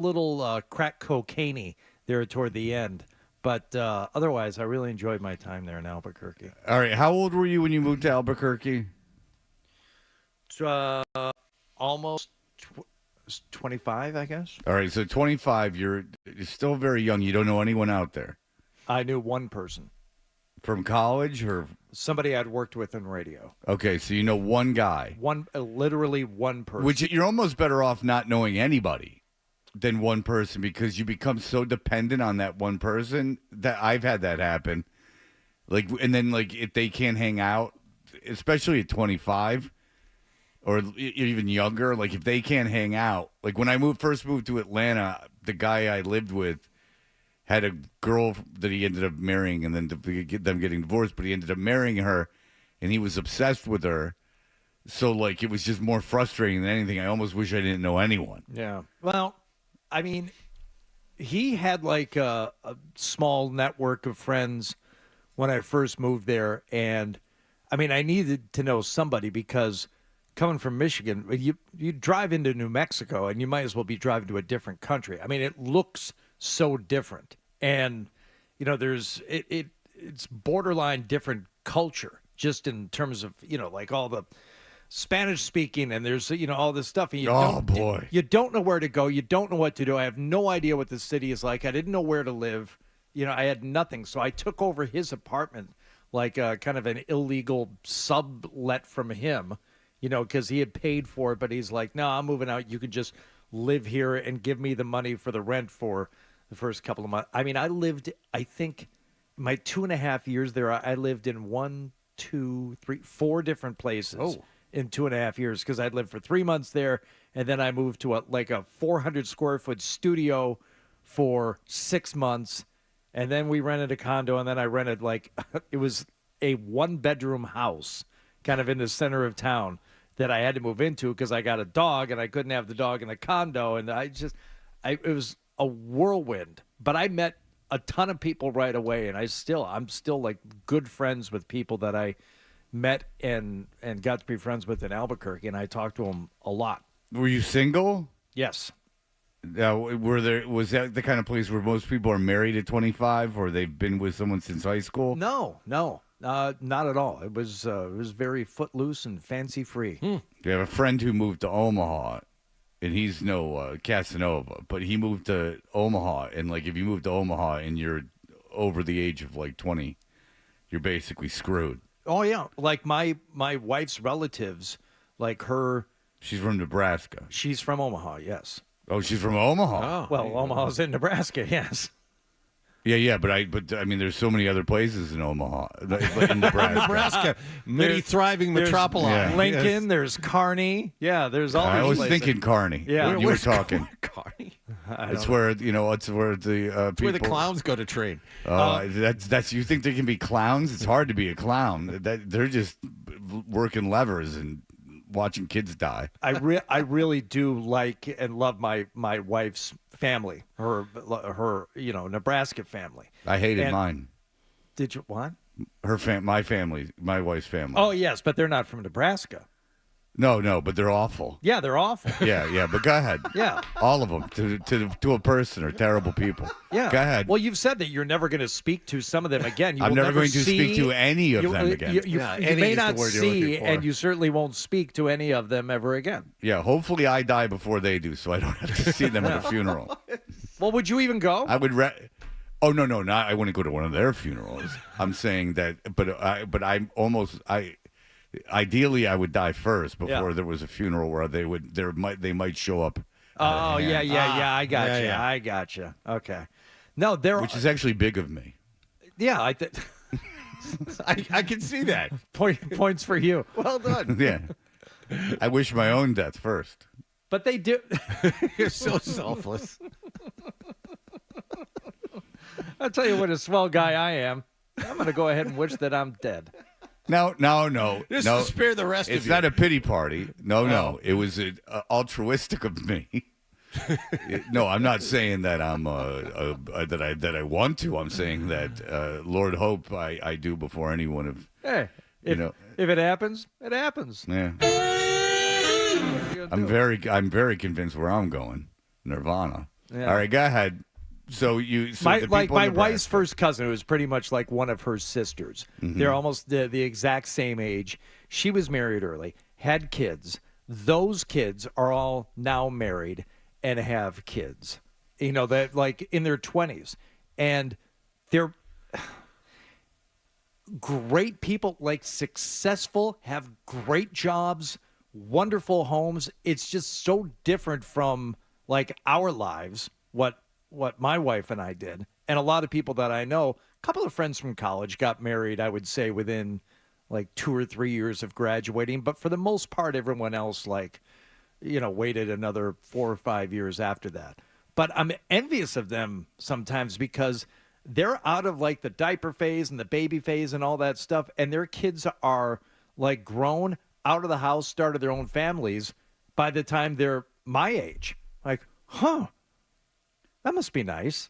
little crack cocaine-y there toward the end. But otherwise, I really enjoyed my time there in Albuquerque. All right. How old were you when you moved to Albuquerque? Almost 25, I guess. All right. So 25, you're still very young. You don't know anyone out there. I knew one person. From college or? Somebody I'd worked with in radio. Okay. So you know one guy. Literally one person. Which you're almost better off not knowing anybody than one person because you become so dependent on that one person that I've had that happen. Like, and then like if they can't hang out, especially at 25 or even younger, like if they can't hang out, like when I first moved to Atlanta, the guy I lived with had a girl that he ended up marrying and then them getting divorced, but he ended up marrying her and he was obsessed with her. So like it was just more frustrating than anything. I almost wish I didn't know anyone. Yeah. Well, I mean, he had like a small network of friends when I first moved there. And, I mean, I needed to know somebody because coming from Michigan, you drive into New Mexico and you might as well be driving to a different country. I mean, it looks so different. And, you know, it's borderline different culture just in terms of, you know, like all the Spanish speaking, and there's, you know, all this stuff. And you don't know where to go. You don't know what to do. I have no idea what the city is like. I didn't know where to live. You know, I had nothing. So I took over his apartment, like kind of an illegal sublet from him, you know, because he had paid for it. But he's like, no, I'm moving out. You can just live here and give me the money for the rent for the first couple of months. I mean, I lived, I think, my 2.5 years there, I lived in 4 different places. Oh. In 2.5 years, because I'd lived for 3 months there, and then I moved to a 400 square foot studio for 6 months, and then we rented a condo, and then I rented it was a 1-bedroom house, kind of in the center of town that I had to move into because I got a dog and I couldn't have the dog in the condo, and it was a whirlwind. But I met a ton of people right away, and I'm still like good friends with people that I met and got to be friends with in Albuquerque, and I talked to them a lot. Were you single? Yes. Was that the kind of place where most people are married at 25, or they've been with someone since high school? No, not at all. It was very footloose and fancy free. You have a friend who moved to Omaha, and he's no Casanova, but he moved to Omaha, and like if you move to Omaha and you're over the age of like 20, you're basically screwed. Oh, yeah. Like my wife's relatives, like her. She's from Nebraska. She's from Omaha, yes. Oh, she's from Omaha. Oh, well, Omaha's in Nebraska, yes. Yeah, but I mean, there's so many other places in Omaha, like in Nebraska. Many thriving metropoli. Yeah. Lincoln, there's Kearney. Yeah, there's all these I was places. thinking Kearney. Yeah. When you were talking. Kearney? It's where, it's where the people. It's where the clowns go to train. That's you think there can be clowns? It's hard to be a clown. They're just working levers and watching kids die. I really do like and love my wife's family, her Nebraska family. I hated mine. Did you what? My family, my wife's family. Oh yes, but they're not from Nebraska. No, but they're awful. Yeah, they're awful. Yeah, but go ahead. Yeah, all of them to a person are terrible people. Yeah, go ahead. Well, you've said that you're never going to speak to some of them again. I'm never going to speak to any of them again. You may not see, and you certainly won't speak to any of them ever again. Yeah, hopefully I die before they do, so I don't have to see them at a funeral. Well, would you even go? I would. Oh no, I wouldn't go to one of their funerals. I'm saying that, but I'm almost Ideally, I would die first before there was a funeral where they might show up. Oh yeah. I got you. Yeah. I got you. Okay. No, which is actually big of me. Yeah, I can see that. Points for you. Well done. Yeah. I wish my own death first. But they do. You're so selfless. I'll tell you what a swell guy I am. I'm going to go ahead and wish that I'm dead. No. This is to spare the rest of you. It's not a pity party. No. It was altruistic of me. No, I'm not saying that I'm that I want to. I'm saying that Lord hope I do before anyone of. Hey, if it happens, it happens. Yeah. I'm very convinced where I'm going. Nirvana. Yeah. All right, go ahead. So my the people in wife's Nebraska- first cousin, who was pretty much like one of her sisters. They're almost the exact same age. She was married early, had kids. Those kids are all now married and have kids. You know, that like in their 20s, and they're great people, like successful, have great jobs, wonderful homes. It's just so different from like our lives, what my wife and I did. And a lot of people that I know, a couple of friends from college got married, I would say within like 2 or 3 years of graduating. But for the most part, everyone else waited another 4 or 5 years after that. But I'm envious of them sometimes because they're out of like the diaper phase and the baby phase and all that stuff. And their kids are like grown, out of the house, started their own families by the time they're my age. Like, that must be nice.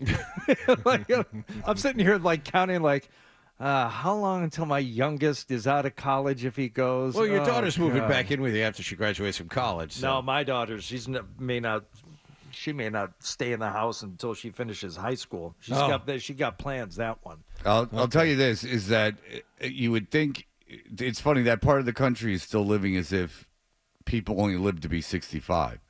I'm sitting here like counting like, how long until my youngest is out of college if he goes? Well, your daughter's moving God. back in with you after she graduates from college. So. No, my daughter, she may not stay in the house until she finishes high school. She got plans, that one. I'll tell you this, is that you would think, it's funny, that part of the country is still living as if people only live to be 65.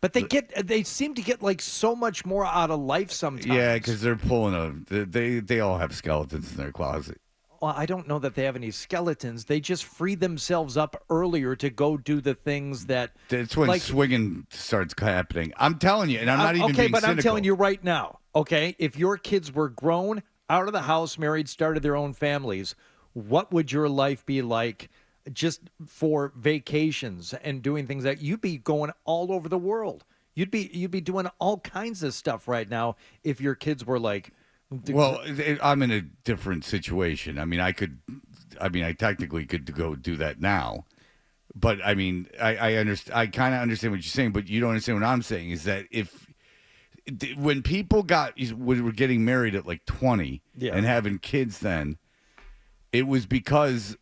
But they seem to get like so much more out of life sometimes. Yeah, because they're pulling they all have skeletons in their closet. Well, I don't know that they have any skeletons. They just free themselves up earlier to go do the things that. That's when swinging starts happening. I'm telling you, and I'm not even okay, being but cynical. I'm telling you right now. Okay, if your kids were grown, out of the house, married, started their own families, what would your life be like? Just for vacations and doing things that you'd be going all over the world. You'd be doing all kinds of stuff right now if your kids were like. Well, I'm in a different situation. I mean, I technically could go do that now, but I mean, I understand. I kind of understand what you're saying, but you don't understand what I'm saying. Is that when people were getting married at like 20 and having kids, then it was because.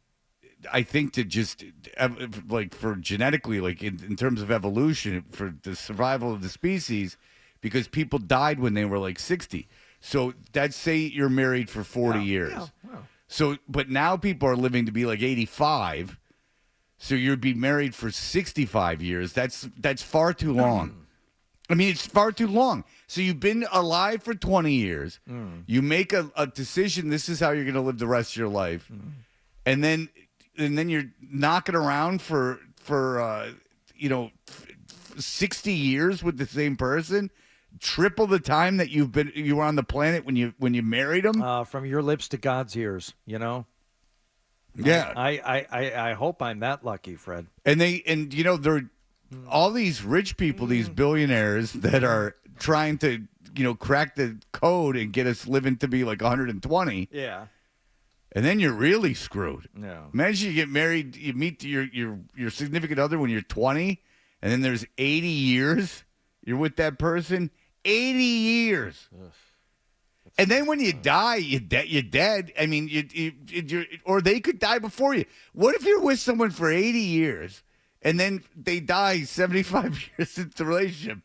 I think to just like for genetically, like in terms of evolution, for the survival of the species, because people died when they were like 60. So that's say you're married for 40 years. Yeah. Wow. So, but now people are living to be like 85. So you'd be married for 65 years. That's far too long. I mean, it's far too long. So you've been alive for 20 years. You make a decision. This is how you're going to live the rest of your life. And then you're knocking around for 60 years with the same person, triple the time that you were on the planet when you married them. From your lips to God's ears, you know. Yeah, I hope I'm that lucky, Fred. And they're all these rich people, these billionaires that are trying to crack the code and get us living to be like 120. Yeah. And then you're really screwed. Yeah. Imagine you get married, you meet your significant other when you're 20, and then there's 80 years you're with that person. 80 years. And then when you die, you're dead. I mean, or they could die before you. What if you're with someone for 80 years, and then they die 75 years into the relationship?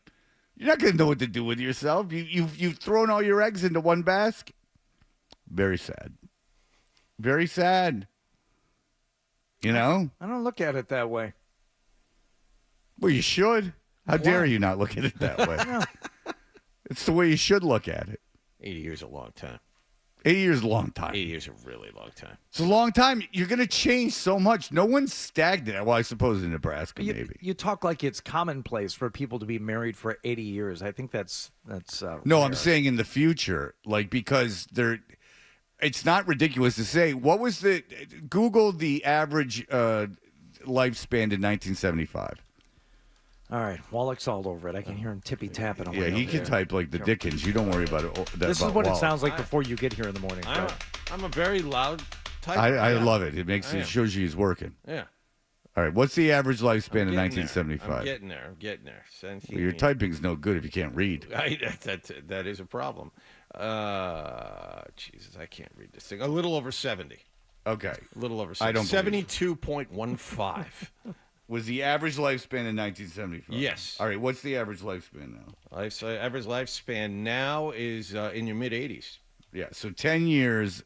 You're not going to know what to do with yourself. You've thrown all your eggs into one basket. Very sad. Very sad. You know? I don't look at it that way. Well, you should. How dare you not look at it that way? It's the way you should look at it. 80 years is a long time. 80 years is a long time. 80 years is a really long time. It's a long time. You're going to change so much. No one's stagnant. Well, I suppose in Nebraska, maybe. You talk like it's commonplace for people to be married for 80 years. I think that's No, rare. I'm saying in the future, like, because it's not ridiculous to say. What was Google the average lifespan in 1975? All right, Wallach's all over it. I can hear him tippy-tapping away. Yeah, he over can there. type like the Dickens. You don't worry about it. This is what it sounds like before you get here in the morning. Fred. I'm a very loud typer. I love it. It shows you he's working. Yeah. All right, what's the average lifespan in I'm 1975? getting there. 17 Well, your typing's no good if you can't read. That is a problem. Jesus, I can't read this thing. A little over 70. Okay. A little over 70. I don't believe 72.15. Was the average lifespan in 1975? Yes. All right, what's the average lifespan now? Average lifespan now is in your mid 80s. Yeah, so 10 years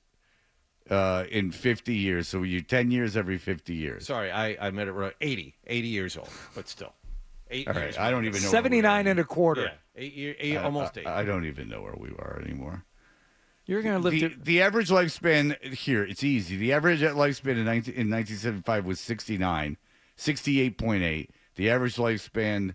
in 50 years. So you 10 years every 50 years. Sorry, I meant it right. 80 years old, but still. 8 All years. right, I don't even know. 79 and a quarter. Yeah, almost 8. I don't even know where we are anymore. You're going to live to... The average lifespan here, it's easy. The average lifespan in 1975 was 69, 68.8. The average lifespan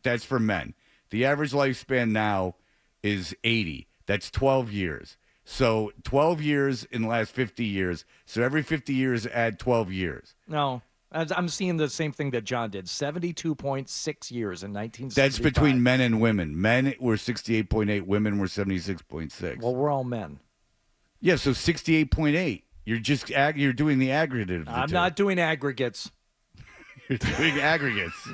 that's for men. The average lifespan now is 80. That's 12 years. So 12 years in the last 50 years. So every 50 years add 12 years. No. I'm seeing the same thing that John did. 72.6 years in 1975. That's between men and women. Men were 68.8. Women were 76.6. Well, we're all men. Yeah, so 68.8. You're doing the aggregate of the I'm two. not doing aggregates. You're doing aggregates.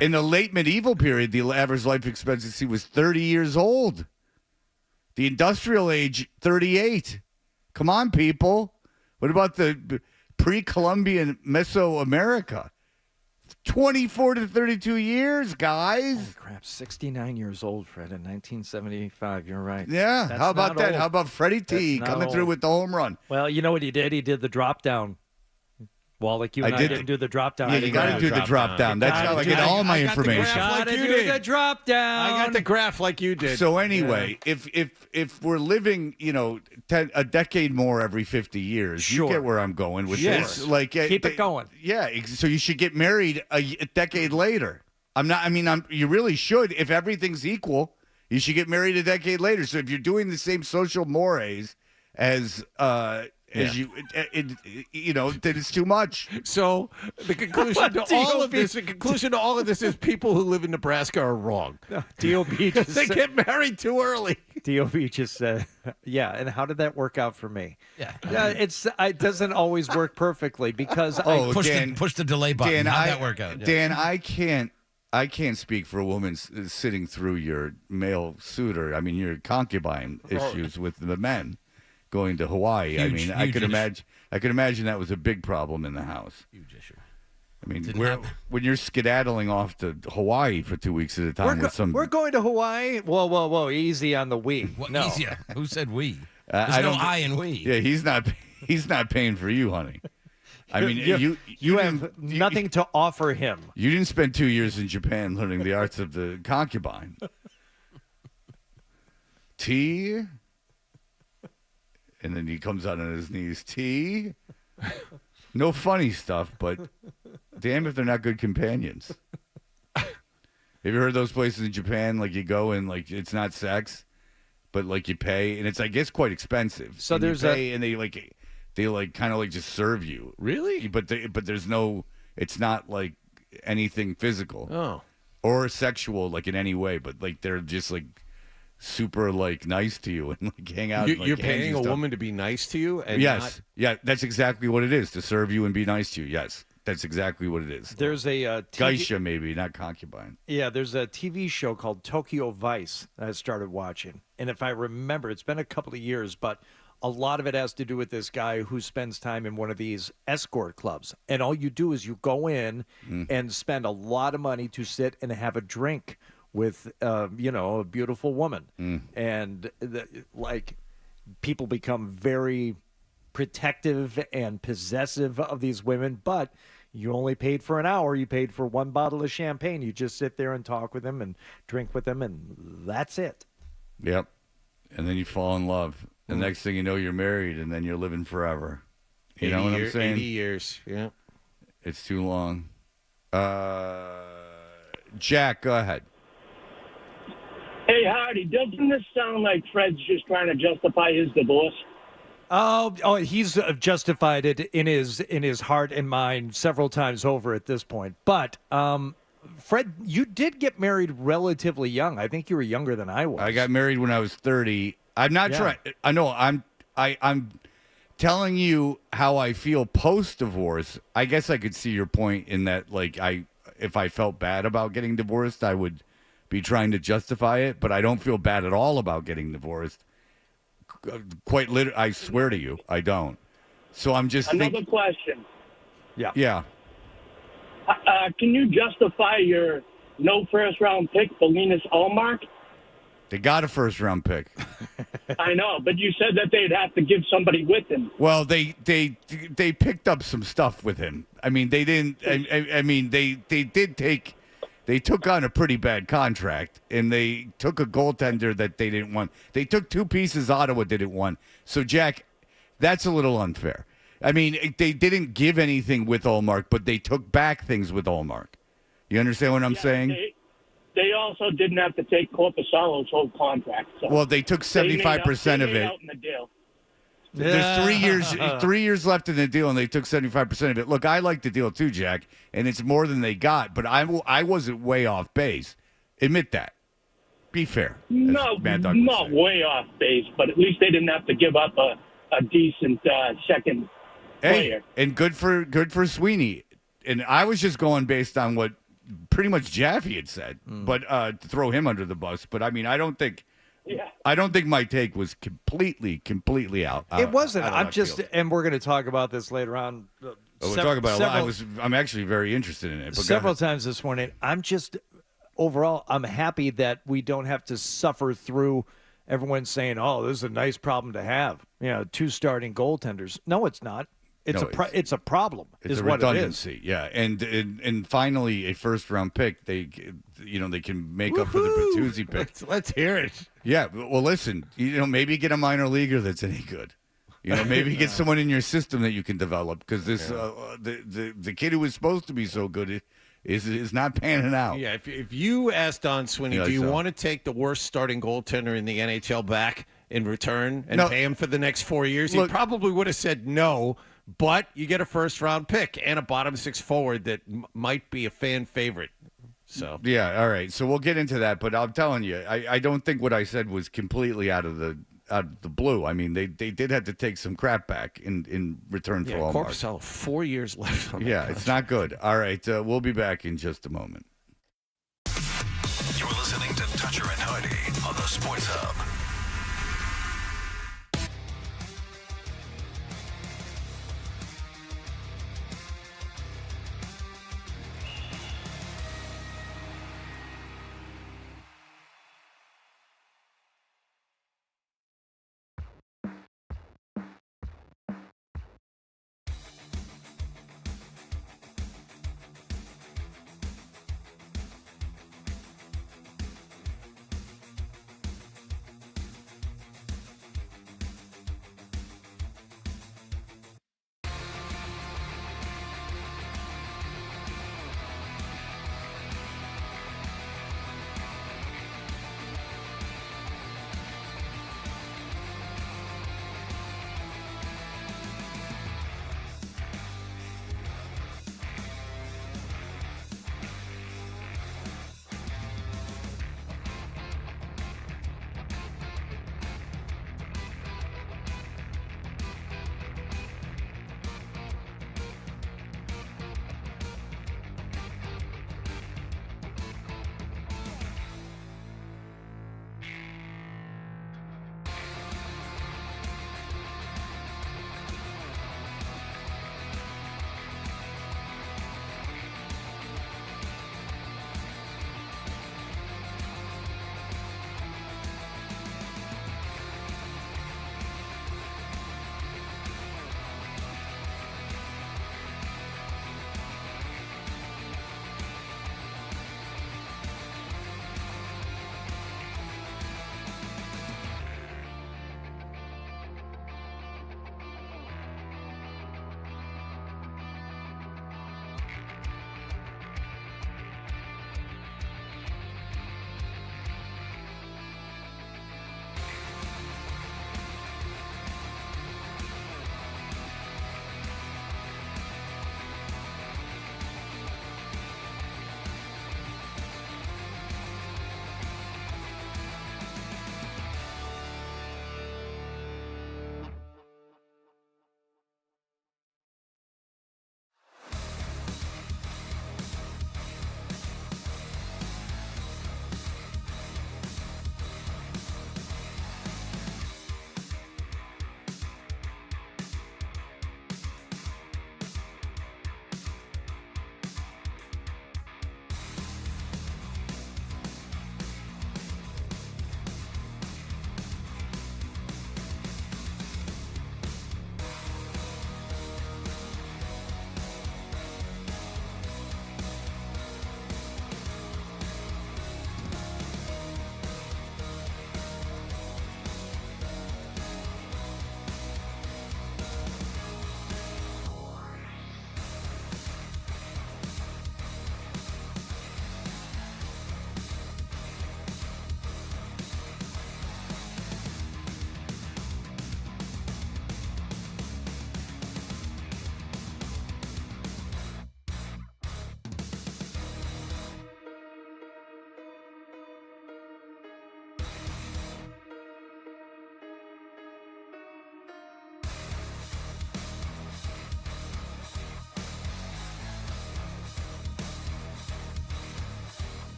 In the late medieval period, the average life expectancy was 30 years old. The industrial age, 38. Come on, people. What about the pre-Columbian Mesoamerica? 24 to 32 years, guys. Holy crap, 69 years old, Fred, in 1975. You're right. Yeah, That's how about not that? old. How about Freddie T That's not coming through old. with the home run? Well, you know what he did? He did the drop down. Wallach, you and I didn't do the drop down. Yeah, you got to do the drop down. That's how I get all my I got the information. graph like Gotta you do did. the drop down. I got the graph like you did. So anyway, if we're living, a decade more every 50 years, Sure. you get where I'm going with Yes. this. Like, Keep it going. Yeah, so you should get married a decade later. You really should. If everything's equal, you should get married a decade later. So if you're doing the same social mores as you, then it's too much. So the conclusion to all of this is people who live in Nebraska are wrong. D.O.B. just They said, get married too early. D.O.B. just said, yeah, and how did that work out for me? Yeah. It doesn't always work perfectly because Push the delay button. Dan, How'd that work out? Yeah. Dan, I can't speak for a woman sitting through your male suitor. I mean, your concubine issues with the men going to Hawaii. Huge I could issue. imagine that was a big problem in the house. Huge issue. I mean, Didn't happen. when you're skedaddling off to Hawaii for 2 weeks at a time with some, we're going to Hawaii. Whoa, easy on the we. What, No. easier? Who said we? I There's no don't- I in we. yeah, he's not paying for you, honey. I mean, you have nothing to offer him. You didn't spend 2 years in Japan learning the arts of the concubine. Tea. And then he comes out on his knees. Tea. No funny stuff, but damn if they're not good companions. Have you heard those places in Japan? Like you go and like it's not sex, but like you pay, and it's I guess quite expensive. So and you there's pay, and they kind of like just serve you. Really? But there's no. It's not like anything physical Oh. or sexual like in any way. But like they're just like super like nice to you and like hang out. and, like, You're hand you paying a stuff. woman to be nice to you? And Yes. Yeah, that's exactly what it is, to serve you and be nice to you. Yes, that's exactly what it is. There's a TV, Geisha, maybe, not concubine. yeah, there's a TV show called Tokyo Vice that I started watching, and if I remember, it's been a couple of years, but a lot of it has to do with this guy who spends time in one of these escort clubs, and all you do is you go in and spend a lot of money to sit and have a drink with, a beautiful woman, and people become very protective and possessive of these women, but you only paid for an hour. You paid for one bottle of champagne. You just sit there and talk with them and drink with them, and that's it. Yep. And then you fall in love. The next thing you know, you're married, and then you're living forever. You know what I'm saying? 80 years. Yeah. It's too long. Jack, go ahead. Hey, Hardy, doesn't this sound like Fred's just trying to justify his divorce? Oh, he's justified it in his heart and mind several times over at this point. But Fred, you did get married relatively young. I think you were younger than I was. I got married when I was 30. I'm not trying. I know. I'm telling you how I feel post-divorce. I guess I could see your point in that, like, if I felt bad about getting divorced, I would be trying to justify it. But I don't feel bad at all about getting divorced. Quite literally, I swear to you, I don't. So I'm just Another thinking. question. Yeah. Can you justify your no first-round pick for Linus Ullmark? They got a first-round pick. I know, but you said that they'd have to give somebody with him. Well, they picked up some stuff with him. I mean, they didn't. I mean, they did take. They took on a pretty bad contract, and they took a goaltender that they didn't want. They took two pieces Ottawa didn't want. So, Jack, that's a little unfair. I mean, they didn't give anything with Ullmark, but they took back things with Ullmark. You understand what I'm saying? They also didn't have to take Corpusalo's whole contract. So Well, they took 75% of it. Out in the deal. There's 3 years left in the deal, and they took 75% of it. Look, I like the deal too, Jack, and it's more than they got. But I wasn't way off base. Admit that. Be fair. No, not way off base, but at least they didn't have to give up a decent second player. And good for Sweeney. And I was just going based on what pretty much Jaffe had said, but to throw him under the bus. But I mean, I don't think my take was completely out. It wasn't. out of I'm left just, field. and we're going to talk about this later on. We'll talk about it a lot. I'm actually very interested in it. But Several times this morning. I'm just overall, I'm happy that we don't have to suffer through everyone saying, "Oh, this is a nice problem to have." You know, 2 starting goaltenders. No, it's not. It's a problem. It's is a what redundancy, yeah, and finally a first round pick. They can make up for the Bertuzzi pick. Let's hear it. Yeah, well, listen, maybe get a minor leaguer that's any good. Maybe get someone in your system that you can develop because this the kid who was supposed to be so good is not panning out. Yeah, if you asked Don Sweeney, do you want to take the worst starting goaltender in the NHL back in return and pay him for the next 4 years? He probably would have said no. But you get a first-round pick and a bottom 6 forward that might be a fan favorite. So yeah, all right. So we'll get into that. But I'm telling you, I don't think what I said was completely out of the blue. I mean, they did have to take some crap back in return for Ullmark. Corpusalo, 4 years left. On Yeah, it's not good. All right, we'll be back in just a moment. You're listening to Toucher and Hardy on the Sports Hub.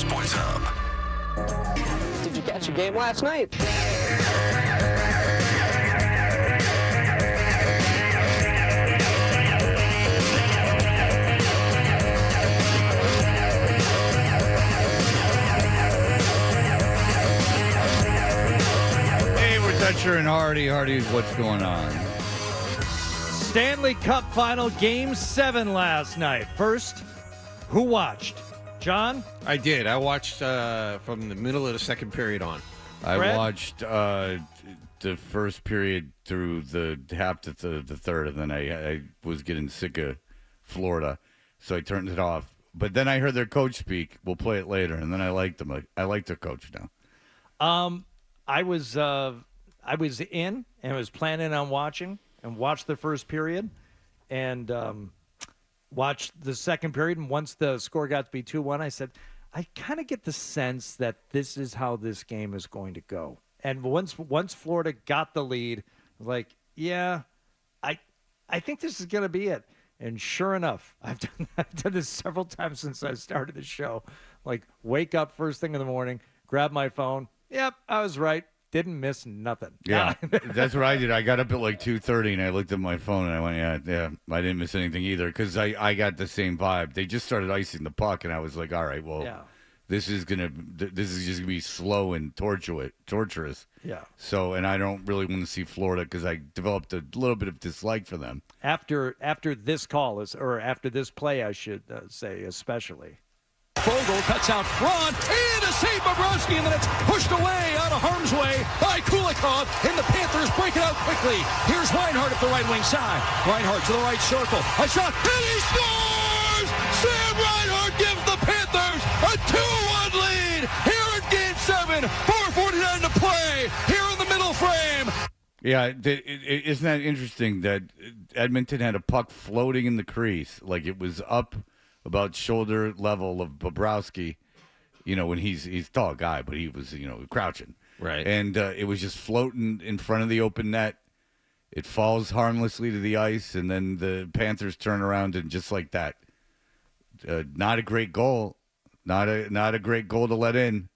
Sports Hub. Did you catch a game last night? Hey, we're Dutcher and Hardy. Hardy, what's going on? Stanley Cup Final Game 7 last night. First, who watched? John? I did. I watched from the middle of the second period on. I Fred? watched the first period through the half to the third, and then I was getting sick of Florida, so I turned it off. But then I heard their coach speak. We'll play it later, and then I liked them. I like their coach now. I was in and was planning on watching and watched the first period and watched the second period. And once the score got to be 2-1, I said, I kind of get the sense that this is how this game is going to go. And once Florida got the lead, I was like, yeah, I think this is going to be it. And sure enough, I've done this several times since I started the show. Like, wake up first thing in the morning, grab my phone. Yep, I was right. Didn't miss nothing. Yeah, that's what I did. I got up at like 2:30 and I looked at my phone and I went, yeah, I didn't miss anything either because I got the same vibe. They just started icing the puck and I was like, all right, well, this is just gonna be slow and torturous. Yeah. So, and I don't really want to see Florida because I developed a little bit of dislike for them. After this call or after this play, I should say, especially. Fogle cuts out front, and a save by Bronny, and then it's pushed away out of harm's way by Kulikov, and the Panthers break it out quickly. Here's Reinhart at the right wing side. Reinhart to the right circle. A shot, and he scores! Sam Reinhart gives the Panthers a 2-1 lead here in Game 7. 4:49 to play here in the middle frame. Yeah, isn't that interesting that Edmonton had a puck floating in the crease, like it was up about shoulder level of Bobrovsky, when he's a tall guy, but he was, crouching. Right. And it was just floating in front of the open net. It falls harmlessly to the ice, and then the Panthers turn around and just like that. Not a great goal. Not a great goal to let in.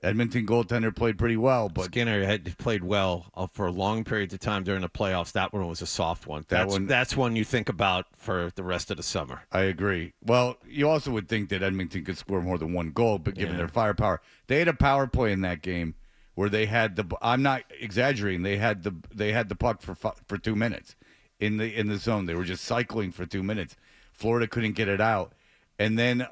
Edmonton goaltender played pretty well, but Skinner had played well for a long period of time during the playoffs. That one was a soft one. That's one you think about for the rest of the summer. I agree. Well, you also would think that Edmonton could score more than one goal, but given their firepower, they had a power play in that game where they had I'm not exaggerating. They had the puck for 2 minutes in the zone. They were just cycling for 2 minutes. Florida couldn't get it out, and then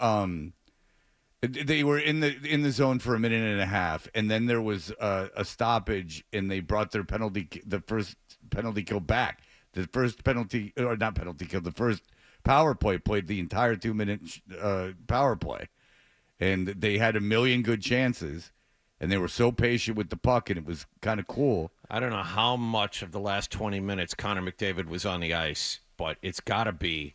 they were in the zone for a minute and a half, and then there was a stoppage, and they brought the first penalty kill back. The first the first power play played the entire 2-minute power play, and they had a million good chances, and they were so patient with the puck, and it was kind of cool. I don't know how much of the last 20 minutes Connor McDavid was on the ice, but it's got to be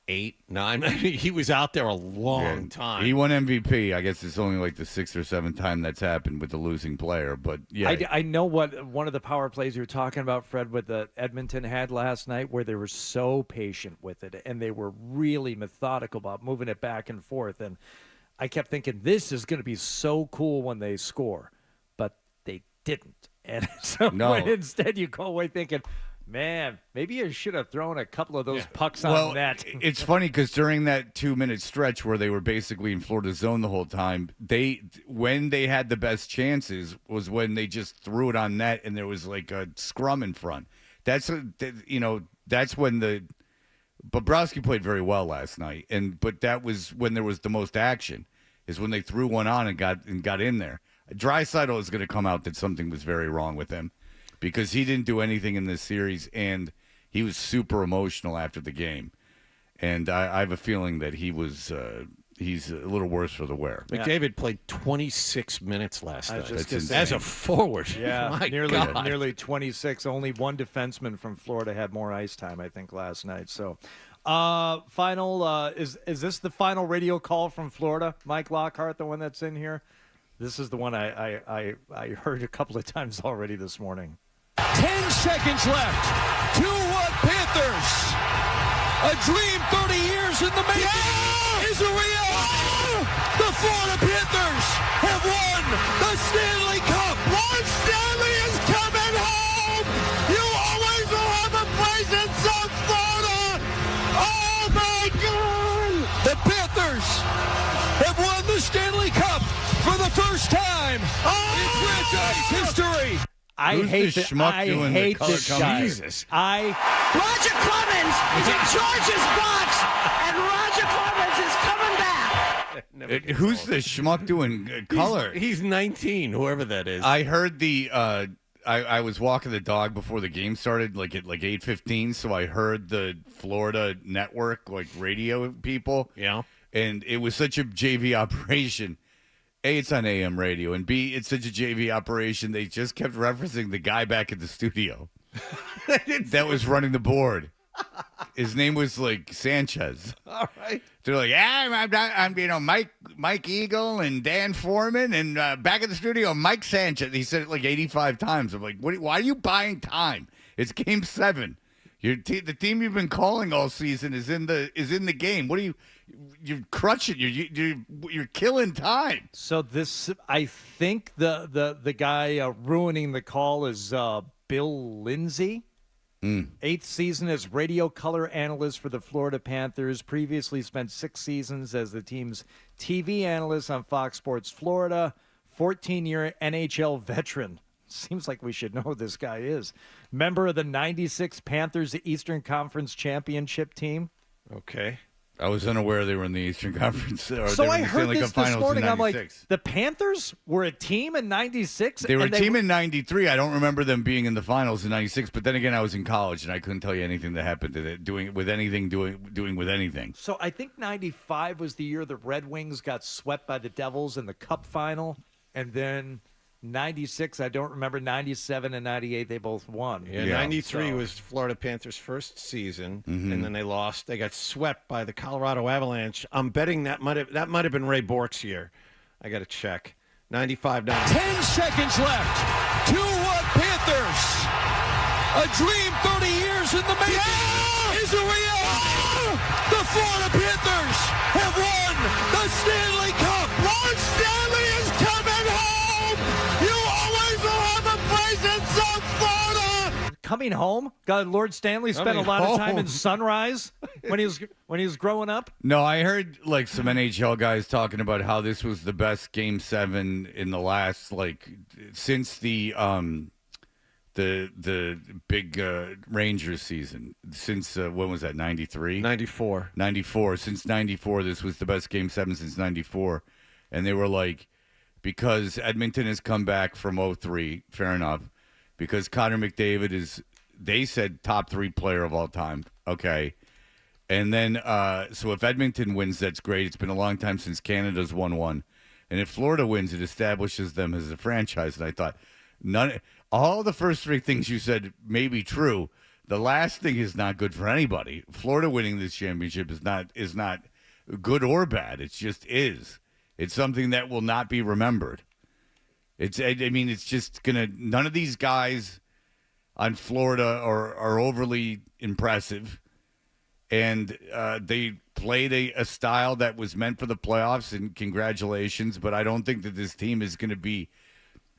8, 9. I mean, he was out there a long time. He won MVP. I guess it's only like the 6th or 7th time that's happened with the losing player. But yeah, I know what one of the power plays you were talking about, Fred, what the Edmonton had last night, where they were so patient with it and they were really methodical about moving it back and forth. And I kept thinking this is going to be so cool when they score, but they didn't. And so instead you go away thinking, man, maybe you should have thrown a couple of those pucks on net. It's funny because during that 2-minute stretch where they were basically in Florida's zone the whole time, when they had the best chances was when they just threw it on net and there was like a scrum in front. That's when Bobrovsky played very well last night, but that was when there was the most action, is when they threw one on and got in there. Draisaitl is going to come out that something was very wrong with him, because he didn't do anything in this series, and he was super emotional after the game. And I have a feeling that he's a little worse for the wear. McDavid played 26 minutes last night. That's as a forward. Yeah, My God. nearly 26. Only one defenseman from Florida had more ice time, I think, last night. So, final is this the final radio call from Florida? Mike Lockhart, the one that's in here? This is the one I heard a couple of times already this morning. 10 seconds left. 2-1 Panthers. A dream 30 years in the making is a reality. The Florida Panthers have won the Stanley Cup. One Stanley is coming home. You always will have a place in South Florida. Oh, my God. The Panthers have won the Stanley Cup for the first time in franchise history. I Who's hate the this. schmuck I doing the hate color this guy. commentary? Jesus. Roger Clemens is in George's box, and Roger Clemens is coming back. Who's the schmuck doing color? He's 19, whoever that is. I heard the. I was walking the dog before the game started, like at 8:15. So I heard the Florida network, like radio people. Yeah. And it was such a JV operation. A, it's on AM radio, and B, it's such a JV operation. They just kept referencing the guy back at the studio that was running the board. His name was like Sanchez. All right. They're like, yeah, I'm Mike Eagle and Dan Foreman, and back at the studio, Mike Sanchez. He said it like 85 times. I'm like, why are you buying time? It's Game 7. The team you've been calling all season is in the game. What are you're crushing? You're killing time. So this, I think the guy ruining the call is Bill Lindsay. 8th season as radio color analyst for the Florida Panthers. Previously spent 6 seasons as the team's TV analyst on Fox Sports Florida. 14-year NHL veteran. Seems like we should know who this guy is. Member of the 96 Panthers Eastern Conference Championship team. Okay. I was unaware they were in the Eastern Conference. So I heard this morning. I'm like, 96. the Panthers were a team in 96? They were a team in 93. I don't remember them being in the finals in 96, but then again, I was in college, and I couldn't tell you anything that happened to it, doing with anything. So I think 95 was the year the Red Wings got swept by the Devils in the Cup final, and then 96, I don't remember. 97 and 98, they both won. Yeah, 93 was Florida Panthers' first season, and then they lost. They got swept by the Colorado Avalanche. I'm betting that might have been Ray Bork's year. I got to check. 95, 90. 10 seconds left. 2-1 Panthers. A dream 30 years in the making is a reality. The Florida Panthers have won the Stanley Cup. One Stanley is coming home. You always will have a place in South Florida. Coming home? God, Lord Stanley spent a lot of time in Sunrise when he was growing up. No, I heard like some NHL guys talking about how this was the best Game 7 in the last since the big Rangers season. Since when was that? 93? 94. 94. Since 94, this was the best Game 7 since 94. And they were like, because Edmonton has come back from 03, fair enough. Because Connor McDavid is, they said, top 3 player of all time. Okay. And then, so if Edmonton wins, that's great. It's been a long time since Canada's won one. And if Florida wins, it establishes them as a franchise. And I thought, all the first 3 things you said may be true. The last thing is not good for anybody. Florida winning this championship is not good or bad. It just is. It's something that will not be remembered. It's just gonna. None of these guys on Florida are overly impressive, and they played a style that was meant for the playoffs. And congratulations, but I don't think that this team is going to be.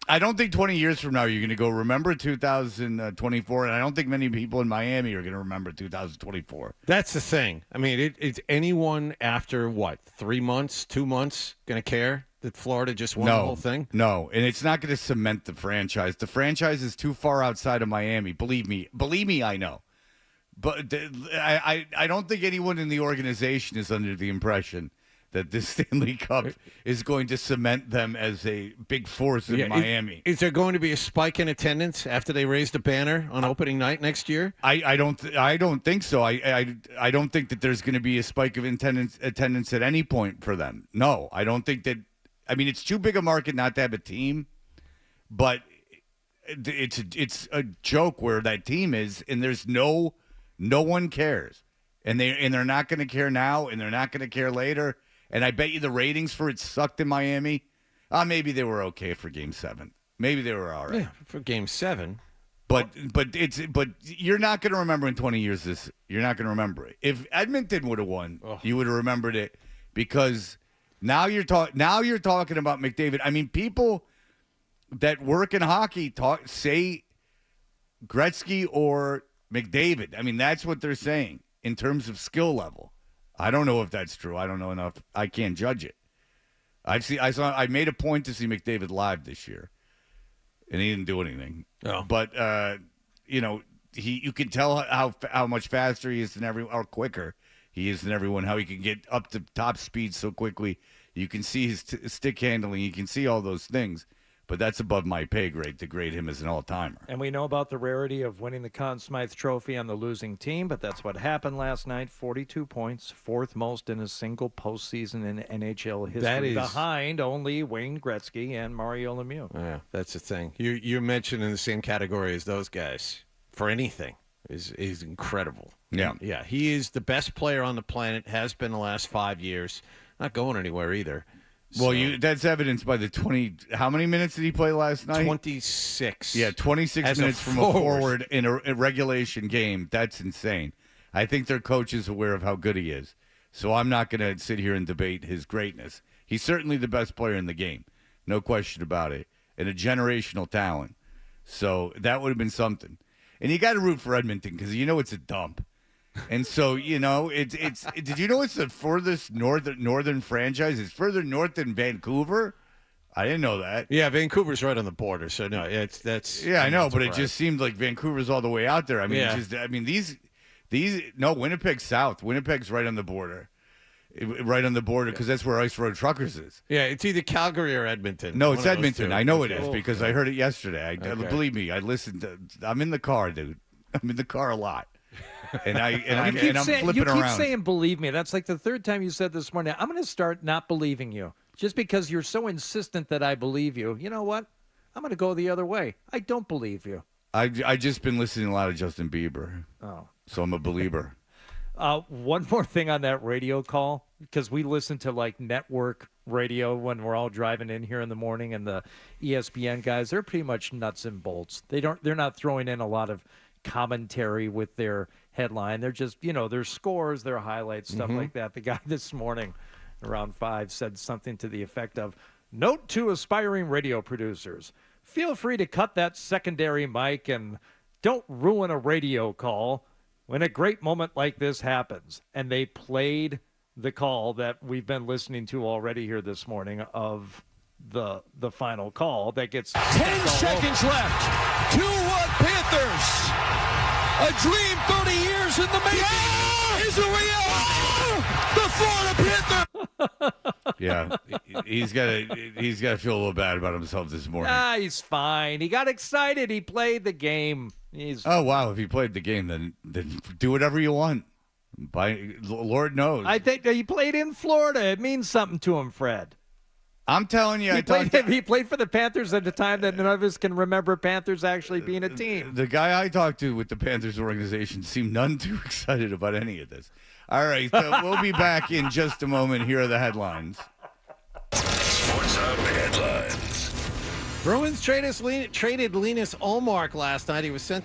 I don't think 20 years from now you're going to go remember 2024, and I don't think many people in Miami are going to remember 2024. That's the thing. I mean, it's anyone after, 3 months, 2 months going to care that Florida just won the whole thing? No, and it's not going to cement the franchise. The franchise is too far outside of Miami. Believe me, I know. But I don't think anyone in the organization is under the impression that this Stanley Cup is going to cement them as a big force in Miami. Is there going to be a spike in attendance after they raise the banner on opening night next year? I don't think so. I don't think that there's going to be a spike of attendance at any point for them. No, I don't think that. I mean, it's too big a market not to have a team, but it's a joke where that team is, and there's no one cares, and they're not going to care now, and they're not going to care later. And I bet you the ratings for it sucked in Miami. Maybe they were okay for Game 7. Maybe they were all right. Yeah, for Game 7. But you're not going to remember in 20 years you're not going to remember it. If Edmonton would have won, you would have remembered it because now you're talking about McDavid. I mean, people that work in hockey say Gretzky or McDavid. I mean, that's what they're saying in terms of skill level. I don't know if that's true. I don't know enough. I can't judge it. I made a point to see McDavid live this year, and he didn't do anything. Oh. But you can tell how much faster he is than or quicker he is than everyone. How he can get up to top speed so quickly. You can see his stick handling. You can see all those things. But that's above my pay grade to grade him as an all-timer. And we know about the rarity of winning the Conn Smythe Trophy on the losing team, but that's what happened last night. 42 points, fourth most in a single postseason in NHL history, behind only Wayne Gretzky and Mario Lemieux. Yeah, that's the thing. You're mentioned in the same category as those guys for anything is incredible. Yeah. Yeah, he is the best player on the planet, has been the last 5 years. Not going anywhere either. Well, that's evidenced by the 20. How many minutes did he play last night? 26. Yeah, 26 minutes from a forward in a regulation game. That's insane. I think their coach is aware of how good he is. So I'm not going to sit here and debate his greatness. He's certainly the best player in the game. No question about it. And a generational talent. So that would have been something. And you got to root for Edmonton because it's a dump. And so, it's did you know it's the furthest northern franchise? It's further north than Vancouver. I didn't know that. Yeah, Vancouver's right on the border. So no, that's yeah, I know, but it just seemed like Vancouver's all the way out there. I mean, these Winnipeg's south. Winnipeg's right on the border. Right on the border because that's where Ice Road Truckers is. Yeah, it's either Calgary or Edmonton. No, it's Edmonton. I know it is because I heard it yesterday. Believe me, I listened. I'm in the car, dude. I'm in the car a lot. And I'm flipping around. You keep saying believe me. That's like the third time you said this morning. I'm going to start not believing you just because you're so insistent that I believe you. You know what? I'm going to go the other way. I don't believe you. I just been listening a lot of Justin Bieber. Oh. So I'm a believer. One more thing on that radio call, because we listen to like network radio when we're all driving in here in the morning, and the ESPN guys, they're pretty much nuts and bolts. They're not throwing in a lot of commentary with their headline. They're just, their scores, their highlights, stuff like that. The guy this morning around 5 said something to the effect of, note to aspiring radio producers, feel free to cut that secondary mic and don't ruin a radio call when a great moment like this happens. And they played the call that we've been listening to already here this morning of the final call that gets 10 seconds left. 2-1 Panthers. A dream 30 years in the making is a reality. The Florida Panthers. Yeah, he's got to feel a little bad about himself this morning. He's fine. He got excited. He played the game. Oh wow! If he played the game, then do whatever you want. Lord knows. I think that he played in Florida. It means something to him, Fred. I'm telling you, he played for the Panthers at a time that none of us can remember Panthers actually being a team. The guy I talked to with the Panthers organization seemed none too excited about any of this. All right, so we'll be back in just a moment. Here are the headlines. Sports Hub headlines. Bruins traded Linus Ullmark last night. He was sent.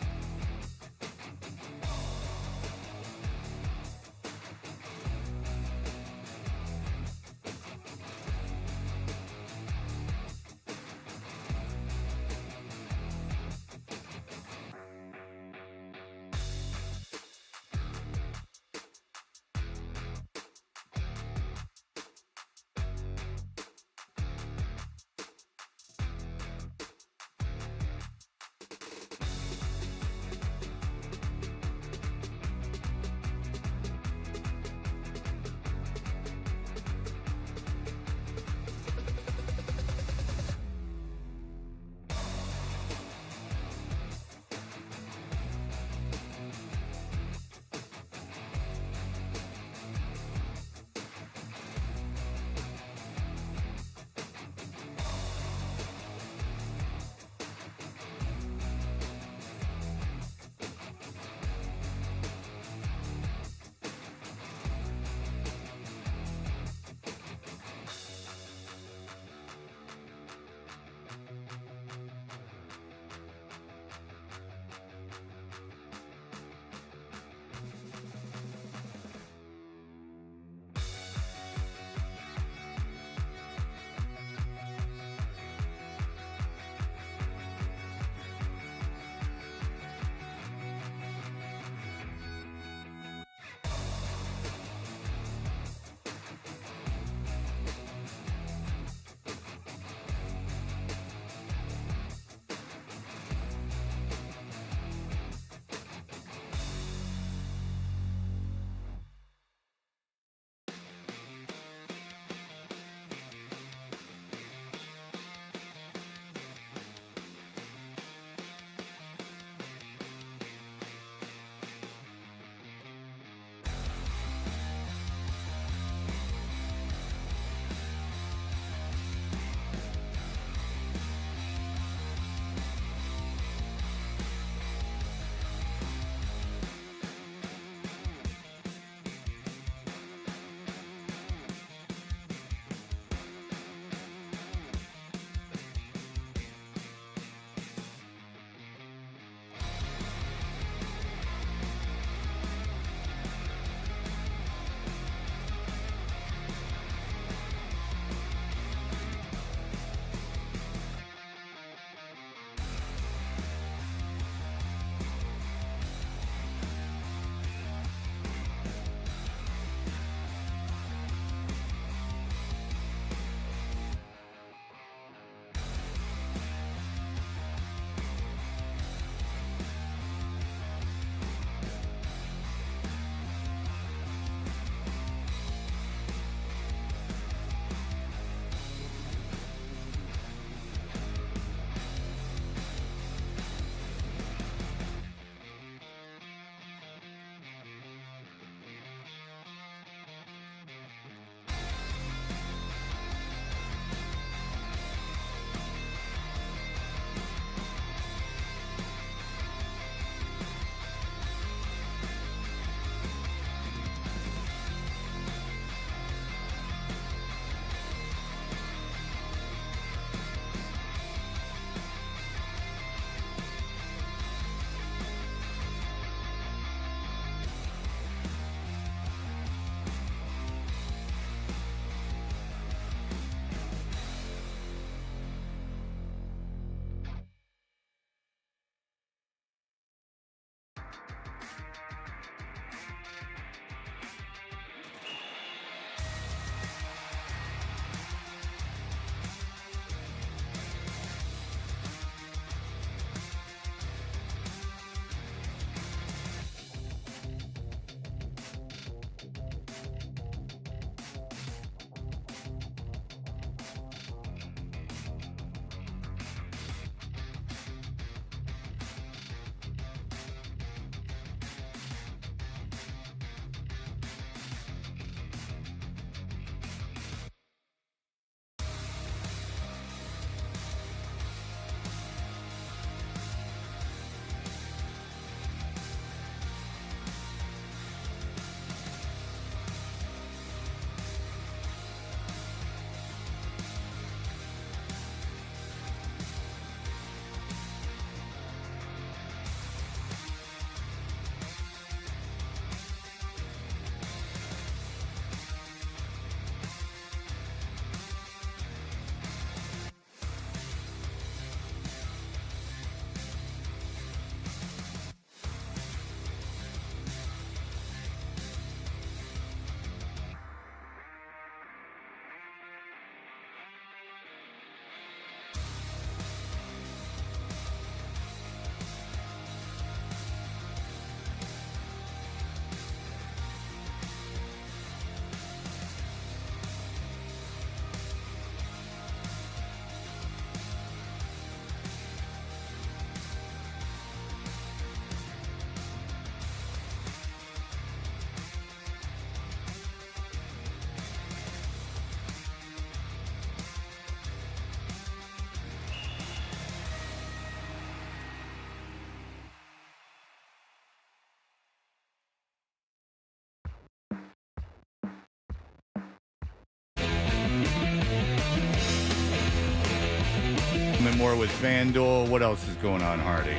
coming more with FanDuel. What else is going on, Hardy?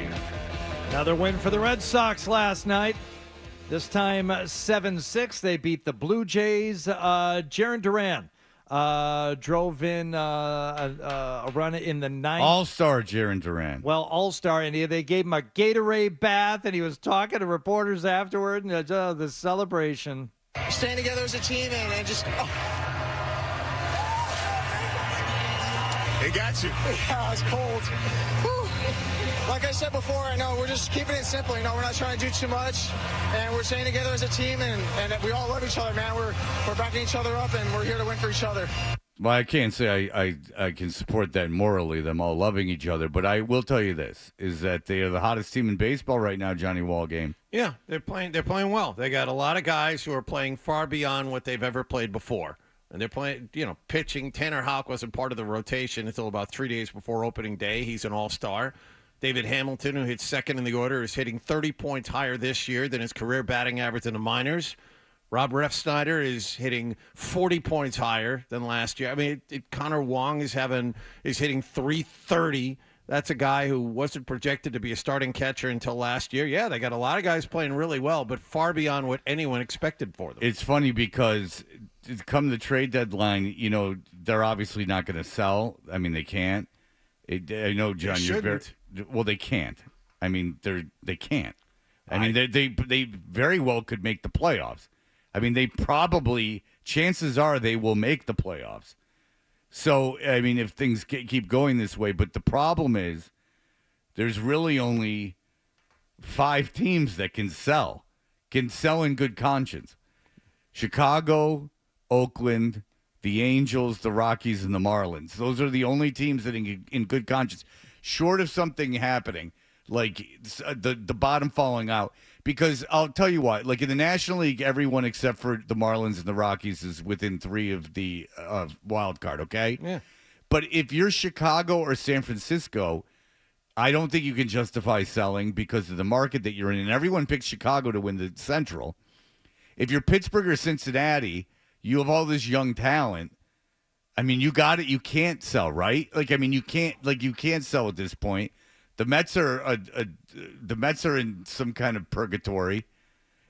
Another win for the Red Sox last night. This time 7-6. They beat the Blue Jays. Jarren Duran drove in a run in the ninth. All-star Jarren Duran. Well, all-star, and they gave him a Gatorade bath, and he was talking to reporters afterward, and the celebration. Staying together as a team and just... It got you. Yeah, it's cold. Whew. Like I said before, I know we're just keeping it simple. We're not trying to do too much, and we're staying together as a team, and we all love each other, man. We're backing each other up, and we're here to win for each other. Well, I can't say I can support that morally, them all loving each other, but I will tell you this, is that they are the hottest team in baseball right now, Johnny Wallgame. Yeah, they're playing well. They got a lot of guys who are playing far beyond what they've ever played before. And they're playing, pitching. Tanner Houck wasn't part of the rotation until about 3 days before opening day. He's an all-star. David Hamilton, who hits second in the order, is hitting 30 points higher this year than his career batting average in the minors. Rob Refsnyder is hitting 40 points higher than last year. I mean, Connor Wong is hitting 330. That's a guy who wasn't projected to be a starting catcher until last year. Yeah, they got a lot of guys playing really well, but far beyond what anyone expected for them. It's funny because come the trade deadline, they're obviously not going to sell. I mean, they can't. I know, John, they can't. I mean, they can't. I mean, they very well could make the playoffs. I mean, chances are they will make the playoffs. So, I mean, if things keep going this way, but the problem is there's really only 5 teams that can sell in good conscience. Chicago, Oakland, the Angels, the Rockies, and the Marlins. Those are the only teams that in good conscience, short of something happening, like the bottom falling out. Because I'll tell you what, like in the National League, everyone except for the Marlins and the Rockies is within 3 of the wild card, okay? Yeah. But if you're Chicago or San Francisco, I don't think you can justify selling because of the market that you're in. And everyone picks Chicago to win the Central. If you're Pittsburgh or Cincinnati, you have all this young talent. I mean, you got it. You can't sell, right? Like, I mean, you can't sell at this point. The Mets are in some kind of purgatory,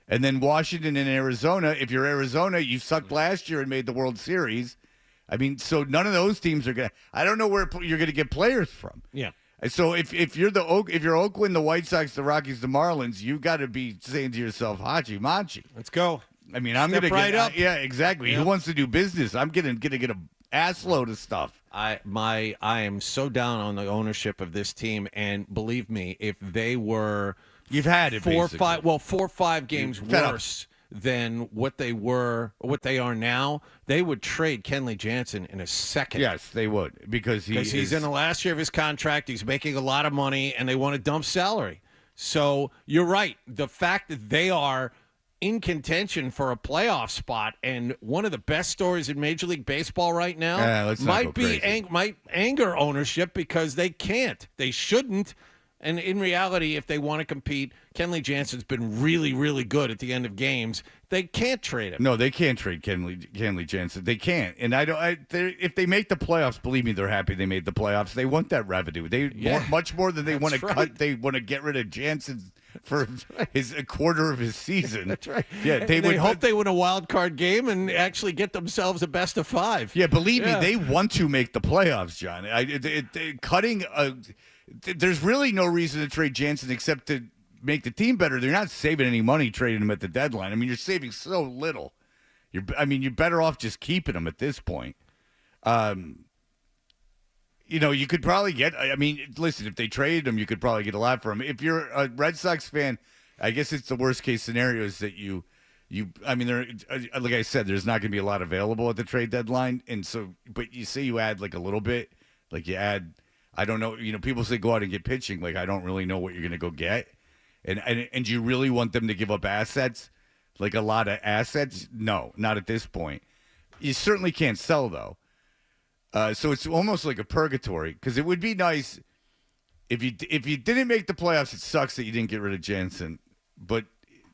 and then Washington and Arizona. If you're Arizona, you sucked last year and made the World Series. I mean, so none of those teams are gonna. I don't know where you're gonna get players from. Yeah. So if you're Oakland, the White Sox, the Rockies, the Marlins, you got to be saying to yourself, Hachi Machi. Let's go. I mean, I'm Step gonna right up. Yeah, exactly. Yep. Who wants to do business? I'm gonna get a ass load of stuff. I am so down on the ownership of this team, and believe me, if they were You've had it 4 or 5 games You're worse than what they were or what they are now, they would trade Kenley Jansen in a second. Yes, they would because he's in the last year of his contract. He's making a lot of money, and they want to dump salary. So you're right. The fact that they are in contention for a playoff spot, and one of the best stories in Major League Baseball right now might anger ownership because they can't. They shouldn't. And in reality, if they want to compete, Kenley Jansen's been really, really good at the end of games. They can't trade him. No, they can't trade Kenley Jansen. They can't. And if they make the playoffs, believe me, they're happy they made the playoffs. They want that revenue. Much more than they want to cut. They want to get rid of Jansen for a quarter of his season. That's right. Yeah, they hope they win a wild card game and actually get themselves a best of 5. Yeah, believe me, they want to make the playoffs, John. There's really no reason to trade Jansen except to make the team better. They're not saving any money trading him at the deadline. I mean, you're saving so little. You're better off just keeping him at this point. You could probably get. I mean, listen, if they traded him, you could probably get a lot for him. If you're a Red Sox fan, I guess it's the worst case scenario is that you. I mean, like I said, there's not going to be a lot available at the trade deadline, and so, but you say you add like a little bit, like you add. I don't know. People say go out and get pitching. Like I don't really know what you're going to go get, and you really want them to give up assets, like a lot of assets? No, not at this point. You certainly can't sell though. So it's almost like a purgatory because it would be nice if you didn't make the playoffs. It sucks that you didn't get rid of Jansen, but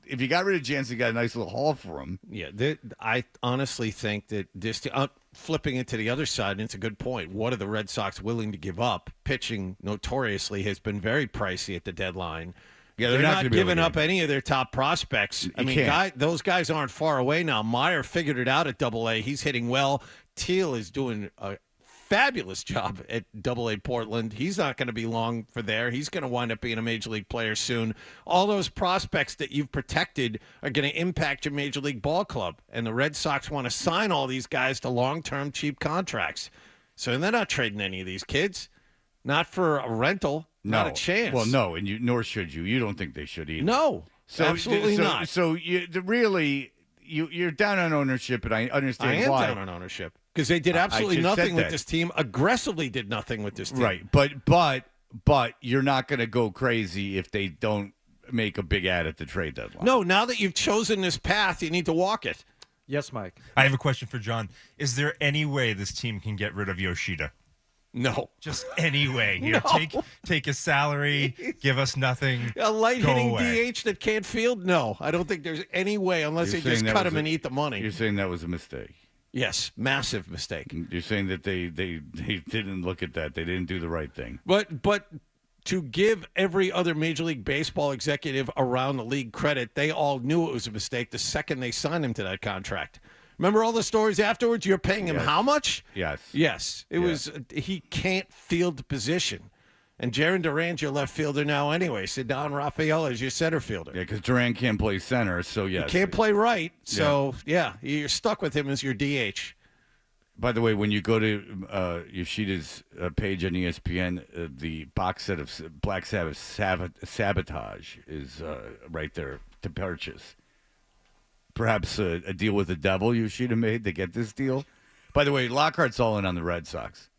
if you got rid of Jansen, you got a nice little haul for him. Yeah, I honestly think that this. flipping it to the other side, and it's a good point. What are the Red Sox willing to give up? Pitching notoriously has been very pricey at the deadline. Yeah, they're not giving up it. any of their top prospects. I mean, those guys aren't far away now. Meyer figured it out at Double-A. He's hitting well. Teal is doing a fabulous job at Double-A Portland. He's not going to be long for there. He's going to wind up being a Major League player soon. All those prospects that you've protected are going to impact your Major League ball club. And the Red Sox want to sign all these guys to long-term cheap contracts. So they're not trading any of these kids. Not for a rental. No. Not a chance. Well, no, and nor should you. You don't think they should either. No, absolutely not. So you're down on ownership, and I understand why. I am down on ownership because they did absolutely nothing with this team. Aggressively did nothing with this team. Right, but you're not going to go crazy if they don't make a big ad at the trade deadline. No, now that you've chosen this path, you need to walk it. Yes, Mike. I have a question for John. Is there any way this team can get rid of Yoshida? No. Just any way. Here, take his salary, give us nothing. A light-hitting DH that can't field? No. I don't think there's any way unless they just cut him and eat the money. You're saying that was a mistake? Yes, massive mistake. You're saying that they didn't look at that. They didn't do the right thing. But to give every other Major League Baseball executive around the league credit, they all knew it was a mistake the second they signed him to that contract. Remember all the stories afterwards? You're paying him how much? Yes. Yes. It was he can't field the position. And Jaron Duran's your left fielder now anyway. Cedon Rafael is your center fielder. Yeah, because Duran can't play center, so yes. He can't play right, so you're stuck with him as your DH. By the way, when you go to Yoshida's page on ESPN, the box set of Black Sabbath Sabotage is right there to purchase. Perhaps a deal with the devil Yoshida made to get this deal. By the way, Lockhart's all in on the Red Sox.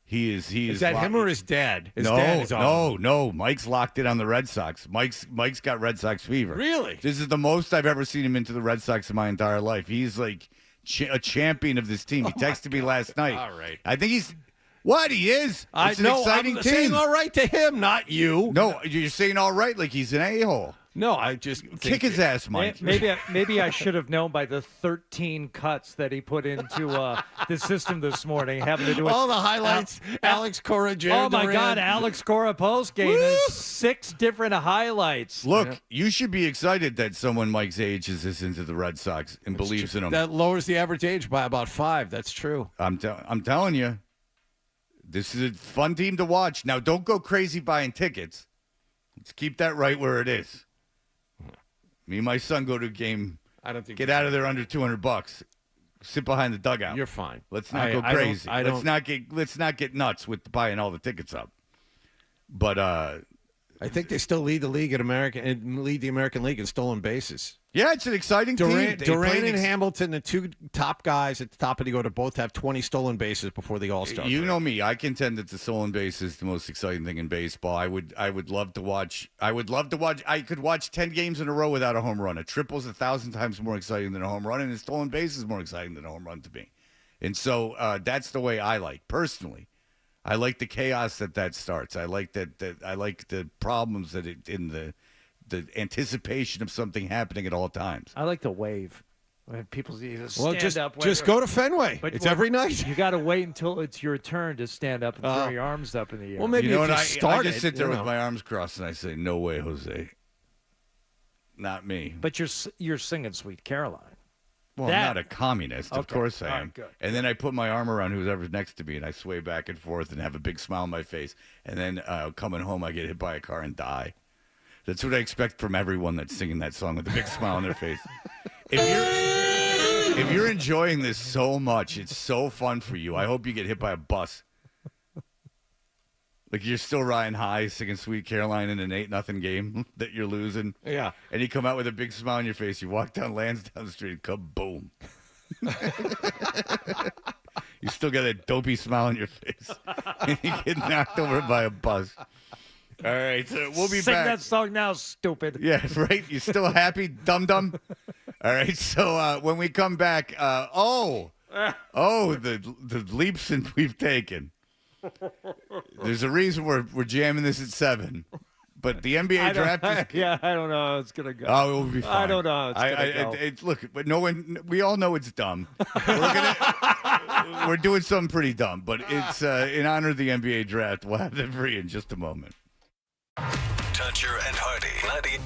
He is that him or his dad? His dad is all in. No. Mike's locked in on the Red Sox. Mike's got Red Sox fever. Really? This is the most I've ever seen him into the Red Sox in my entire life. He's like a champion of this team. He texted me last night. All right. I think he's... What? He is? It's an exciting I'm team. saying all right to him, not you. No, you're saying all right like he's an a-hole. No, I just kick his ass, Mike. Maybe I should have known by the 13 cuts that he put into the system this morning, having to do with all the highlights. Alex Cora, Jared Oh my Duran. God, Alex Cora post game is 6 different highlights. Look, you should be excited that someone Mike's age is into the Red Sox and believes in them. That lowers the average age by about 5. That's true. I'm telling you, this is a fun team to watch. Now, don't go crazy buying tickets. Let's keep that right where it is. Me and my son go to a game. I don't think get out of there under $200. Sit behind the dugout. You're fine. Let's not go crazy. Let's not get nuts with buying all the tickets up. But I think they still lead the league lead the American League in stolen bases. Yeah, it's an exciting team. Duran and Hamilton, the two top guys at the top of the order, both have 20 stolen bases before the All-Star. You know me. I contend that the stolen base is the most exciting thing in baseball. I would love to watch. I could watch 10 games in a row without a home run. A triple's 1,000 times more exciting than a home run, and a stolen base is more exciting than a home run to me. And so that's the way I like personally. I like the chaos that starts. I like that. I like the problems that in the anticipation of something happening at all times. I like the wave. When people stand up. Just go to Fenway. It's every night. You got to wait until it's your turn to stand up and throw your arms up in the air. Well, maybe if you start I just sit there with my arms crossed and I say, "No way, Jose. Not me." But you're singing "Sweet Caroline." Well, I'm not a communist. Of course I am. Right, good. And then I put my arm around whoever's next to me, and I sway back and forth and have a big smile on my face. And then coming home, I get hit by a car and die. That's what I expect from everyone that's singing that song with a big smile on their face. If you're enjoying this so much, it's so fun for you. I hope you get hit by a bus. Like you're still riding high, singing "Sweet Caroline" in an 8-0 game that you're losing. Yeah. And you come out with a big smile on your face. You walk down Lansdowne Street, kaboom. You still got a dopey smile on your face. And you get knocked over by a bus. All right, so we'll be Sing back. that song now, stupid. Yeah, right? You still happy, dum-dum? All right, so when we come back, the leaps that we've taken. There's a reason we're jamming this at 7. But the NBA draft is... I don't know how it's going to go. Oh, it will be fine. I don't know how it's going to go. Look, but we all know it's dumb. We're we're doing something pretty dumb, but it's in honor of the NBA draft. We'll have that free in just a moment. Toucher and Hardy. 90.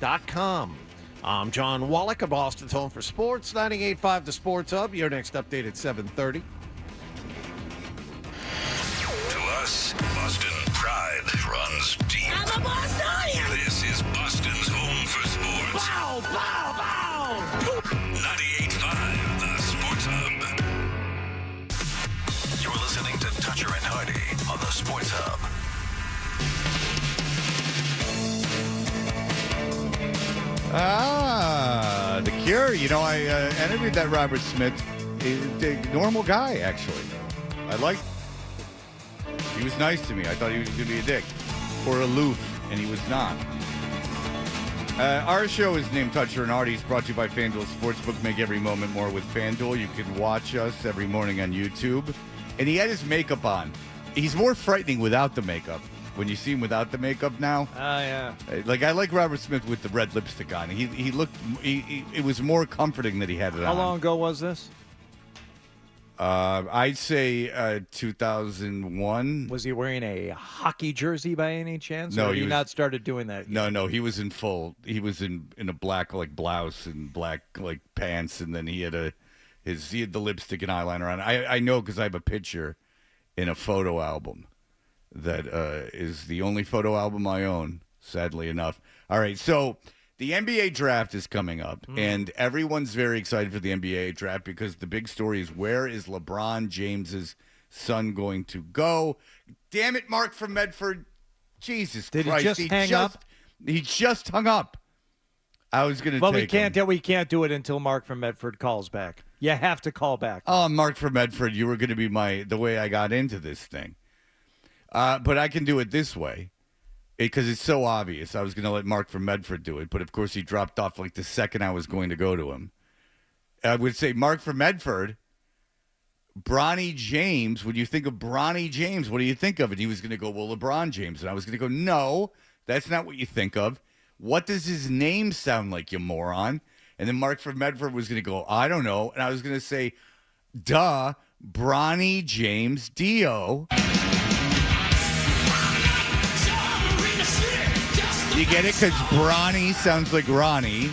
SportsHub.com. I'm John Wallach of Boston's Home for Sports, 98.5 The Sports Hub. Your next update at 7:30. To us, Boston pride runs deep. I'm a Bostonian! This is Boston's Home for Sports. Bow, bow, bow! 98.5 The Sports Hub. You're listening to Toucher and Hardy on the Sports Hub. The Cure. You know, I interviewed that Robert Smith. He's a normal guy, actually. I liked. He was nice to me. I thought he was going to be a dick or aloof, and he was not. Our show is named Toucher and Hardy. It's brought to you by FanDuel Sportsbook. Make every moment more with FanDuel. You can watch us every morning on YouTube. And he had his makeup on. He's more frightening without the makeup. When you see him without the makeup now, yeah. Like I like Robert Smith with the red lipstick on. He looked. It was more comforting that he had it on. How long ago was this? I'd say 2001. Was he wearing a hockey jersey by any chance? No, or had he was, not started doing that yet? No, he was in full. He was in a black like blouse and black like pants, and then he had the lipstick and eyeliner on. I know because I have a picture in a photo album. That is the only photo album I own, sadly enough. All right, so the NBA draft is coming up, and everyone's very excited for the NBA draft because the big story is where is LeBron James's son going to go? Damn it, Mark from Medford. Jesus Did Christ. he just hang up? He just hung up. I was going to But take we can't do it until Mark from Medford calls back. You have to call back. Oh, Mark from Medford, you were going to be the way I got into this thing. But I can do it this way because it's so obvious. I was going to let Mark from Medford do it, but of course he dropped off like the second I was going to go to him. I would say Mark from Medford, Bronny James. When you think of Bronny James, what do you think of? And he was going to go, well, LeBron James. And I was going to go, no, that's not what you think of. What does his name sound like, you moron? And then Mark from Medford was going to go, I don't know. And I was going to say, duh, Bronny James Dio. You get it? Because Bronny sounds like Ronnie.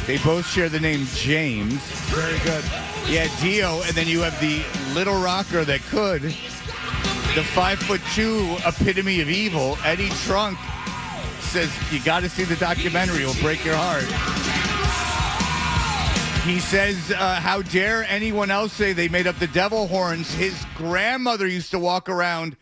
They both share the name James. Very good. Yeah, Dio. And then you have the little rocker that could. The 5'2" epitome of evil. Eddie Trunk says, you got to see the documentary. It'll break your heart. He says, how dare anyone else say they made up the devil horns? His grandmother used to walk around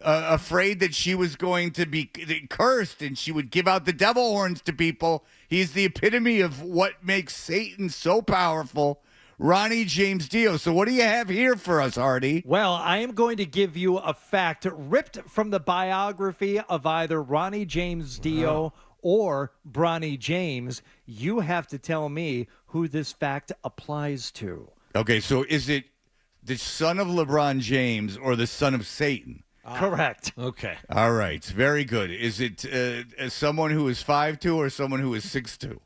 afraid that she was going to be cursed and she would give out the devil horns to people. He's the epitome of what makes Satan so powerful. Ronnie James Dio. So what do you have here for us, Hardy? Well, I am going to give you a fact ripped from the biography of either Ronnie James Dio or Bronny James. You have to tell me who this fact applies to. Okay, so is it the son of LeBron James or the son of Satan? Correct. Okay. All right. Very good. Is it someone who is 5'2" or someone who is 6'2"?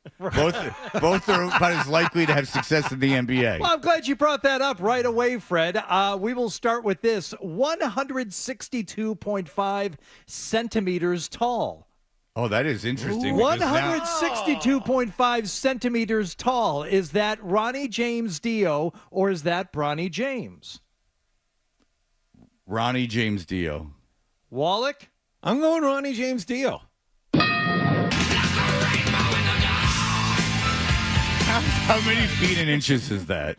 Both are about as likely to have success in the NBA. Well, I'm glad you brought that up right away, Fred. We will start with this. 162.5 centimeters tall. Oh, that is interesting. 162.5 centimeters tall. Is that Ronnie James Dio or is that Bronny James? Ronnie James Dio. Wallach? I'm going Ronnie James Dio. How many feet and inches is that?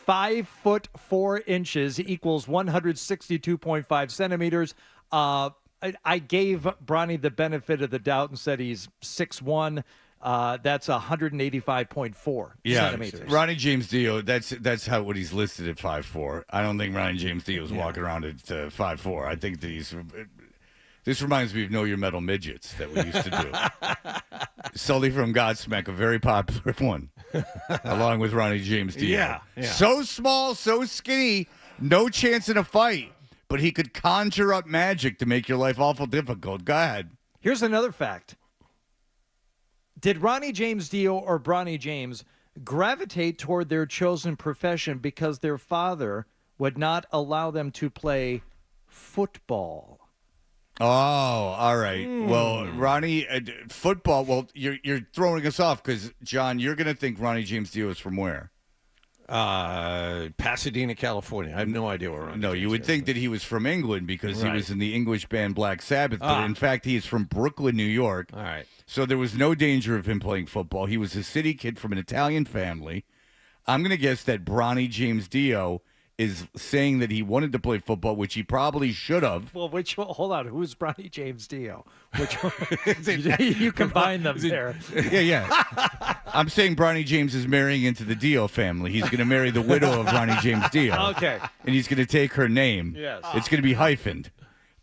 5'4" equals 162.5 centimeters. I gave Bronny the benefit of the doubt and said he's 6'1". That's 185.4 centimeters. Ronnie James Dio, that's how what he's listed at 5'4". I don't think Ronnie James Dio is walking around at 5'4". I think that this reminds me of Know Your Metal Midgets that we used to do. Sully from Godsmack, a very popular one, along with Ronnie James Dio. Yeah. So small, so skinny, no chance in a fight, but he could conjure up magic to make your life awful difficult. Go ahead. Here's another fact. Did Ronnie James Dio or Bronny James gravitate toward their chosen profession because their father would not allow them to play football? Oh, all right. Well, Ronnie, football. Well, you're throwing us off because John, you're going to think Ronnie James Dio is from where? Pasadena, California. I have no idea where. No, you would think that he was from England because he was in the English band Black Sabbath. But in fact, he is from Brooklyn, New York. All right. So there was no danger of him playing football. He was a city kid from an Italian family. I'm going to guess that Bronny James Dio is saying that he wanted to play football, which he probably should have. Well, hold on. Who's Bronny James Dio? Which one? You combine them there. Yeah. I'm saying Bronny James is marrying into the Dio family. He's going to marry the widow of Ronnie James Dio. Okay. And he's going to take her name. Yes. It's going to be hyphened.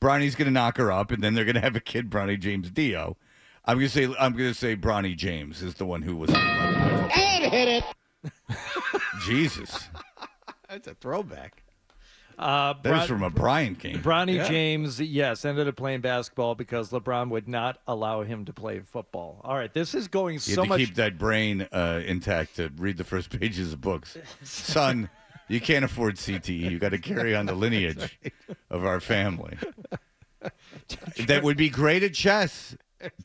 Bronny's going to knock her up, and then they're going to have a kid, Bronny James Dio. I'm going to say Bronny James is the one who was. And hit it. Jesus. That's a throwback. That was from a Bryant game. Bronny James, yes, ended up playing basketball because LeBron would not allow him to play football. All right, this is going you so had to much. keep that brain intact to read the first pages of books. Son, you can't afford CTE. You got to carry on the lineage of our family. That would be great at chess.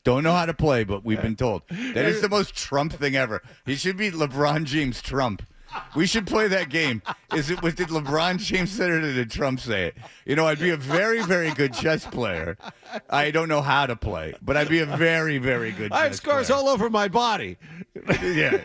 Don't know how to play, but we've been told. That is the most Trump thing ever. He should be LeBron James Trump. We should play that game. Did LeBron James say it or did Trump say it? You know, I'd be a very, very good chess player. I don't know how to play, but I'd be a very, very good chess player. I have scars all over my body. Yeah.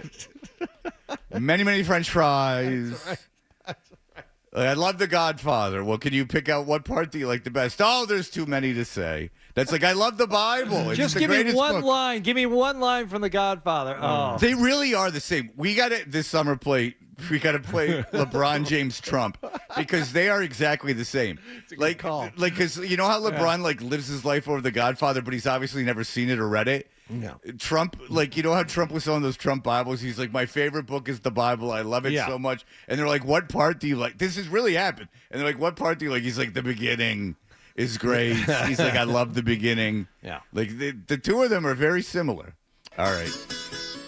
Many, many French fries. That's right. I love The Godfather. Well, can you pick out what part do you like the best? Oh, there's too many to say. That's like, I love the Bible. It's Just the give me greatest one book. line. Give me one line from The Godfather. Oh. They really are the same. We got to this summer play. We got to play LeBron James Trump because they are exactly the same. Because you know how LeBron lives his life over The Godfather, but he's obviously never seen it or read it. No. Trump, you know how Trump was selling those Trump Bibles? He's like, my favorite book is the Bible. I love it so much. And they're like, what part do you like? This has really happened. And they're like, what part do you like? He's like, the beginning is great. He's like, I love the beginning. Yeah. Like the two of them are very similar. All right.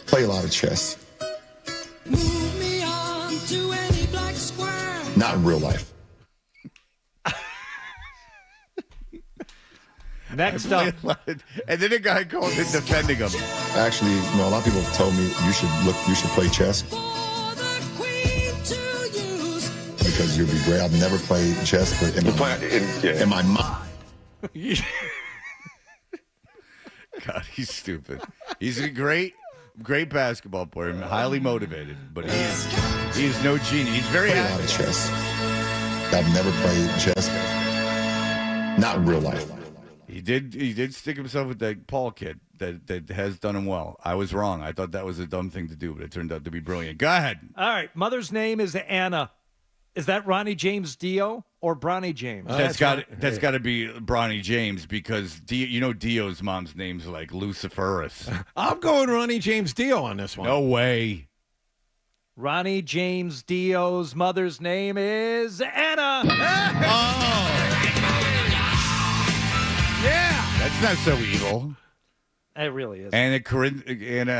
Play a lot of chess. Move me on to any black square. Not in real life. Next up. And then a guy called in defending him. Actually, a lot of people have told me you should play chess For the queen to use. because you'll be great. I've never played chess, but in my mind. God, he's stupid. He's a great basketball player, highly motivated, but he is no genius. He's very Play a lot of chess. I've never played chess. Not in real life. He did stick himself with that Paul kid that has done him well. I was wrong. I thought that was a dumb thing to do, but it turned out to be brilliant. Go ahead. All right. Mother's name is Anna. Is that Ronnie James Dio or Bronny James? That's got to be Bronny James because Dio's mom's name's like Luciferus. I'm going Ronnie James Dio on this one. No way. Ronnie James Dio's mother's name is Anna. Yeah. That's not so evil. It really is. And I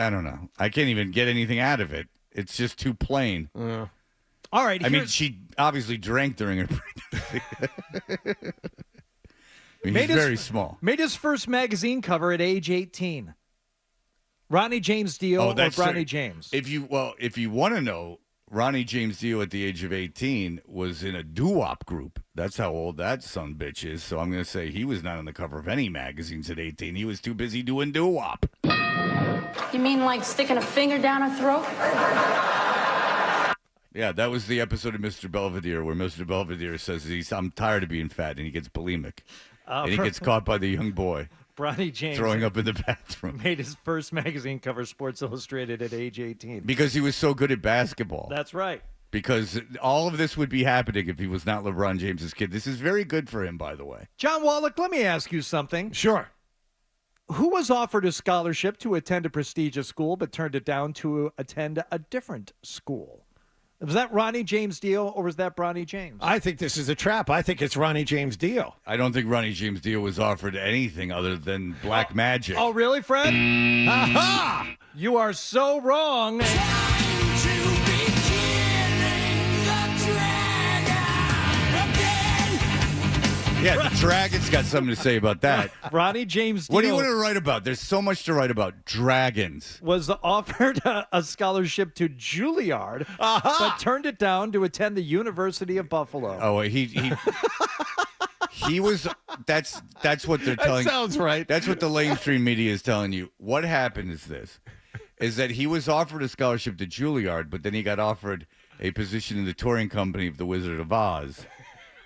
don't know. I can't even get anything out of it. It's just too plain. All right. I mean, she obviously drank during her pregnancy. He's very small. Made his first magazine cover at age 18. Ronnie James Dio or Bronny James? If you want to know, Ronnie James Dio at the age of 18 was in a doo-wop group. That's how old that son bitch is. So I'm going to say he was not on the cover of any magazines at 18. He was too busy doing doo-wop. You mean like sticking a finger down her throat? Yeah, that was the episode of Mr. Belvedere where Mr. Belvedere says I'm tired of being fat, and he gets bulimic. And he gets caught by the young boy. Bronny James throwing up in the bathroom. Made his first magazine cover, Sports Illustrated, at age 18. Because he was so good at basketball. That's right. Because all of this would be happening if he was not LeBron James's kid. This is very good for him, by the way. John Wallach, let me ask you something. Sure. Who was offered a scholarship to attend a prestigious school but turned it down to attend a different school? Was that Ronnie James Dio or was that Bronny James? I think this is a trap. I think it's Ronnie James Dio. I don't think Ronnie James Dio was offered anything other than black magic. Oh, really, Fred? Aha! You are so wrong. Yeah, the Dragons got something to say about that. Ronnie James Dio What do you want to write about? There's so much to write about. Dragons. was offered a scholarship to Juilliard, but turned it down to attend the University of Buffalo. Oh, he was. That's what they're telling. That sounds right. That's what the mainstream media is telling you. What happened is that he was offered a scholarship to Juilliard, but then he got offered a position in the touring company of the Wizard of Oz,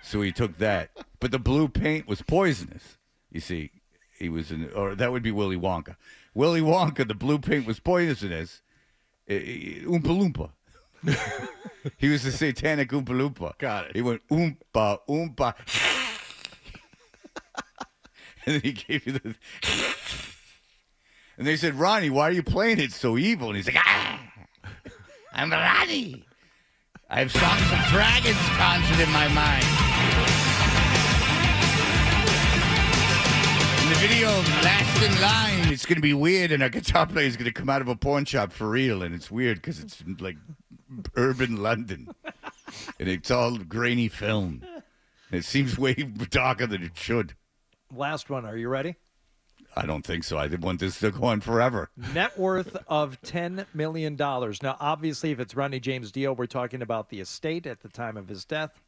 so he took that. But the blue paint was poisonous. You see, he was or that would be Willy Wonka. Willy Wonka, the blue paint was poisonous. Oompa Loompa. He was the satanic Oompa Loompa. Got it. He went Oompa Oompa. And then he gave you the. And they said, Ronnie, why are you playing it so evil? And he's like, I'm Ronnie. I have songs of dragons constant in my mind. In the video of Last in Line, it's going to be weird, and our guitar player is going to come out of a pawn shop for real, and it's weird because it's like urban London. And it's all grainy film. And it seems way darker than it should. Last one. Are you ready? I don't think so. I want this to go on forever. Net worth of $10 million. Now, obviously, if it's Ronnie James Dio, we're talking about the estate at the time of his death.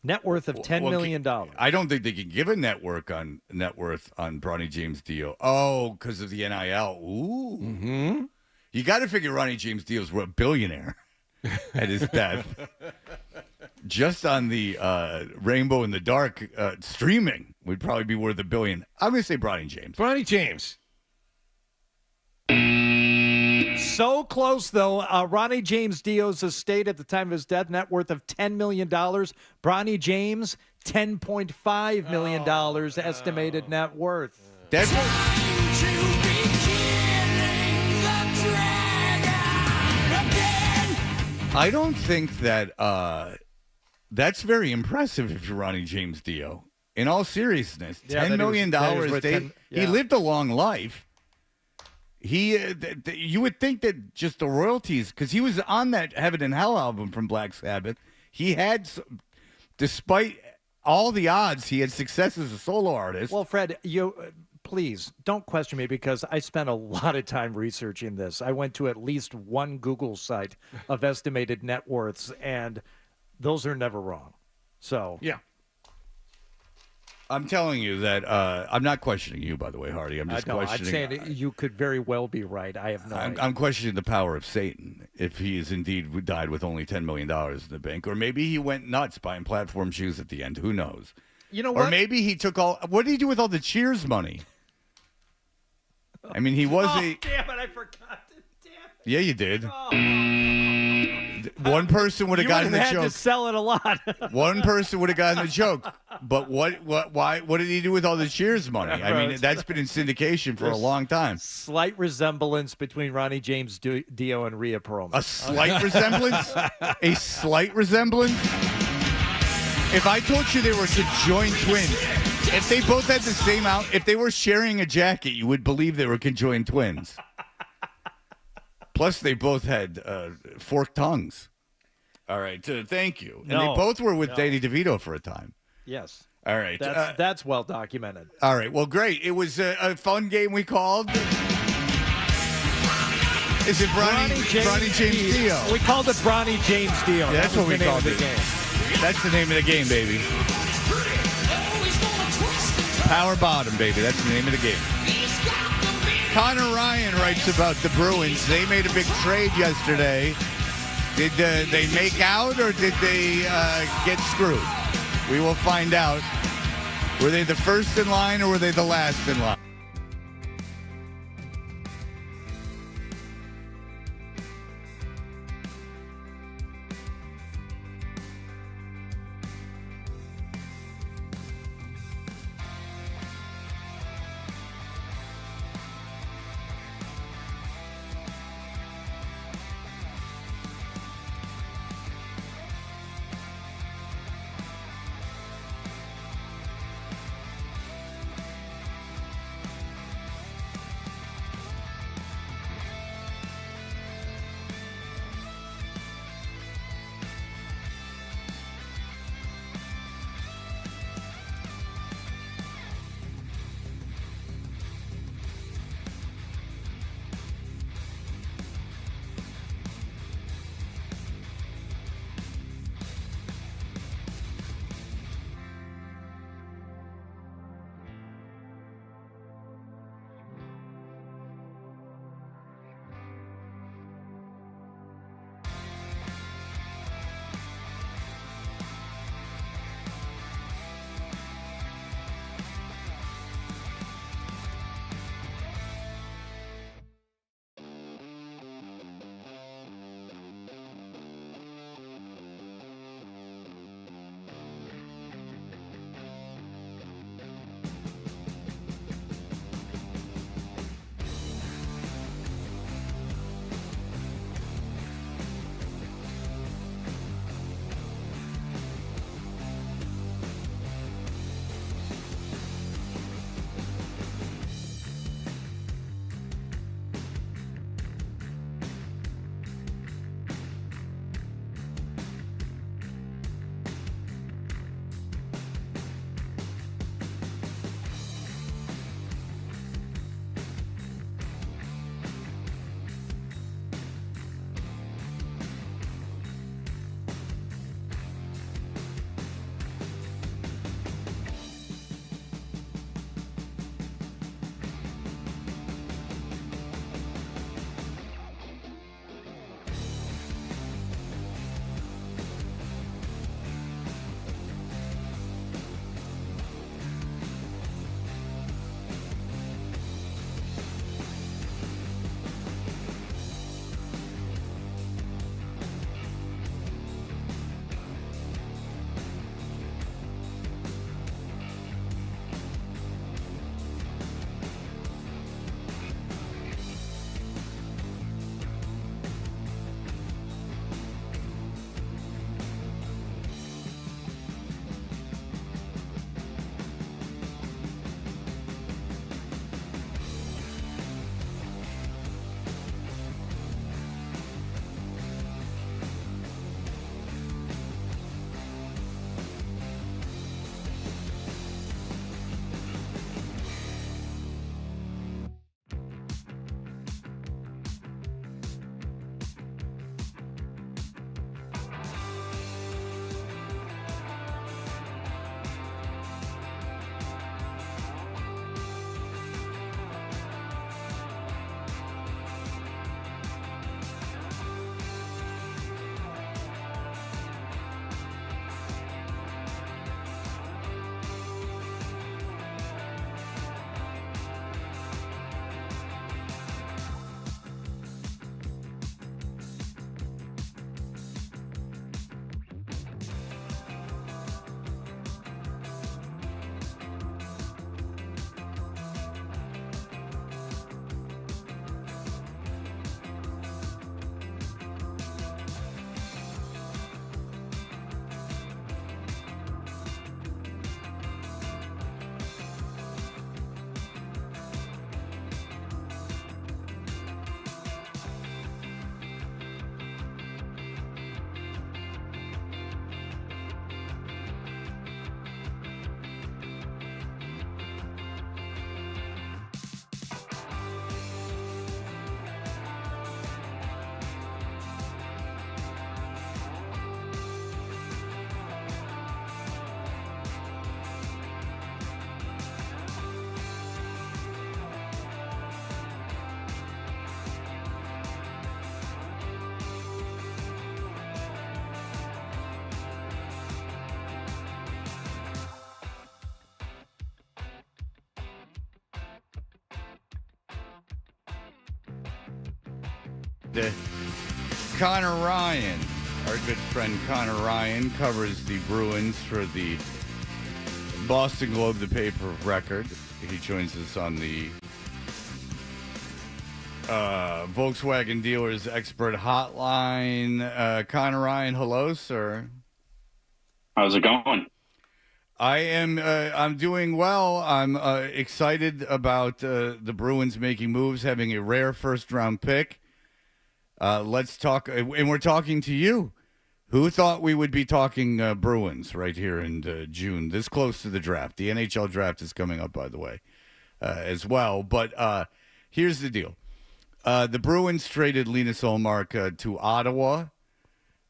Net worth of $10 million. I don't think they can give a net worth on Bronny James Dio. Oh, because of the NIL. Ooh. Mm-hmm. You got to figure Ronnie James Dio's a billionaire at his death. Just on the Rainbow in the Dark streaming would probably be worth $1 billion. I'm going to say Bronny James. Bronny James. So close, though. Ronnie James Dio's estate at the time of his death, net worth of $10 million. Bronny James, $10.5 million estimated net worth. That's I don't think that that's very impressive if you're Ronnie James Dio. In all seriousness, $10 million. He lived a long life. You would think that just the royalties, because he was on that Heaven and Hell album from Black Sabbath. He had, despite all the odds, he had success as a solo artist. Well, Fred, please don't question me because I spent a lot of time researching this. I went to at least one Google site of estimated net worths, and those are never wrong. So yeah. I'm telling you that I'm not questioning you, by the way, Hardy. I'm just questioning. I'm saying you could very well be right. I have no idea. I'm questioning the power of Satan if he is indeed died with only $10 million in the bank. Or maybe he went nuts buying platform shoes at the end. Who knows? You know what? Or maybe he took all. What did he do with all the Cheers money? I mean, he was damn it, I forgot. Damn it. Yeah, you did. One person would have gotten the joke. You had to sell it a lot. One person would have gotten the joke. But what did he do with all the Cheers money? I mean, that's been in syndication for a long time. Slight resemblance between Ronnie James Dio and Rhea Perlman. A slight resemblance? A slight resemblance? If I told you they were conjoined twins, if they both had the same if they were sharing a jacket, you would believe they were conjoined twins. Plus, they both had forked tongues. All right, thank you. And they both were with Danny DeVito for a time. Yes. All right. That's well documented. All right, well, great. It was a fun game we called. Is it Bronny James Dio? We called it Bronny James Dio. Yeah, that's what we called it. That's the name of the game, baby. Power bottom, baby. That's the name of the game. Conor Ryan writes about the Bruins. They made a big trade yesterday. Did they make out or did they get screwed? We will find out. Were they the first in line or were they the last in line? Conor Ryan, our good friend Conor Ryan, covers the Bruins for the Boston Globe, the paper of record. He joins us on the Volkswagen Dealers Expert Hotline. Conor Ryan, hello, sir. How's it going? I'm doing well. I'm excited about the Bruins making moves, having a rare first-round pick. Let's talk, and we're talking to you. Who thought we would be talking Bruins right here in June, this close to the draft? The NHL draft is coming up, by the way, as well. But here's the deal. The Bruins traded Linus Ullmark to Ottawa.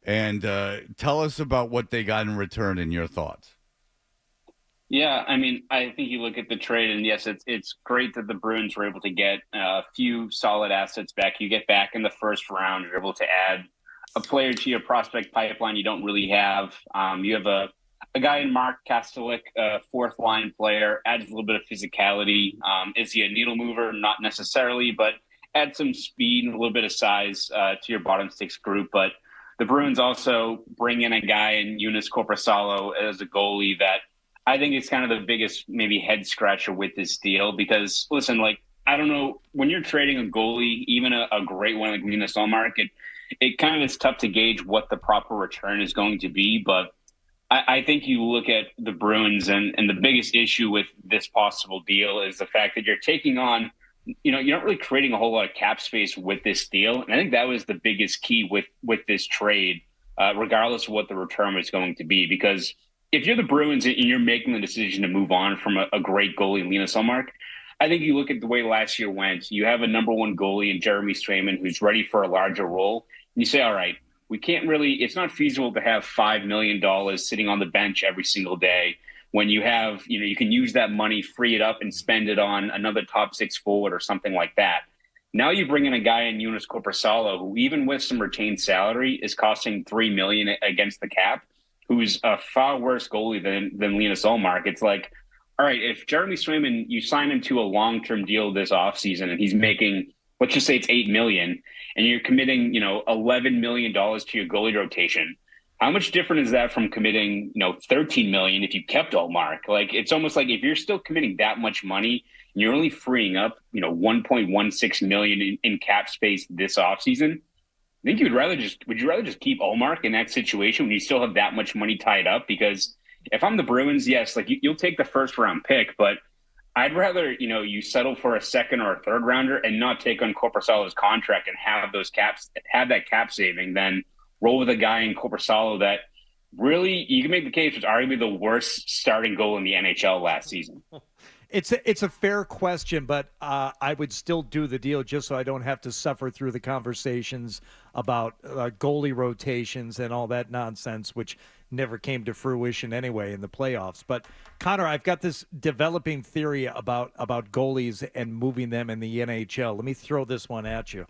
And tell us about what they got in return and your thoughts. Yeah, I mean, I think you look at the trade, and yes, it's great that the Bruins were able to get a few solid assets back. You get back in the first round, you're able to add a player to your prospect pipeline you don't really have. You have a guy in Mark Kastelik, a fourth-line player, adds a little bit of physicality. Is he a needle mover? Not necessarily, but add some speed and a little bit of size to your bottom six group. But the Bruins also bring in a guy in Joonas Korpisalo as a goalie that I think is kind of the biggest maybe head scratcher with this deal because, listen, like, I don't know, when you're trading a goalie, even a great one like Linus Ullmark, it kind of is tough to gauge what the proper return is going to be. But I think you look at the Bruins and the biggest issue with this possible deal is the fact that you're taking on, you're not really creating a whole lot of cap space with this deal. And I think that was the biggest key with this trade, regardless of what the return was going to be. Because if you're the Bruins and you're making the decision to move on from a great goalie, Linus Ullmark, I think you look at the way last year went. You have a number one goalie in Jeremy Swayman who's ready for a larger role. And you say, all right, we can't really – it's not feasible to have $5 million sitting on the bench every single day when you have – you can use that money, free it up, and spend it on another top six forward or something like that. Now you bring in a guy in Joonas Korpisalo who, even with some retained salary, is costing $3 million against the cap, who's a far worse goalie than Linus Ullmark. It's like, all right, if Jeremy Swayman, you sign him to a long-term deal this offseason and he's making, let's just say it's $8 million, and you're committing, $11 million to your goalie rotation, how much different is that from committing, $13 million if you kept Ullmark? Like, it's almost like if you're still committing that much money and you're only freeing up, $1.16 million in cap space this offseason, I think would you rather just keep Ullmark in that situation when you still have that much money tied up? Because if I'm the Bruins, yes, like you'll take the first round pick, but I'd rather, you settle for a second or a third rounder and not take on Korpisalo's contract and have that cap saving than roll with a guy in Korpisalo that really, you can make the case, was arguably the worst starting goal in the NHL last season. It's a fair question, but I would still do the deal just so I don't have to suffer through the conversations about goalie rotations and all that nonsense, which never came to fruition anyway in the playoffs. But, Conor, I've got this developing theory about goalies and moving them in the NHL. Let me throw this one at you.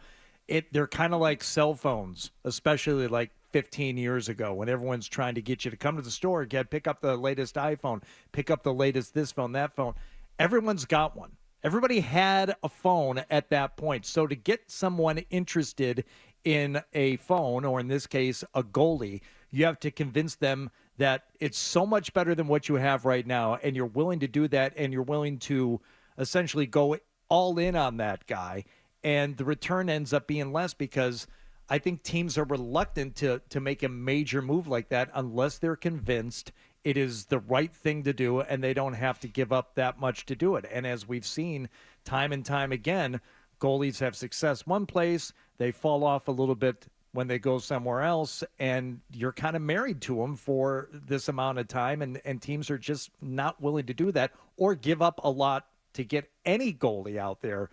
They're kind of like cell phones, especially like 15 years ago when everyone's trying to get you to come to the store, pick up the latest iPhone, pick up the latest this phone, that phone. Everyone's got one. Everybody had a phone at that point. So to get someone interested in a phone, or in this case, a goalie, you have to convince them that it's so much better than what you have right now, and you're willing to do that, and you're willing to essentially go all in on that guy, and the return ends up being less because I think teams are reluctant to make a major move like that unless they're convinced it is the right thing to do and they don't have to give up that much to do it. And as we've seen time and time again, goalies have success one place, they fall off a little bit when they go somewhere else, and you're kind of married to them for this amount of time, and teams are just not willing to do that or give up a lot to get any goalie out there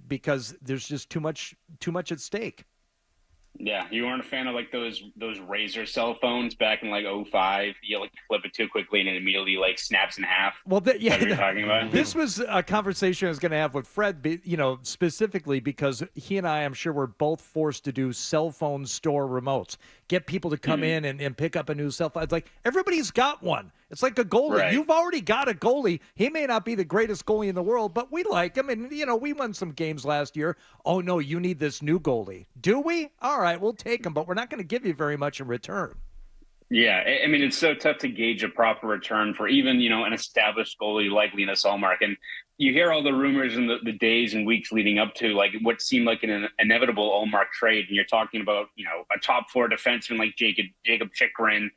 because there's just too much at stake. Yeah, you weren't a fan of like those Razor cell phones back in like 2005. You like flip it too quickly and it immediately like snaps in half. Well, what you're talking about? This was a conversation I was going to have with Fred, specifically because he and I'm sure, were both forced to do cell phone store remotes. get people to come in and pick up a new cell phone. It's like everybody's got one. It's like a goalie. Right. You've already got a goalie. He may not be the greatest goalie in the world, but we like him. And, we won some games last year. Oh, no, you need this new goalie. Do we? All right, we'll take him, but we're not going to give you very much in return. Yeah, I mean, it's so tough to gauge a proper return for even, an established goalie like Linus Ullmark. And you hear all the rumors in the days and weeks leading up to, like, what seemed like an inevitable Ullmark trade. And you're talking about, a top four defenseman like Jacob Chikrin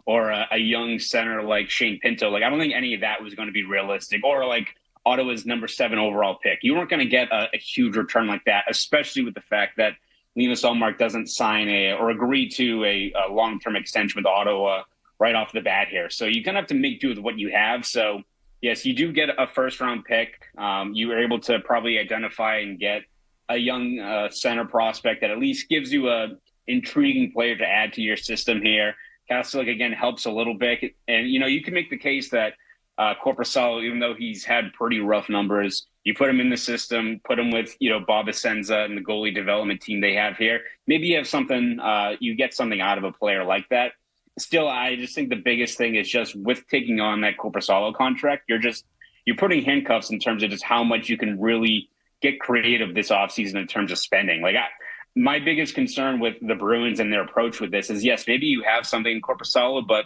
or a young center like Shane Pinto. Like, I don't think any of that was going to be realistic. Or, like, Ottawa's number 7 overall pick. You weren't going to get a huge return like that, especially with the fact that Linus Ullmark doesn't sign or agree to a long-term extension with Ottawa right off the bat here. So you kind of have to make do with what you have. So, yes, you do get a first-round pick. You were able to probably identify and get a young center prospect that at least gives you a intriguing player to add to your system here. Kastelik, again, helps a little bit. And, you can make the case that Korpisalo, even though he's had pretty rough numbers, you put him in the system, put him with, Bob Essenza and the goalie development team they have here. Maybe you have something, you get something out of a player like that. Still, I just think the biggest thing is just with taking on that Korpisalo contract, you're putting handcuffs in terms of just how much you can really get creative this offseason in terms of spending. Like, my biggest concern with the Bruins and their approach with this is, yes, maybe you have something in Korpisalo, but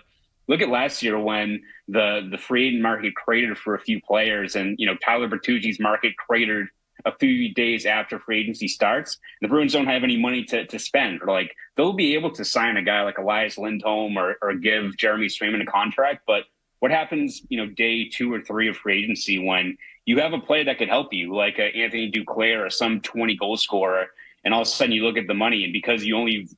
look at last year when the free agent market cratered for a few players, and Tyler Bertuzzi's market cratered a few days after free agency starts. The Bruins don't have any money to spend. Or like, they'll be able to sign a guy like Elias Lindholm or give Jeremy Swayman a contract, but what happens day 2 or 3 of free agency when you have a player that could help you, like Anthony Duclair or some 20 goal scorer, and all of a sudden you look at the money, and because you only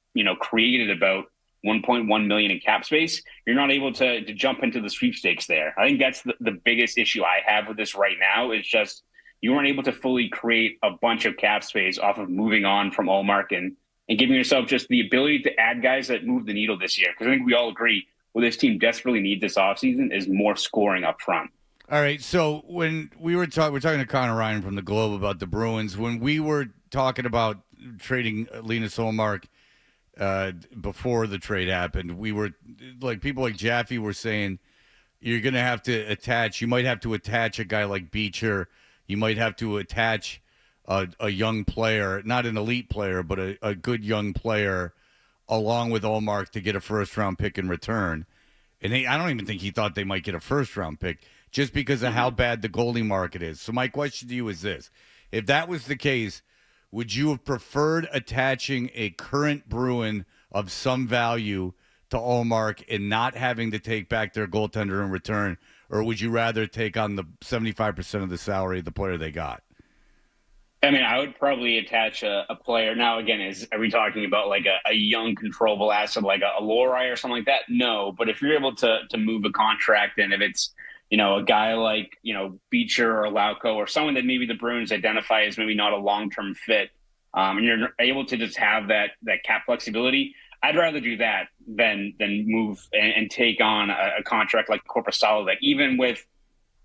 created about $1.1 million in cap space, you're not able to jump into the sweepstakes there. I think that's the biggest issue I have with this right now is just you weren't able to fully create a bunch of cap space off of moving on from Ullmark and giving yourself just the ability to add guys that move the needle this year. Because I think we all agree what this team desperately needs this offseason is more scoring up front. All right, so when we're talking to Conor Ryan from the Globe about the Bruins, when we were talking about trading Linus Ullmark before the trade happened, we were like, people like Jaffe were saying you might have to attach a guy like Beecher. You might have to attach a young player, not an elite player, but a good young player along with Ullmark to get a first-round pick in return. And I don't even think he thought they might get a first-round pick just because of how bad the goalie market is. So my question to you is this. If that was the case, would you have preferred attaching a current Bruin of some value to Ullmark and not having to take back their goaltender in return? Or would you rather take on the 75% of the salary of the player they got? I mean, I would probably attach a player. Now, again, are we talking about like a young controllable asset like a Lori or something like that? No. But if you're able to move a contract, and if it's, a guy like, Beecher or Lauko or someone that maybe the Bruins identify as maybe not a long-term fit, and you're able to just have that cap flexibility, I'd rather do that than move and take on a contract like Korpisalo that even with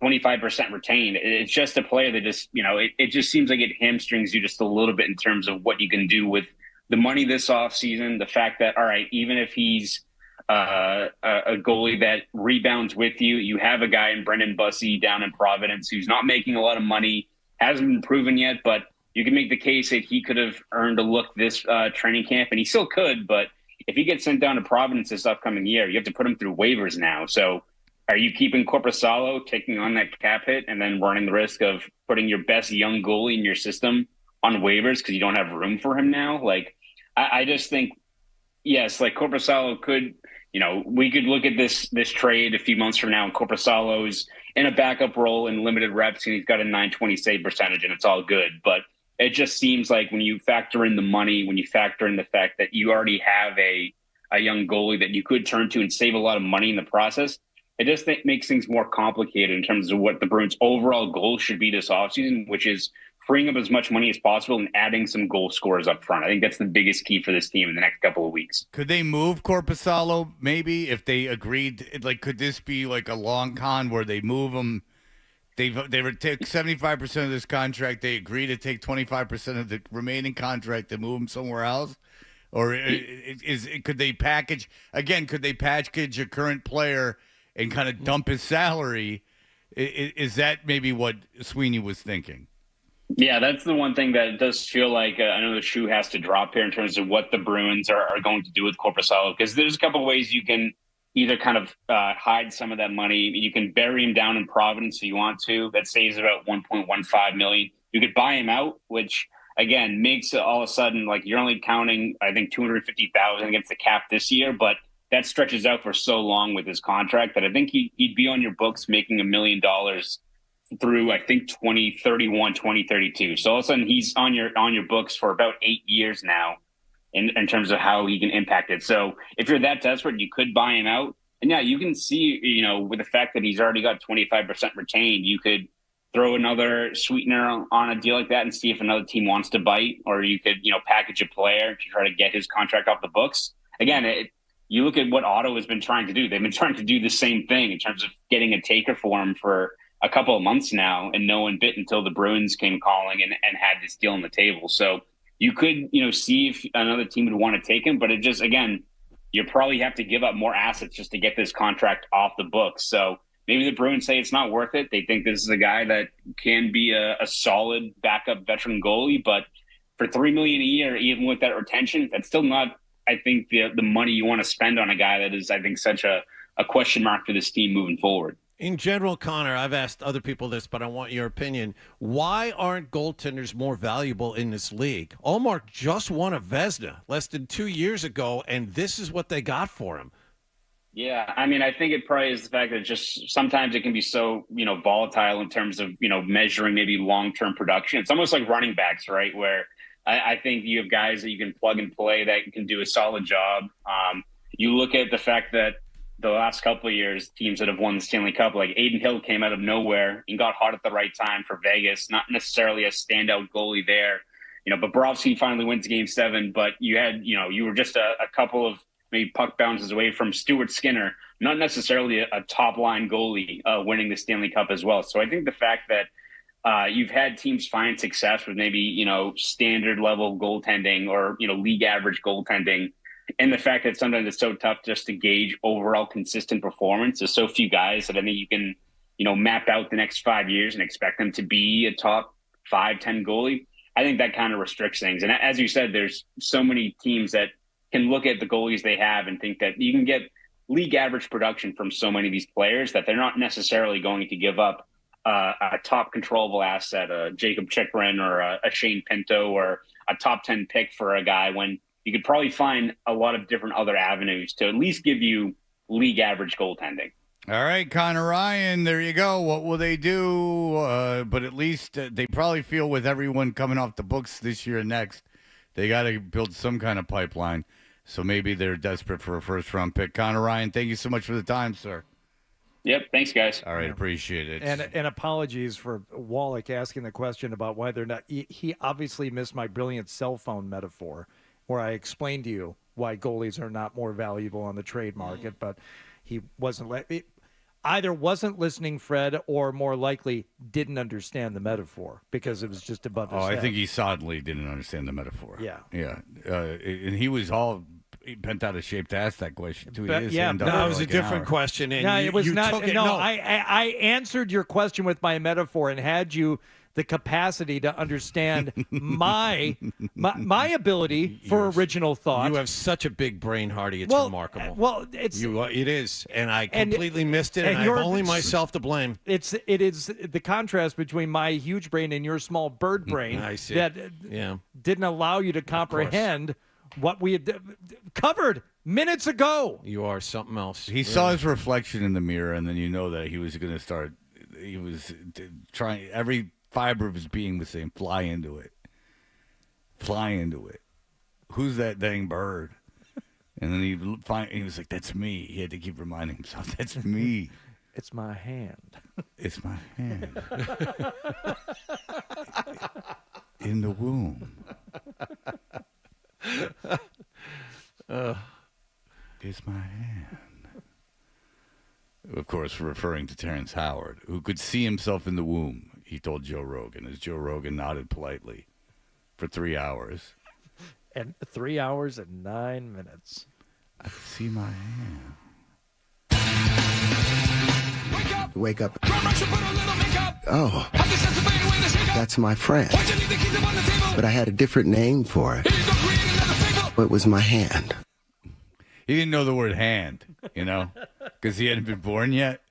25% retained, it's just a player that just, it just seems like it hamstrings you just a little bit in terms of what you can do with the money this offseason. The fact that, all right, even if he's a goalie that rebounds with you, you have a guy in Brendan Bussey down in Providence who's not making a lot of money, hasn't been proven yet, but you can make the case that he could have earned a look this training camp, and he still could, but if he gets sent down to Providence this upcoming year, you have to put him through waivers now. So are you keeping Korpisalo, taking on that cap hit, and then running the risk of putting your best young goalie in your system on waivers because you don't have room for him now? Like, I just think, yes, like Korpisalo could, we could look at this trade a few months from now, and Korpisalo's in a backup role in limited reps, and he's got a .920 save percentage, and it's all good. But it just seems like when you factor in the money, when you factor in the fact that you already have a young goalie that you could turn to and save a lot of money in the process, it just makes things more complicated in terms of what the Bruins' overall goal should be this offseason, which is freeing up as much money as possible and adding some goal scorers up front. I think that's the biggest key for this team in the next couple of weeks. Could they move Korpisalo maybe if they agreed? Like, could this be like a long con where they move him? They would take 75% of this contract. They agree to take 25% of the remaining contract and move him somewhere else. Or could they package a current player and kind of dump his salary? Is that maybe what Sweeney was thinking? Yeah, that's the one thing that does feel like another shoe has to drop here in terms of what the Bruins are going to do with Korpisalo, because there's a couple of ways you can either kind of hide some of that money. You can bury him down in Providence if you want to. That saves about $1.15 million. You could buy him out, which again makes it all of a sudden like you're only counting, I think, $250,000 against the cap this year, but that stretches out for so long with his contract that I think he'd be on your books making $1 million through, I think, 2031, 2032. So all of a sudden he's on your books for about 8 years now in terms of how he can impact it. So if you're that desperate, you could buy him out. And yeah, you can see, with the fact that he's already got 25% retained, you could throw another sweetener on a deal like that and see if another team wants to bite, or you could, package a player to try to get his contract off the books. Again, you look at what Otto has been trying to do. They've been trying to do the same thing in terms of getting a taker for him for a couple of months now, and no one bit until the Bruins came calling and had this deal on the table. So you could, see if another team would want to take him, but it just, again, you probably have to give up more assets just to get this contract off the books. So maybe the Bruins say it's not worth it. They think this is a guy that can be a solid backup veteran goalie, but for $3 million a year, even with that retention, that's still not, I think, the money you want to spend on a guy that is, I think, such a question mark for this team moving forward. In general, Conor, I've asked other people this, but I want your opinion. Why aren't goaltenders more valuable in this league? Omar just won a Vezina less than 2 years ago, and this is what they got for him. Yeah, I mean, I think it probably is the fact that just sometimes it can be so, volatile in terms of, measuring maybe long-term production. It's almost like running backs, right, where I think you have guys that you can plug and play that can do a solid job. You look at the fact that the last couple of years, teams that have won the Stanley Cup, like Aiden Hill came out of nowhere and got hot at the right time for Vegas. Not necessarily a standout goalie there, but Bobrovsky finally went to Game 7. But you had, you were just a couple of maybe puck bounces away from Stuart Skinner, not necessarily a top line goalie winning the Stanley Cup as well. So I think the fact that you've had teams find success with maybe, standard level goaltending or, league average goaltending, and the fact that sometimes it's so tough just to gauge overall consistent performance. There's so few guys that I think you can, map out the next 5 years and expect them to be a top 5-10 goalie. I think that kind of restricts things. And as you said, there's so many teams that can look at the goalies they have and think that you can get league average production from so many of these players that they're not necessarily going to give up a top controllable asset, a Jacob Chikrin or a Shane Pinto or a top 10 pick for a guy when you could probably find a lot of different other avenues to at least give you league average goaltending. All right, Conor Ryan, there you go. What will they do? But at least they probably feel with everyone coming off the books this year and next, they got to build some kind of pipeline. So maybe they're desperate for a first-round pick. Conor Ryan, thank you so much for the time, sir. Yep, thanks, guys. All right, appreciate it. And apologies for Wallach asking the question about why they're not. He obviously missed my brilliant cell phone metaphor, where I explained to you why goalies are not more valuable on the trade market, but he either wasn't listening, Fred, or more likely didn't understand the metaphor because it was just above his head. I think he solidly didn't understand the metaphor. Yeah. And he was all bent out of shape to ask that question, too. No, it was a different question. And no, it was not. Took it, no, I answered your question with my metaphor and had you the capacity to understand my ability for original thought. You have such a big brain, Hardy. It's remarkable. Well, it is, and I completely missed it, and I have only myself to blame. It is the contrast between my huge brain and your small bird brain that didn't allow you to comprehend what we had covered minutes ago. You are something else. He saw his reflection in the mirror, and then you know that he was going to start. He was trying every fiber of his being was saying, fly into it. Fly into it. Who's that dang bird? And then he was like, that's me. He had to keep reminding himself, that's me. It's my hand. It's my hand. In the womb. It's my hand. Of course, referring to Terrence Howard, who could see himself in the womb, he told Joe Rogan, as Joe Rogan nodded politely for 3 hours. And 3 hours and 9 minutes. I see my hand. Wake up. Oh, that's my friend. But I had a different name for it. It was my hand. He didn't know the word hand, because he hadn't been born yet.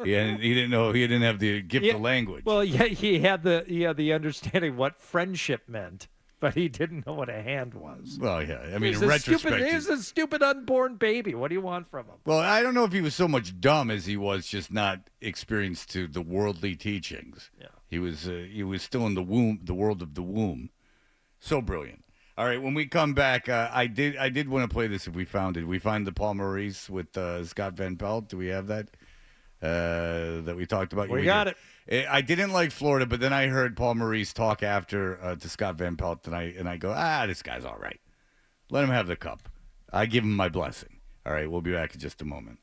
He didn't know. He didn't have the gift of language. Well, yeah, he had the understanding what friendship meant, but he didn't know what a hand was. Well, yeah. I mean, in retrospect, he's a stupid unborn baby. What do you want from him? Well, I don't know if he was so much dumb as he was just not experienced to the worldly teachings. Yeah. He was still in the womb, the world of the womb. So brilliant. All right, when we come back, I did want to play this if we found it. We find the Paul Maurice with Scott Van Pelt. Do we have that? That we talked about. We got it. I didn't like Florida, but then I heard Paul Maurice talk after to Scott Van Pelt, and I go, this guy's all right. Let him have the cup. I give him my blessing. All right, we'll be back in just a moment.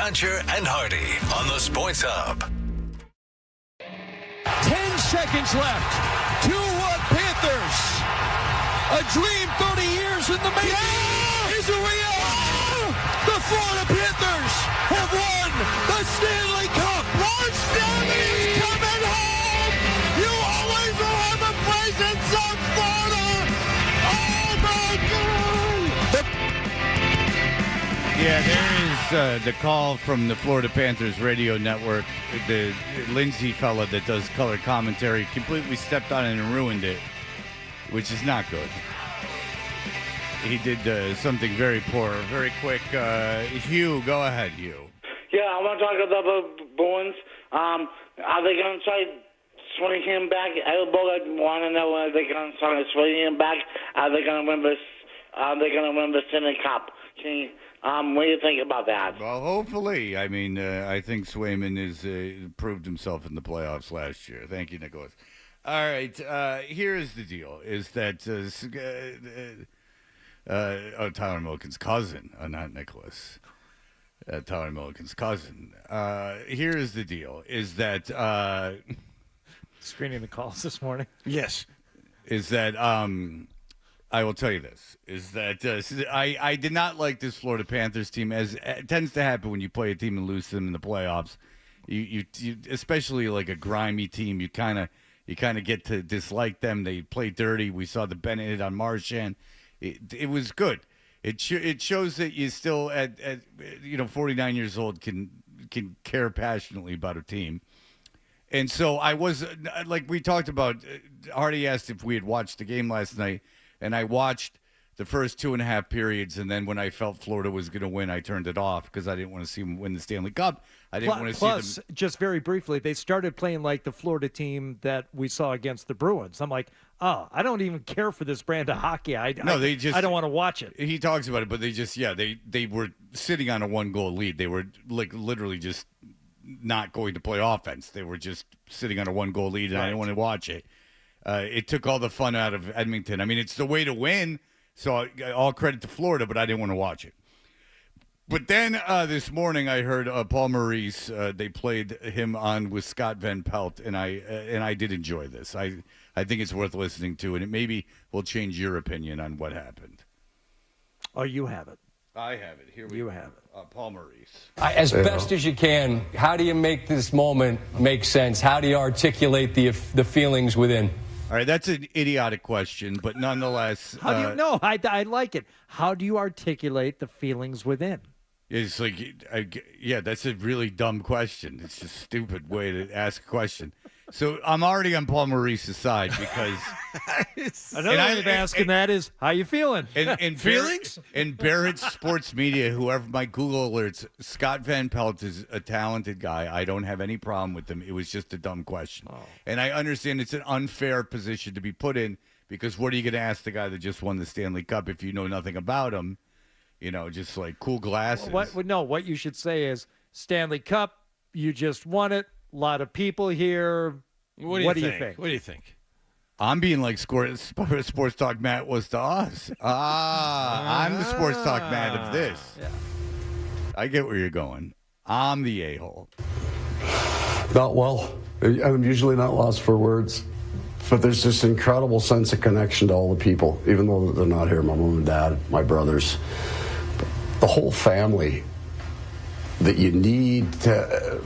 Toucher and Hardy on the Sports Hub. 10 seconds left. 2-1 Panthers. A dream 30 years in the making is a reality. The Florida Panthers have won the Stanley Cup. Lord Stanley's coming home. You always will have a place in South Florida. Oh, my God. Yeah, there is the call from the Florida Panthers radio network. The Lindsay fella that does color commentary completely stepped on it and ruined it, which is not good. He did something very poor, very quick. Hugh, go ahead, Hugh. Yeah, I want to talk about the Bruins. Are they going to try swinging him back? I want to know are they going to try swinging him back? Are they going to win this? Are they going to win the Stanley Cup? What do you think about that? Well, hopefully. I mean, I think Swayman has proved himself in the playoffs last year. Thank you, Nicholas. All right, here's the deal: is that Tyler Milliken's cousin, not Nicholas. Tyler Milliken's cousin. Here's the deal: is that screening the calls this morning? Yes. Is that I will tell you this, is that I did not like this Florida Panthers team, as it tends to happen when you play a team and lose them in the playoffs. You especially like a grimy team, you kind of get to dislike them. They play dirty. We saw the Bennett hit on Marchand. It was good. It shows that you still at 49 years old can care passionately about a team. And so I was like we talked about. Hardy asked if we had watched the game last night. And I watched the first 2.5 periods, and then when I felt Florida was going to win, I turned it off because I didn't want to see them win the Stanley Cup. I didn't want to see them. Just very briefly, they started playing like the Florida team that we saw against the Bruins. I'm like, I don't even care for this brand of hockey. I don't want to watch it. He talks about it, but they were sitting on a 1-goal lead. They were like literally just not going to play offense. They were just sitting on a 1-goal lead, and I didn't want to watch it. It took all the fun out of Edmonton. I mean, it's the way to win, so all credit to Florida, but I didn't want to watch it. But then this morning I heard Paul Maurice. They played him on with Scott Van Pelt, and I did enjoy this. I think it's worth listening to, and it maybe will change your opinion on what happened. Oh, you have it. I have it. Here we You go. have it. Paul Maurice. As best as you can, how do you make this moment make sense? How do you articulate the feelings within? All right, that's an idiotic question, but nonetheless. How do you know? I like it. How do you articulate the feelings within? It's like, that's a really dumb question. It's a stupid way to ask a question. So I'm already on Paul Maurice's side because another way of asking that is, how you feeling? And feelings? In Barrett's sports media, whoever my Google alerts, Scott Van Pelt is a talented guy. I don't have any problem with him. It was just a dumb question. Oh. And I understand it's an unfair position to be put in because what are you going to ask the guy that just won the Stanley Cup if you know nothing about him? Just like cool glasses. What you should say is, Stanley Cup, you just won it. A lot of people here. What do you think? What do you think? I'm being like Sports Talk Matt was to us. I'm the Sports Talk Matt of this. Yeah. I get where you're going. I'm the a-hole. Not well. I'm usually not lost for words. But there's this incredible sense of connection to all the people, even though they're not here, my mom and dad, my brothers. The whole family that you need to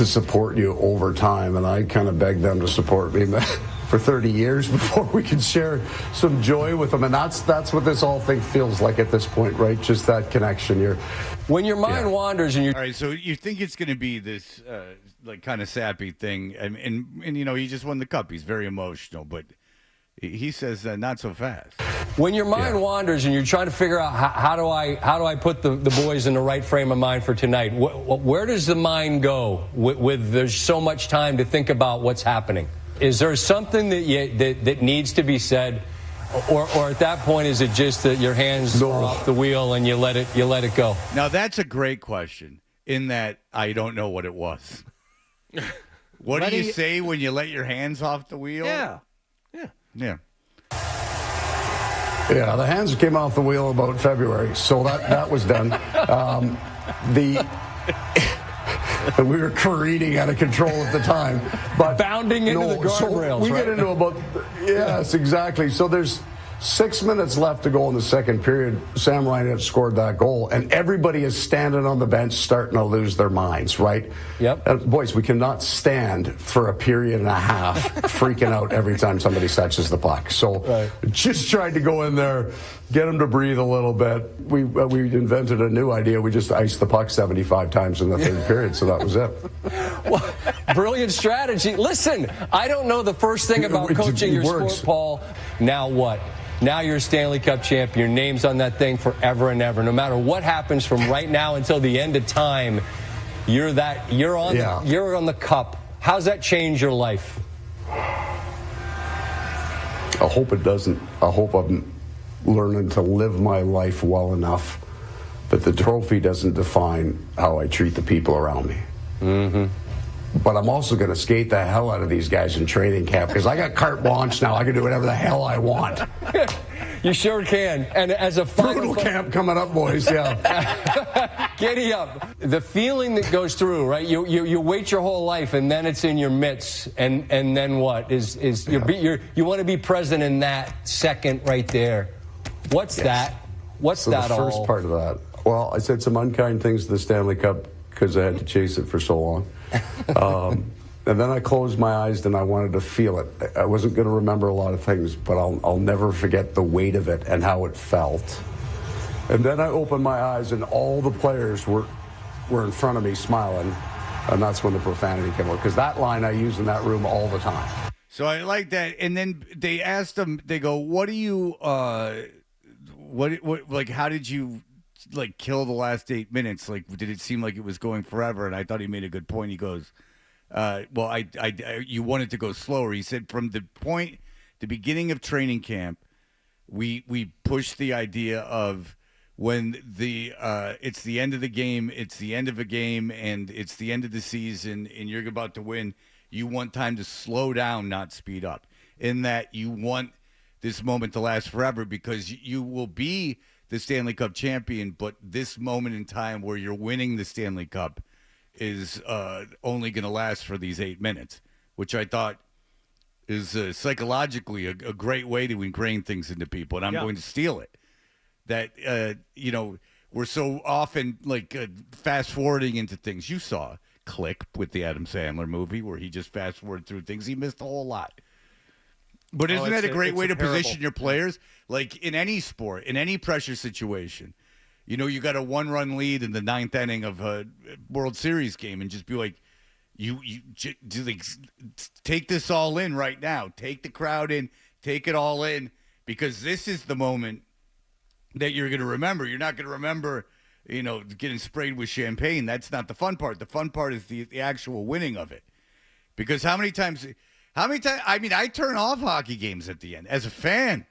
support you over time, and I kind of begged them to support me for 30 years before we could share some joy with them, and that's what this whole thing feels like at this point, right? Just that connection. When your mind wanders and you're... All right, so you think it's going to be this like kind of sappy thing, and he just won the Cup. He's very emotional, but he says not so fast. When your mind wanders and you're trying to figure out how do I put the boys in the right frame of mind for tonight, where does the mind go with there's so much time to think about what's happening? Is there something that needs to be said, or at that point is it just that your hands are off the wheel and you let it go? Now that's a great question. In that I don't know what it was. What do you say when you let your hands off the wheel? Yeah. Yeah, the hands came off the wheel about February, so that was done. And we were careening out of control at the time. But bounding into the guardrails, we get into about, yes, exactly. So there's 6 minutes left to go in the second period. Sam Ryan had scored that goal, and everybody is standing on the bench starting to lose their minds, right? Yep. And boys, we cannot stand for a period and a half freaking out every time somebody touches the puck. So just tried to go in there, get them to breathe a little bit. We invented a new idea. We just iced the puck 75 times in the third period, so that was it. Well, brilliant strategy. Listen, I don't know the first thing about coaching your sport, Paul. Now what? Now you're a Stanley Cup champ. Your name's on that thing forever and ever. No matter what happens from right now until the end of time, you're on the cup. How's that change your life? I hope it doesn't. I hope I'm learning to live my life well enough that the trophy doesn't define how I treat the people around me. Mm-hmm. But I'm also going to skate the hell out of these guys in training camp because I got carte blanche now. I can do whatever the hell I want. You sure can. And as a brutal camp coming up, boys. Yeah. Giddy up. The feeling that goes through, right? You wait your whole life, and then it's in your midst, and then what? You want to be present in that second right there. What's that? What's that all? The first part of that. Well, I said some unkind things to the Stanley Cup because I had to chase it for so long. And then I closed my eyes and I wanted to feel it. I wasn't going to remember a lot of things, but I'll never forget the weight of it and how it felt. And then I opened my eyes and all the players were in front of me smiling, and that's when the profanity came out. Because that line I use in that room all the time. So I like that. And then they asked him, they go, what do you, what, like, how did you, like, kill the last 8 minutes? Like, did it seem like it was going forever? And I thought he made a good point. He goes, well, you wanted to go slower. He said from the beginning of training camp, we pushed the idea of when it's the end of the game, it's the end of a game, and it's the end of the season, and you're about to win. You want time to slow down, not speed up. In that you want this moment to last forever because you will be the Stanley Cup champion, but this moment in time where you're winning the Stanley Cup is only going to last for these 8 minutes, which I thought is psychologically a great way to ingrain things into people, and I'm going to steal it. That, we're so often like fast-forwarding into things. You saw Click with the Adam Sandler movie where he just fast-forwarded through things. He missed a whole lot. But isn't that a great way to position your players? Like in any sport, in any pressure situation, you got a 1-run lead in the 9th inning of a World Series game and just be like, take this all in right now. Take the crowd in, take it all in, because this is the moment that you're going to remember. You're not going to remember, getting sprayed with champagne. That's not the fun part. The fun part is the actual winning of it. Because how many times, I mean, I turn off hockey games at the end as a fan.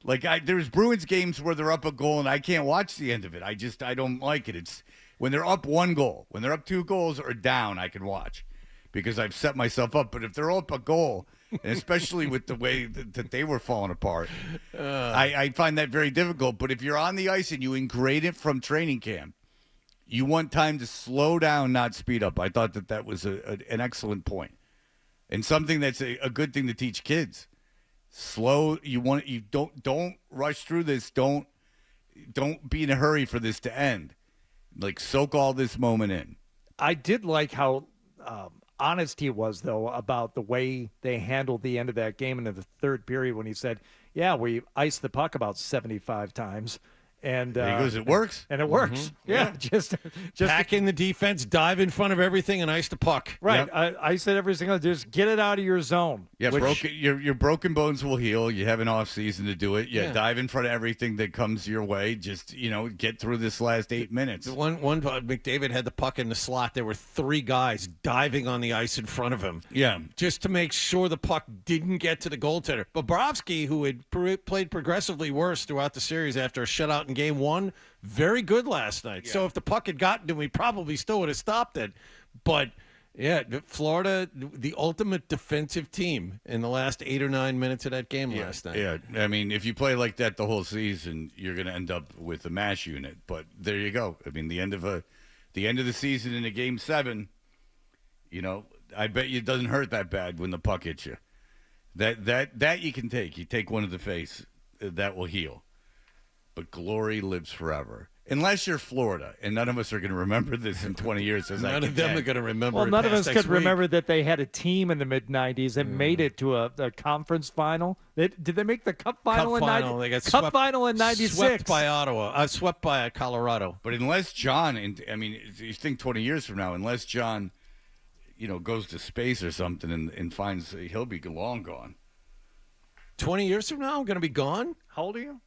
Like there's Bruins games where they're up a goal and I can't watch the end of it. I don't like it. It's when they're up 1 goal, when they're up 2 goals or down, I can watch because I've set myself up. But if they're up a goal, and especially with the way that they were falling apart, I find that very difficult. But if you're on the ice and you ingrain it from training camp, you want time to slow down, not speed up. I thought that was an excellent point and something that's a good thing to teach kids. Slow. You don't rush through this. Don't be in a hurry for this to end. Like soak all this moment in. I did like how honest he was, though, about the way they handled the end of that game into the third period when he said, yeah, we iced the puck about 75 times. And he goes, it works. And it works. Mm-hmm. Yeah. Just pack in the defense, dive in front of everything, and ice the puck. Right. Yep. I said every single just get it out of your zone. Yeah, your broken bones will heal. You have an off season to do it. Yeah, dive in front of everything that comes your way. Just, get through this last 8 minutes. One McDavid had the puck in the slot. There were 3 guys diving on the ice in front of him. Yeah. Just to make sure the puck didn't get to the goaltender. Bobrovsky, who had played progressively worse throughout the series after a shutout in Game 1, very good last night. Yeah. So if the puck had gotten to him, we probably still would have stopped it. But, yeah, Florida, the ultimate defensive team in the last 8 or 9 minutes of that game last night. Yeah, I mean, if you play like that the whole season, you're going to end up with a MASH unit. But there you go. I mean, the end of the end of the season in a Game 7, I bet you it doesn't hurt that bad when the puck hits you. That you can take. You take one to the face, that will heal. But glory lives forever. Unless you're Florida, and none of us are going to remember this in 20 years. None of them are going to remember. Well, it none of us past could next week. remember that they had a team in the mid-'90s and made it to a conference final. Did they make the cup final in 90? They got cup final in 96. Swept by Ottawa. Swept by Colorado. But unless John, you think 20 years from now, unless John, goes to space or something and finds he'll be long gone. 20 years from now, I'm going to be gone? How old are you?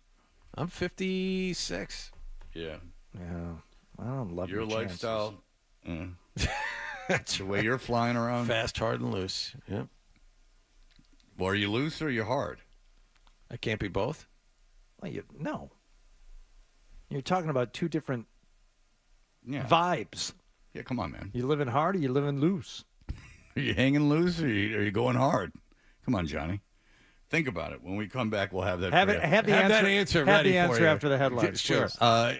I'm 56. Yeah. Yeah. I don't love your lifestyle. That's the way you're flying around. Fast, hard, and loose. Yeah. Well, are you loose or are you hard? I can't be both. Well, no. You're talking about two different vibes. Yeah, come on, man. You living hard or you living loose? Are you hanging loose or are you going hard? Come on, Johnny. Think about it. When we come back, we'll have that. Have the answer ready for you. After the headlines. Sure.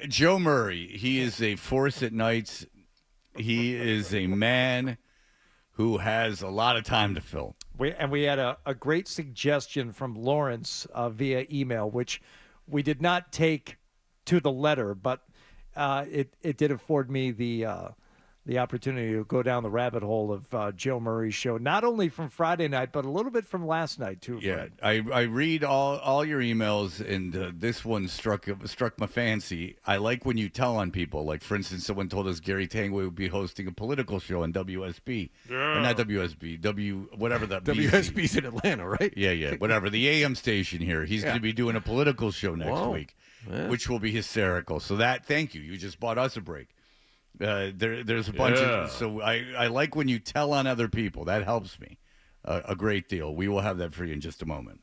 Joe Murray. He is a force at nights. He is a man who has a lot of time to fill. We had a great suggestion from Lawrence via email, which we did not take to the letter, but it did afford me the opportunity to go down the rabbit hole of Joe Murray's show, not only from Friday night, but a little bit from last night, too. Yeah, I read all your emails, and this one struck my fancy. I like when you tell on people. Like, for instance, someone told us Gary Tanguay would be hosting a political show on WSB. Or not WSB, whatever that WSB's in Atlanta, right? Yeah, whatever. The AM station here. He's going to be doing a political show next week, which will be hysterical. So thank you. You just bought us a break. There's a bunch of so I like when you tell on other people. That helps me a great deal. We will have that for you in just a moment.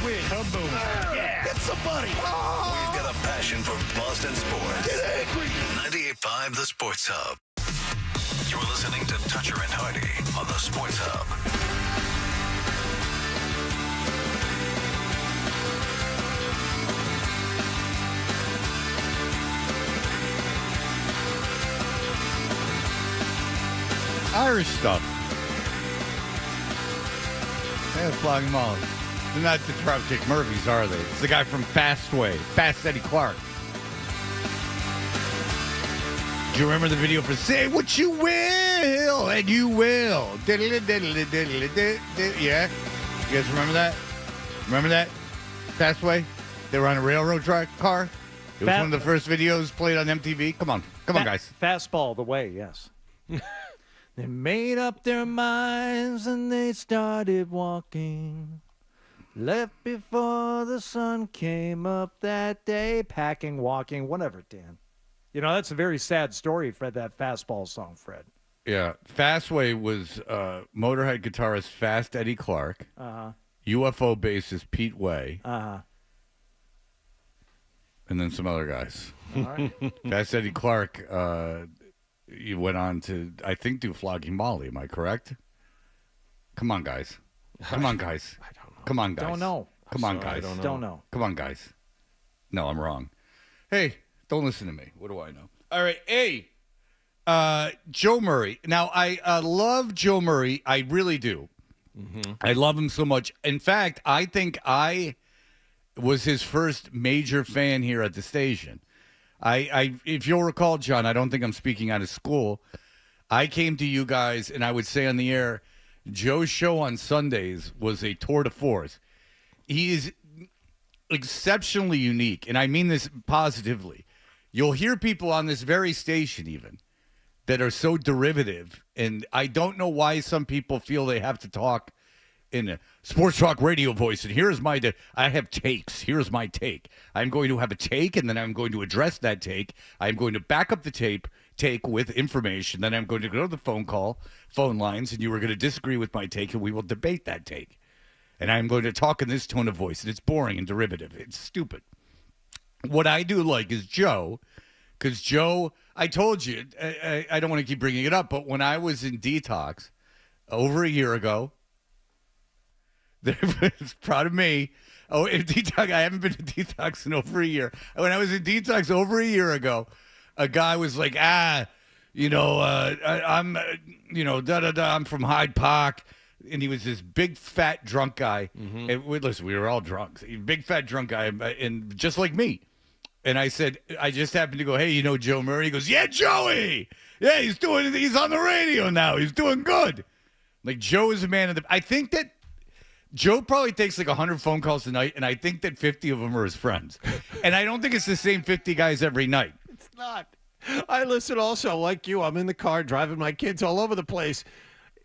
win. Kaboom. Yeah. Hit somebody. We've got a passion for Boston sports. Get angry. 98.5 The Sports Hub. You're listening to Toucher and Hardy on the Sports Hub. Irish stuff. Yeah, flogging Molly. They're not the Dropkick Murphys, are they? It's the guy from Fastway, Fast Eddie Clark. Do you remember the video for Say What You Will and You Will? Yeah? You guys remember that? Remember that? Fastway? They were on a railroad car. It was one of the first videos played on MTV. Come on, guys. Fastball the way, yes. They made up their minds and they started walking. Left before the sun came up that day. Packing, walking, whatever, Dan. You know, that's a very sad story, Fred, that Fastball song, Fred. Yeah. Fastway was Motorhead guitarist Fast Eddie Clark. Uh-huh. UFO bassist Pete Way. Uh-huh. And then some other guys. All right. Fast Eddie Clark, he went on to, I think, do Flogging Molly. Am I correct? Come on, guys. Come on, guys. I don't know. Come on, guys. Don't know. Come on, Sorry, guys. I Don't know. Come on, guys. No, I'm wrong. Hey, don't listen to me. What do I know? All right. Hey, Joe Murray. Now, I love Joe Murray. I really do. Mm-hmm. I love him so much. In fact, I think I was his first major fan here at the station. If you'll recall, John, I don't think I'm speaking out of school. I came to you guys, and I would say on the air, Joe's show on Sundays was a tour de force. He is exceptionally unique, and I mean this positively. You'll hear people on this very station even that are so derivative, and I don't know why some people feel they have to talk in a sports talk radio voice. And here's I have takes. Here's my take. I'm going to have a take, and then I'm going to address that take. I'm going to back up the take with information. Then I'm going to go to the phone lines, and you are going to disagree with my take, and we will debate that take. And I'm going to talk in this tone of voice, and it's boring and derivative. It's stupid. What I do like is Joe, because Joe, I told you, I don't want to keep bringing it up, but when I was in detox over a year ago, it's proud of me. Oh, in detox, I haven't been in detox in over a year. When I was in detox over a year ago, a guy was like, I'm, I'm from Hyde Park. And he was this big, fat, drunk guy. Mm-hmm. And listen, we were all drunk. Big, fat, drunk guy, and just like me. And I said, I just happened to go, hey, you know Joe Murray? He goes, yeah, Joey. Yeah, he's on the radio now. He's doing good. Like, Joe is a man of the... I think that Joe probably takes like 100 phone calls a night, and I think that 50 of them are his friends. And I don't think it's the same 50 guys every night. It's not. I listen also, like you. I'm in the car driving my kids all over the place.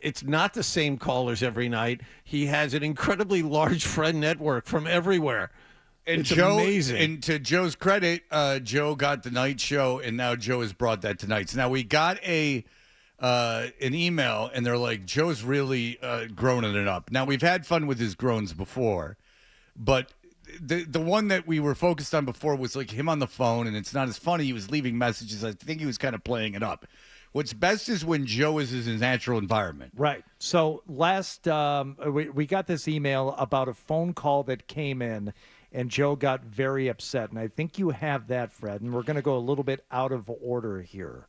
It's not the same callers every night. He has an incredibly large friend network from everywhere. And it's Joe, amazing. And to Joe's credit, Joe got the night show, and now Joe has brought that to nights. Now, we got an email, and they're like, Joe's really groaning it up. Now, we've had fun with his groans before, but the one that we were focused on before was like him on the phone, and it's not as funny. He was leaving messages. I think he was kind of playing it up. What's best is when Joe is in his natural environment. Right. So last we got this email about a phone call that came in, and Joe got very upset. And I think you have that, Fred. And we're going to go a little bit out of order here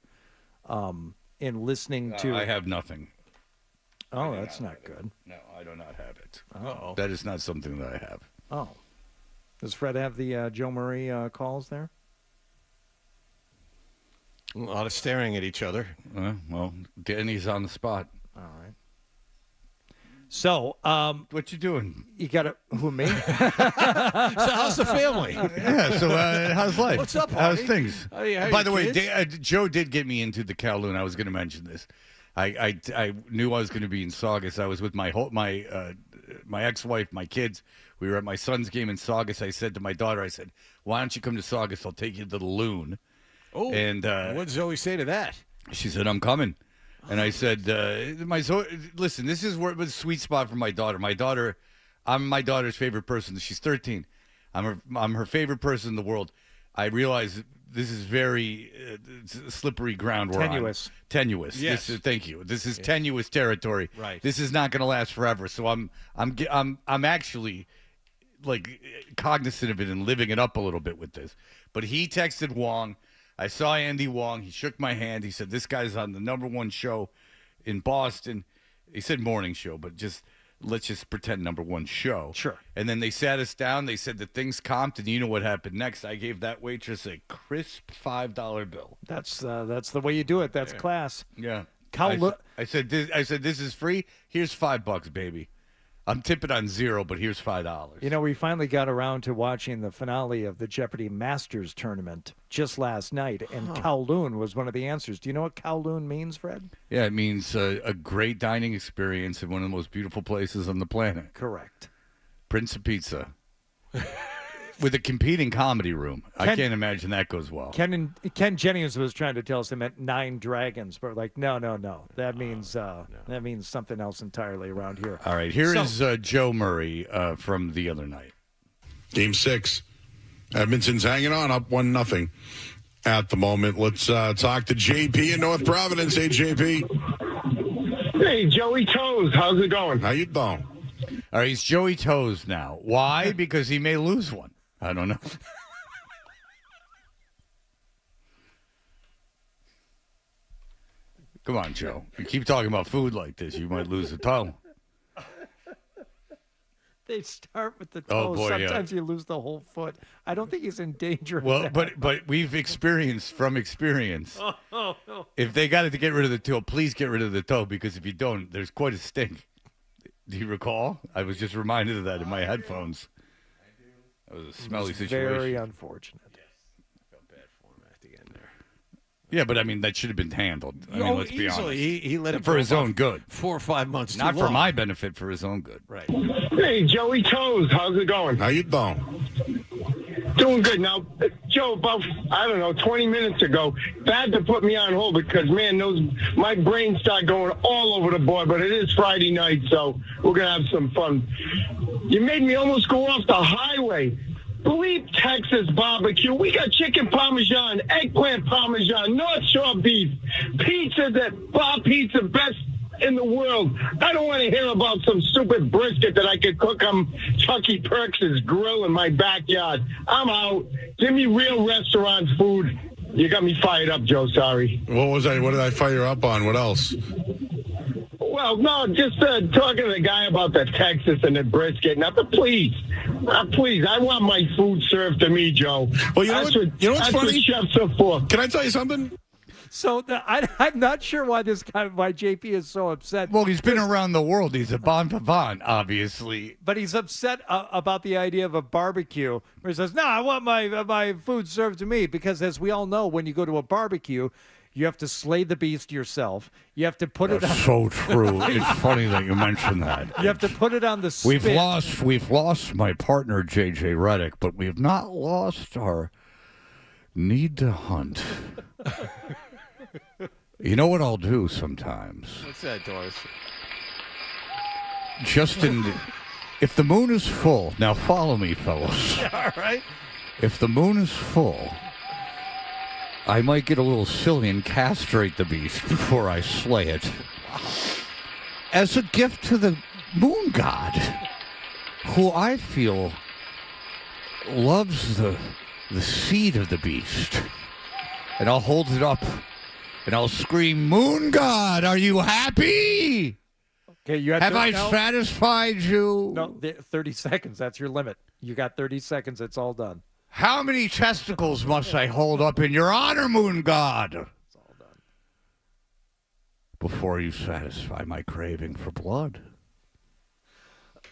in listening to. I have nothing. Oh, that's not good. No, I do not have it. Uh-oh. That is not something that I have. Oh. Does Fred have the Joe Murray calls there? A lot of staring at each other. Well, Danny's on the spot. All right. So, what you doing? You got to who me? So how's the family? Yeah. So how's life? What's up? How's Honey? things? By the way, Joe did get me into the Kowloon. I was going to mention this. I knew I was going to be in Saugus. I was with my ex-wife, my kids. We were at my son's game in Saugus. I said to my daughter, I said, "Why don't you come to Saugus? I'll take you to the Loon." Oh, and what did Zoe say to that? She said, "I'm coming." And I said, listen, this is where it was a sweet spot for my daughter. My daughter, I'm my daughter's favorite person. She's 13. I'm her favorite person in the world. I realize this is very slippery ground. Tenuous. Tenuous. Yes. Thank you. This is tenuous territory. Right. This is not going to last forever. So I'm actually like cognizant of it and living it up a little bit with this. But he texted Wong. I saw Andy Wong. He shook my hand. He said, this guy's on the #1 show in Boston. He said morning show, but let's just pretend #1 show. Sure. And then they sat us down. They said that things comped, and you know what happened next. I gave that waitress a crisp $5 bill. That's the way you do it. That's class. Yeah. I said, this is free. Here's $5, baby. I'm tipping on 0, but here's $5. You know, we finally got around to watching the finale of the Jeopardy Masters tournament just last night, and Kowloon was one of the answers. Do you know what Kowloon means, Fred? Yeah, it means a great dining experience in one of the most beautiful places on the planet. Correct. Prince of Pizza. With a competing comedy room. I can't imagine that goes well. Ken Jennings was trying to tell us it meant 9 dragons, but like, no. That means that means something else entirely around here. All right, here is Joe Murray from the other night. Game 6. Edmonton's hanging on up 1-0 at the moment. Let's talk to JP in North Providence. Hey, JP. Hey, Joey Toes. How's it going? How you doing? All right, he's Joey Toes now. Why? Because he may lose one. I don't know. Come on, Joe. You keep talking about food like this, you might lose a toe. They start with the toes. Oh, boy, sometimes you lose the whole foot. I don't think he's in danger. Well, but we've experienced from experience. Oh. If they got to get rid of the toe, please get rid of the toe, because if you don't, there's quite a stink. Do you recall? I was just reminded of that in my headphones. That was a smelly situation. Very unfortunate. Yes. I felt bad for him at the end there. Yeah, but I mean, that should have been handled. I mean, let's be honest. He let it for his own good. 4 or 5 months. Not too for long. my benefit, for his own good. Right. Hey, Joey Toes. How's it going? How you doing? Doing good. Now, Joe, about, 20 minutes ago, they had to put me on hold because, man, my brain started going all over the board, but it is Friday night, so we're going to have some fun. You made me almost go off the highway. Bleep Texas barbecue. We got chicken parmesan, eggplant parmesan, North Shore beef, pizza that Bob Pizza best in the world. I don't want to hear about some stupid brisket that I could cook on Chucky Perks' grill in my backyard. I'm out. Give me real restaurant food. You got me fired up, Joe. Sorry. What did I fire up on? What else? Well, no, just talking to the guy about the Texas and the brisket. Now, please, I want my food served to me, Joe. Well, you know what's funny? What chefs are for. Can I tell you something? So I'm not sure why why JP is so upset. Well, he's been around the world. He's a bon vivant, obviously. But he's upset about the idea of a barbecue where he says, no, I want my food served to me. Because as we all know, when you go to a barbecue, you have to slay the beast yourself. You have to put it on. So true. It's funny that you mentioned that. You have to put it on the spit. We've lost my partner, J.J. Redick, but we have not lost our need to hunt. You know what I'll do sometimes? What's that, Doris? If the moon is full, now follow me, fellas. All right. If the moon is full, I might get a little silly and castrate the beast before I slay it. As a gift to the moon god, who I feel loves the seed of the beast. And I'll hold it up and I'll scream, Moon God, are you happy? Okay, you have I satisfied you? No, 30 seconds. That's your limit. You got 30 seconds. It's all done. How many testicles must I hold up in your honor, Moon God? It's all done. Before you satisfy my craving for blood.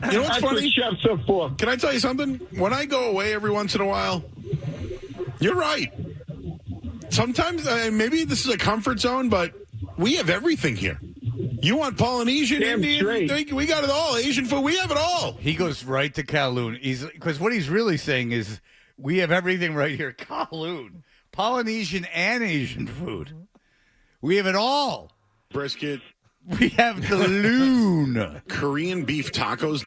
You know what's funny? Chefs are for. Can I tell you something? When I go away every once in a while, you're right. Sometimes, maybe this is a comfort zone, but we have everything here. You want Polynesian, Indian? We got it all. Asian food, we have it all. He goes right to Kowloon. Because what he's really saying is, we have everything right here. Kowloon. Polynesian and Asian food. We have it all. Brisket. We have the loon. Korean beef tacos.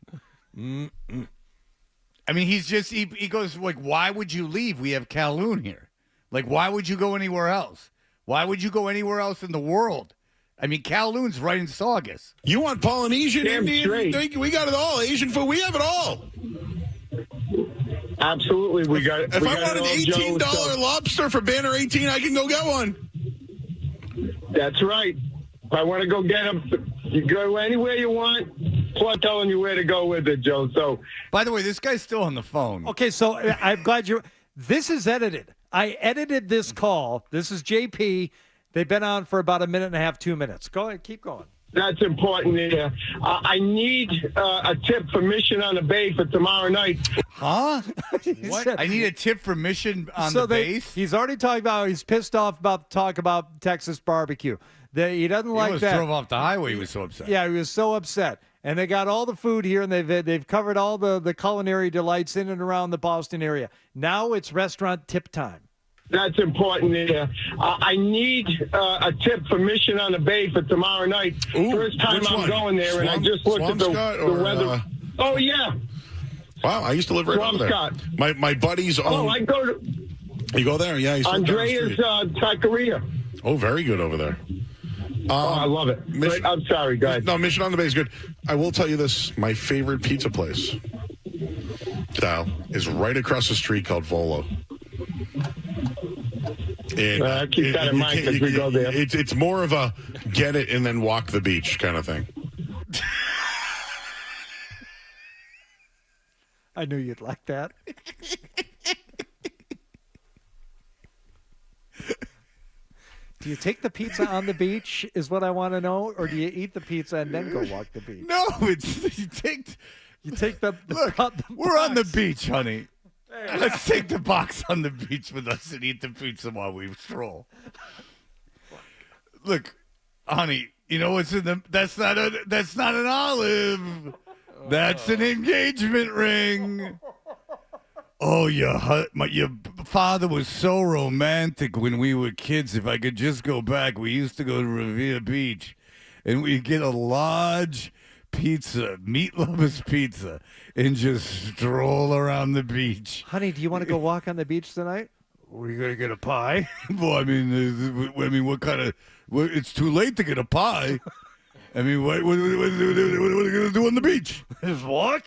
I mean, he goes, like, why would you leave? We have Calhoun here. Like, why would you go anywhere else? Why would you go anywhere else in the world? I mean, Calhoun's right in Saugus. You want Polynesian, Damn Indian? straight. We got it all. Asian food, we have it all. Absolutely, we got it. If we I got want an it all, $18 Joe, lobster for Banner 18, I can go get one. That's right. If I want to go get them, you go anywhere you want. Plus telling you where to go with it, Joe. So, by the way, this guy's still on the phone. Okay, so I'm glad you're. This is edited. I edited this call. This is JP. They've been on for about a minute and a half, 2 minutes. Go ahead, keep going. that's important there. I need a tip for Mission on the Bay for tomorrow night. Huh? What? I need a tip for Mission on the base? He's already talking about, he's pissed off about the talk about Texas barbecue. He doesn't like almost that. Drove off the highway. He was so upset. Yeah, he was so upset. And they got all the food here, and they've covered all the culinary delights in and around the Boston area. Now it's restaurant tip time. That's important there. I need a tip for Mission on the Bay for tomorrow night. Ooh, first time I'm going there, and I just looked at the weather. Oh, yeah. Wow, I used to live right over there. My buddies own. Oh, I go to. You go there? Yeah. Andrea's Taqueria. Oh, very good over there. I love it. I'm sorry, guys. No, Mission on the Bay is good. I will tell you this. My favorite pizza place, is right across the street called Volo. And, keep that in mind as we go there. It's more of a get it and then walk the beach kind of thing. I knew you'd like that. Do you take the pizza on the beach is what I want to know, or do you eat the pizza and then go walk the beach? No, it's you take the look. We're on the beach, honey. Let's take the box on the beach with us and eat the pizza while we stroll. Look, honey, you know what's in the? That's not an olive. That's an engagement ring. Oh, your father was so romantic when we were kids. If I could just go back, we used to go to Revere Beach, and we'd get a large pizza, meat lovers pizza, and just stroll around the beach. Honey, do you want to go walk on the beach tonight? Are you going to get a pie? Well, I mean, what kind of? It's too late to get a pie. I mean, what are we going to do on the beach? Just walk?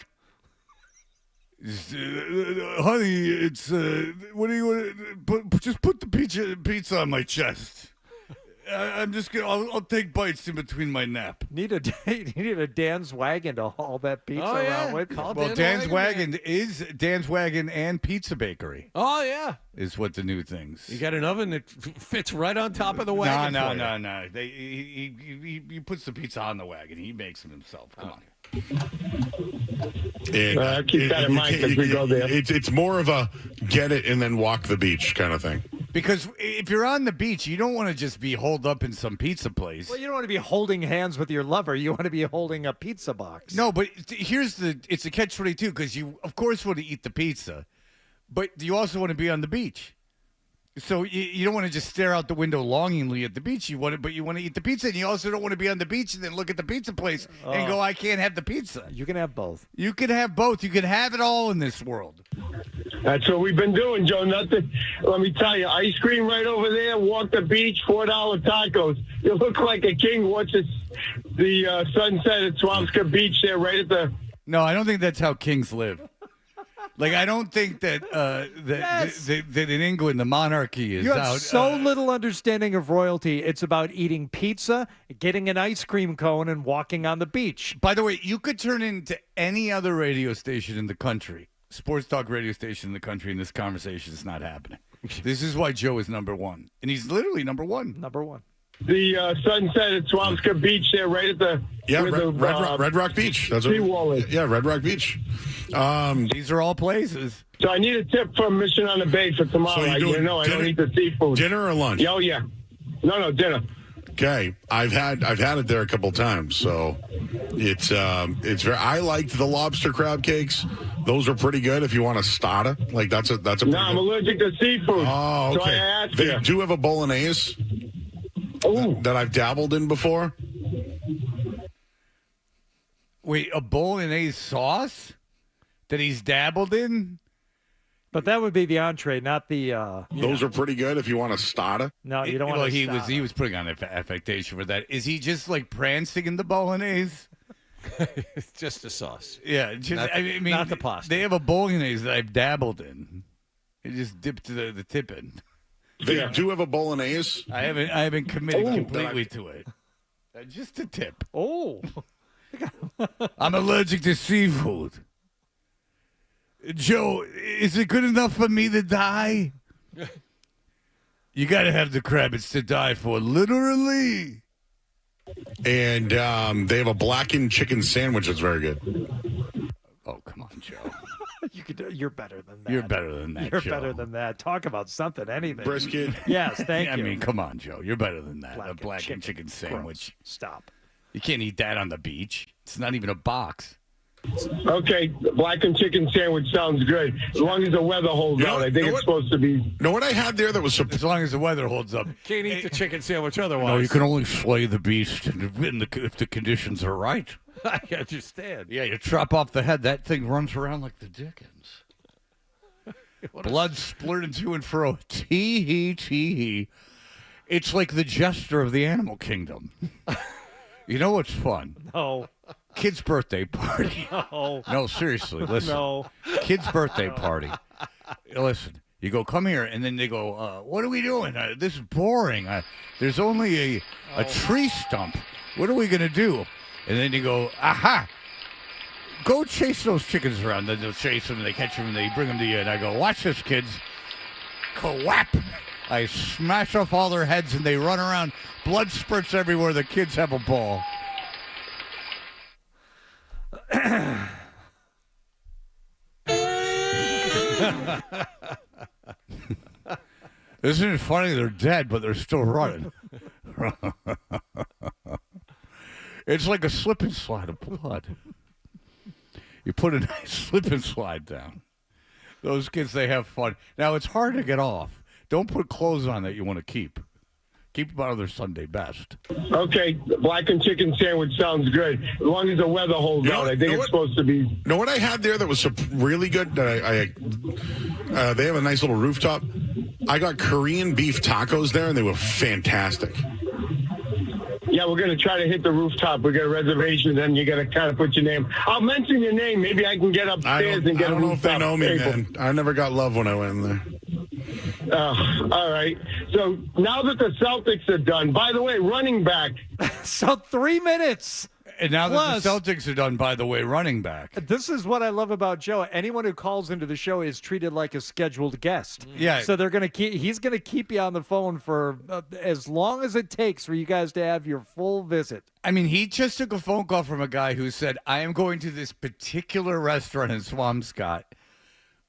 Honey, it's what do you want? Just put the pizza on my chest. I'm just gonna. I'll take bites in between my nap. You need a Dan's Wagon to haul that pizza around with. Well, Dan's Wagon is Dan's Wagon and Pizza Bakery. Oh yeah, is what the new things. You got an oven that fits right on top of the wagon. No. He puts the pizza on the wagon. He makes them himself. Come on. And, keep that in mind as we go there. It's more of a get it and then walk the beach kind of thing. Because if you're on the beach, you don't want to just be holed up in some pizza place. Well, you don't want to be holding hands with your lover. You want to be holding a pizza box. No, but it's a catch-22 because you, of course, want to eat the pizza, but you also want to be on the beach. So you don't want to just stare out the window longingly at the beach. But you want to eat the pizza, and you also don't want to be on the beach and then look at the pizza place and go, I can't have the pizza. You can have both. You can have both. You can have it all in this world. That's what we've been doing, Joe. Nothing. Let me tell you, ice cream right over there. Walk the beach. $4 tacos. You look like a king. Watch the sunset at Swampscott Beach there, right at the. No, I don't think that's how kings live. Like, I don't think that that in England the monarchy is you have out. So little understanding of royalty. It's about eating pizza, getting an ice cream cone, and walking on the beach. By the way, you could turn into any other radio station in the country, sports talk radio station in the country, and this conversation is not happening. This is why Joe is number one, and he's literally number one. Number one. The sunset at Swampscott Beach there, right at the Red Rock Beach. That's seawall is. Yeah, Red Rock Beach. These are all places. So I need a tip from Mission on the Bay for tomorrow. So I don't eat the seafood. Dinner or lunch? Oh yeah. No, dinner. Okay, I've had it there a couple times, so it's very. I liked the lobster crab cakes; those are pretty good. If you want a starter, like that's a. No, I'm allergic to seafood. Oh, okay. So I asked they do have a bolognese that I've dabbled in before. Wait, a bolognese sauce? that he's dabbled in. But that would be the entree, not the. Those are pretty good if you want a starter. No, you don't want to. He was putting on affectation for that. Is he just like prancing in the bolognese? It's just the sauce. Yeah, not the pasta. They have a bolognese that I've dabbled in. You just dip to the tip in. They do have a bolognese. I haven't committed completely to it. Just a tip. Oh. I'm allergic to seafood. Joe, is it good enough for me to die? You got to have the Carrabis to die for, literally. And they have a blackened chicken sandwich that's very good. Oh, come on, Joe. You're better than that. You're better than that, You're Joe. better than that. Talk about something, anything. Brisket. Yes, thank you. I mean, come on, Joe. You're better than that. A blackened chicken sandwich. Gross. Stop. You can't eat that on the beach. It's not even a box. Okay, the blackened chicken sandwich sounds good. As long as the weather holds out, I think it's supposed to be. Know what I had there that was as long as the weather holds up. Can't eat the chicken sandwich otherwise. No, you can only slay the beast if the conditions are right. I understand. Yeah, you chop off the head. That thing runs around like the Dickens. Blood splurting to and fro. Tee-hee. It's like the jester of the animal kingdom. You know what's fun? No. Kid's birthday party. No. No, seriously, listen. No. Kid's birthday party. Listen, you go, come here, and then they go, what are we doing? This is boring. There's only a tree stump. What are we going to do? And then you go, aha! Go chase those chickens around. Then they'll chase them, and they catch them, and they bring them to you. And I go, watch this, kids. Whap! I smash off all their heads, and they run around. Blood spurts everywhere. The kids have a ball. Isn't it funny? They're dead, but they're still running. It's like a slip and slide of blood. You put a nice slip and slide down. Those kids, they have fun. Now, it's hard to get off. Don't put clothes on that you want to keep. Keep them out of their Sunday best. Okay, the blackened chicken sandwich sounds good. As long as the weather holds out, I think it's supposed to be. Know what I had there that was really good? That they have a nice little rooftop. I got Korean beef tacos there, and they were fantastic. Yeah, we're going to try to hit the rooftop. We got a reservation, then you got to kind of put your name. I'll mention your name. Maybe I can get upstairs and get a rooftop. I don't know if they know me, man. I never got love when I went in there. All right. So now that the Celtics are done, by the way, running back. So 3 minutes. And now Plus, that the Celtics are done, by the way, running back. This is what I love about Joe. Anyone who calls into the show is treated like a scheduled guest. Yeah. So they're going to he's going to keep you on the phone for as long as it takes for you guys to have your full visit. I mean, he just took a phone call from a guy who said, I am going to this particular restaurant in Swampscott.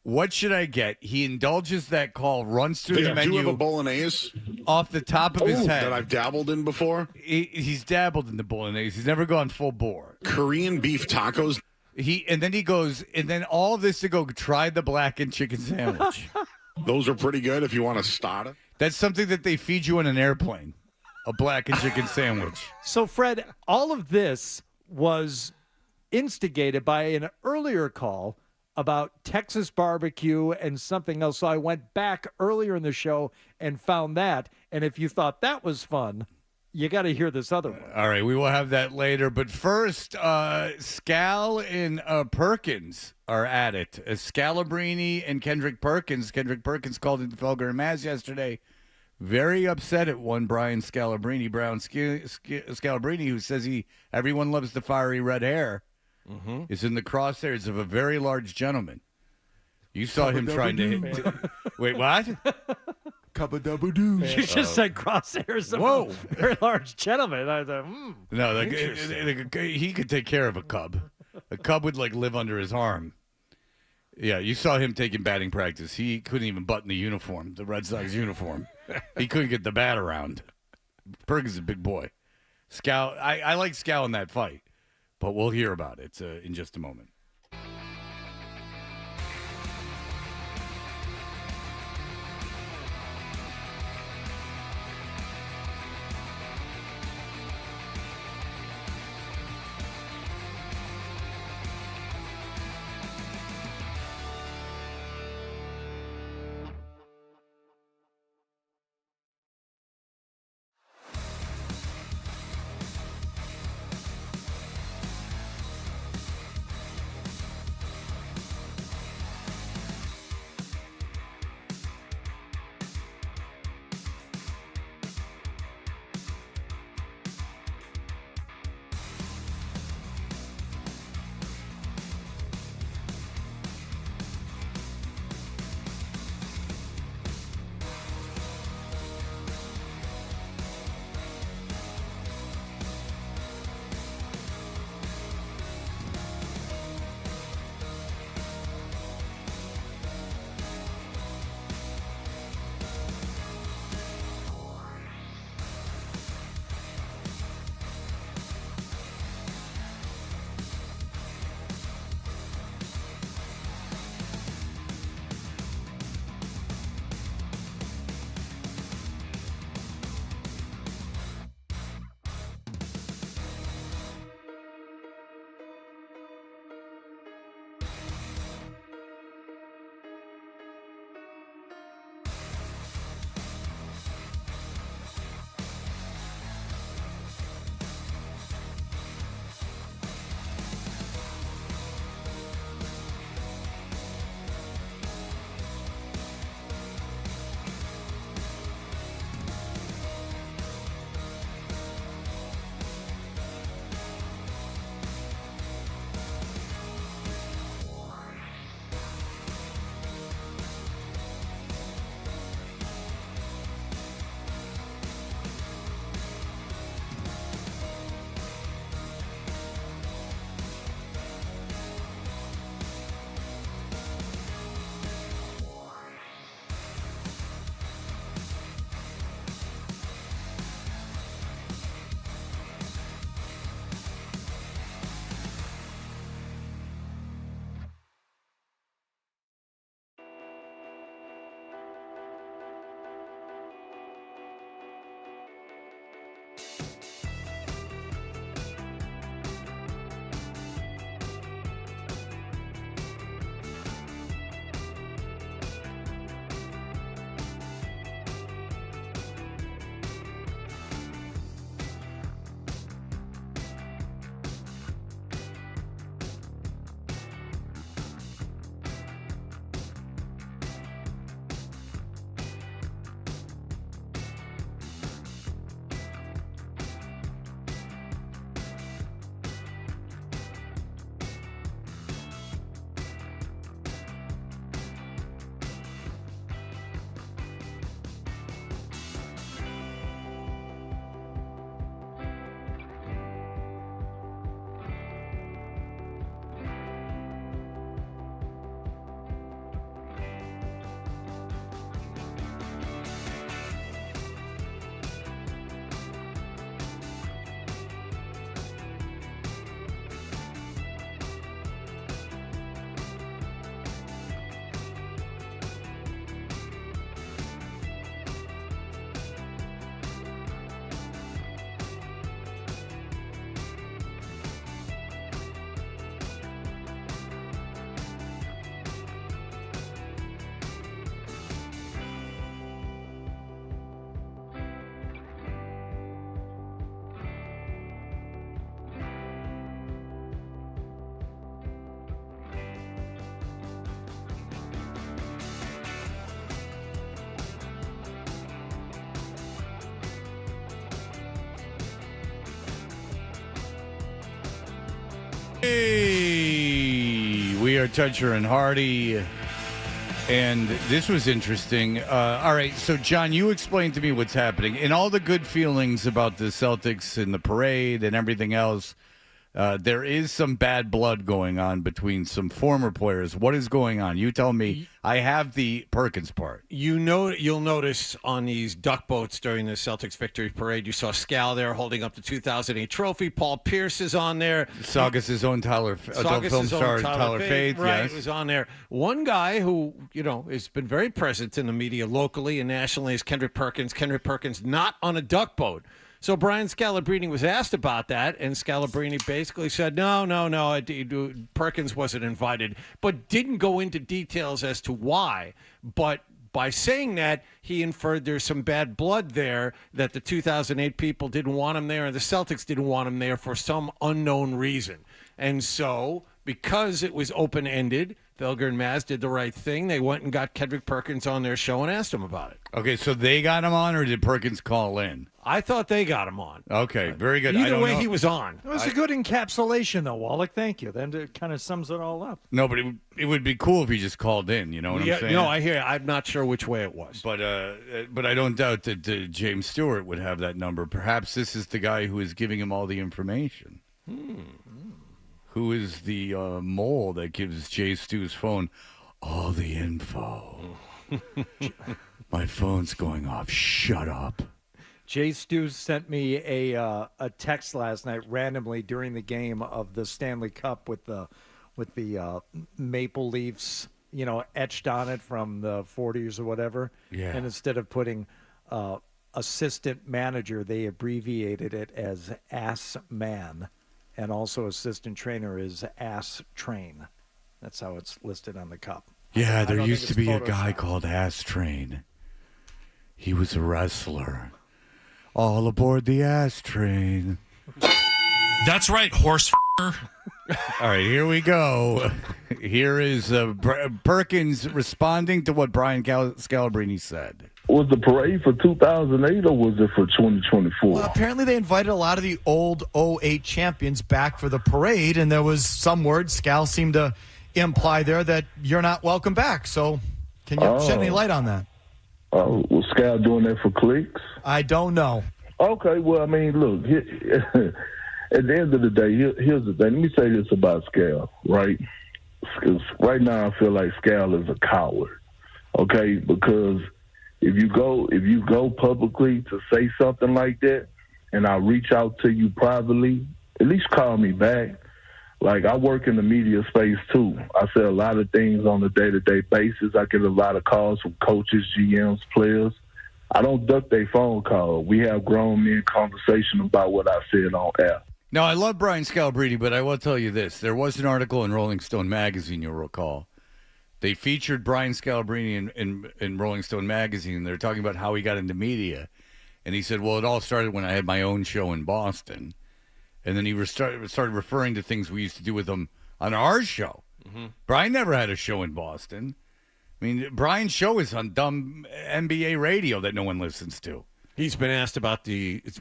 What should I get? He indulges that call, runs through the menu. Do have a bolognese off the top of his head that I've dabbled in before. He's dabbled in the bolognese. He's never gone full bore. Korean beef tacos. And then he goes, and then all of this to go try the blackened chicken sandwich. Those are pretty good if you want to start it. That's something that they feed you on an airplane, a blackened chicken sandwich. So, Fred, all of this was instigated by an earlier call about Texas barbecue and something else. So I went back earlier in the show and found that. And if you thought that was fun, you got to hear this other one. All right, we will have that later. But first, Scal and Perkins are at it. Scalabrini and Kendrick Perkins. Kendrick Perkins called into Felger and Maz yesterday. Very upset at one Brian Scalabrini, Scalabrini, who says everyone loves the fiery red hair. Mm-hmm. Is in the crosshairs of a very large gentleman. You saw him trying to hit. Wait, what? Cubba-dubba-doo. You just said crosshairs of a very large gentleman. I thought, No, he could take care of a cub. A cub would live under his arm. Yeah, you saw him taking batting practice. He couldn't even button the uniform, the Red Sox uniform. He couldn't get the bat around. Perkins is a big boy. Scal, I like Scal in that fight. But we'll hear about it in just a moment. Hey, we are Toucher and Hardy, and this was interesting. All right, so John, you explained to me what's happening. In all the good feelings about the Celtics and the parade and everything else, there is some bad blood going on between some former players. What is going on? You tell me. I have the Perkins part. You'll notice on these duck boats during the Celtics victory parade, you saw Scal there holding up the 2008 trophy. Paul Pierce is on there. Saugus' own adult film star Tyler Faith. Right, yes. was on there. One guy who, has been very present in the media locally and nationally is Kendrick Perkins. Kendrick Perkins not on a duck boat. So Brian Scalabrini was asked about that, and Scalabrini basically said, no, Perkins wasn't invited, but didn't go into details as to why. But by saying that, he inferred there's some bad blood there, that the 2008 people didn't want him there, and the Celtics didn't want him there for some unknown reason. And so, because it was open-ended, Felger and Maz did the right thing. They went and got Kendrick Perkins on their show and asked him about it. Okay, so they got him on, or did Perkins call in? I thought they got him on. Okay, very good. Either way, he was on. It was a good encapsulation, though, Wallach. Thank you. Then it kind of sums it all up. No, but it would be cool if he just called in. You know what I'm saying? No, I hear you. I'm not sure which way it was. But I don't doubt that James Stewart would have that number. Perhaps this is the guy who is giving him all the information. Who is the mole that gives Jay Stu's phone all the info? My phone's going off. Shut up. Jay Stu sent me a text last night randomly during the game of the Stanley Cup with the maple leaves, etched on it from the 40s or whatever. Yeah. And instead of putting assistant manager, they abbreviated it as Ass Man. And also assistant trainer is Ass Train. That's how it's listed on the cup. Yeah, there used to be a guy called Ass Train. He was a wrestler. All aboard the Ass Train. That's right, horse f***er. All right, here we go. Here is Perkins responding to what Brian Scalabrini said. Was the parade for 2008 or was it for 2024? Well, apparently they invited a lot of the old 08 champions back for the parade, and there was some word Scal seemed to imply there that you're not welcome back. So can you shed any light on that? Was Scal doing that for clicks? I don't know. Okay, well, I mean, look, at the end of the day, here's the thing. Let me say this about Scal, right? Because right now I feel like Scal is a coward, okay? Because if you go publicly to say something like that, and I reach out to you privately, at least call me back. Like, I work in the media space too. I say a lot of things on a day-to-day basis. I get a lot of calls from coaches, GMs, players. I don't duck their phone call. We have grown men conversation about what I said on air. Now, I love Brian Scalabrini, but I will tell you this. There was an article in Rolling Stone magazine, you'll recall. They featured Brian Scalabrini in Rolling Stone magazine. They're talking about how he got into media. And he said, well, it all started when I had my own show in Boston. And then he started referring to things we used to do with him on our show. Mm-hmm. Brian never had a show in Boston. I mean, Brian's show is on dumb NBA radio that no one listens to. He's been asked about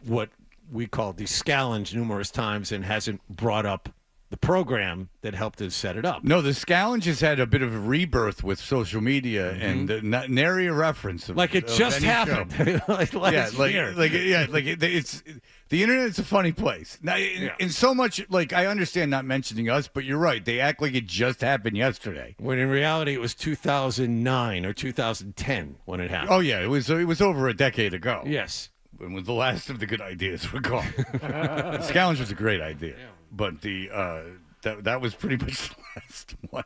what we call the Scallenge numerous times and hasn't brought up the program that helped us set it up. No, the Scallenge has had a bit of a rebirth with social media and nary a reference of, like it just happened. It's the internet's a funny place. Now, in so much, like, I understand not mentioning us, but you're right. They act like it just happened yesterday. When in reality, it was 2009 or 2010 when it happened. Oh yeah, it was over a decade ago. Yes. When the last of the good ideas were gone. Scallenge was a great idea, but that was pretty much the last one.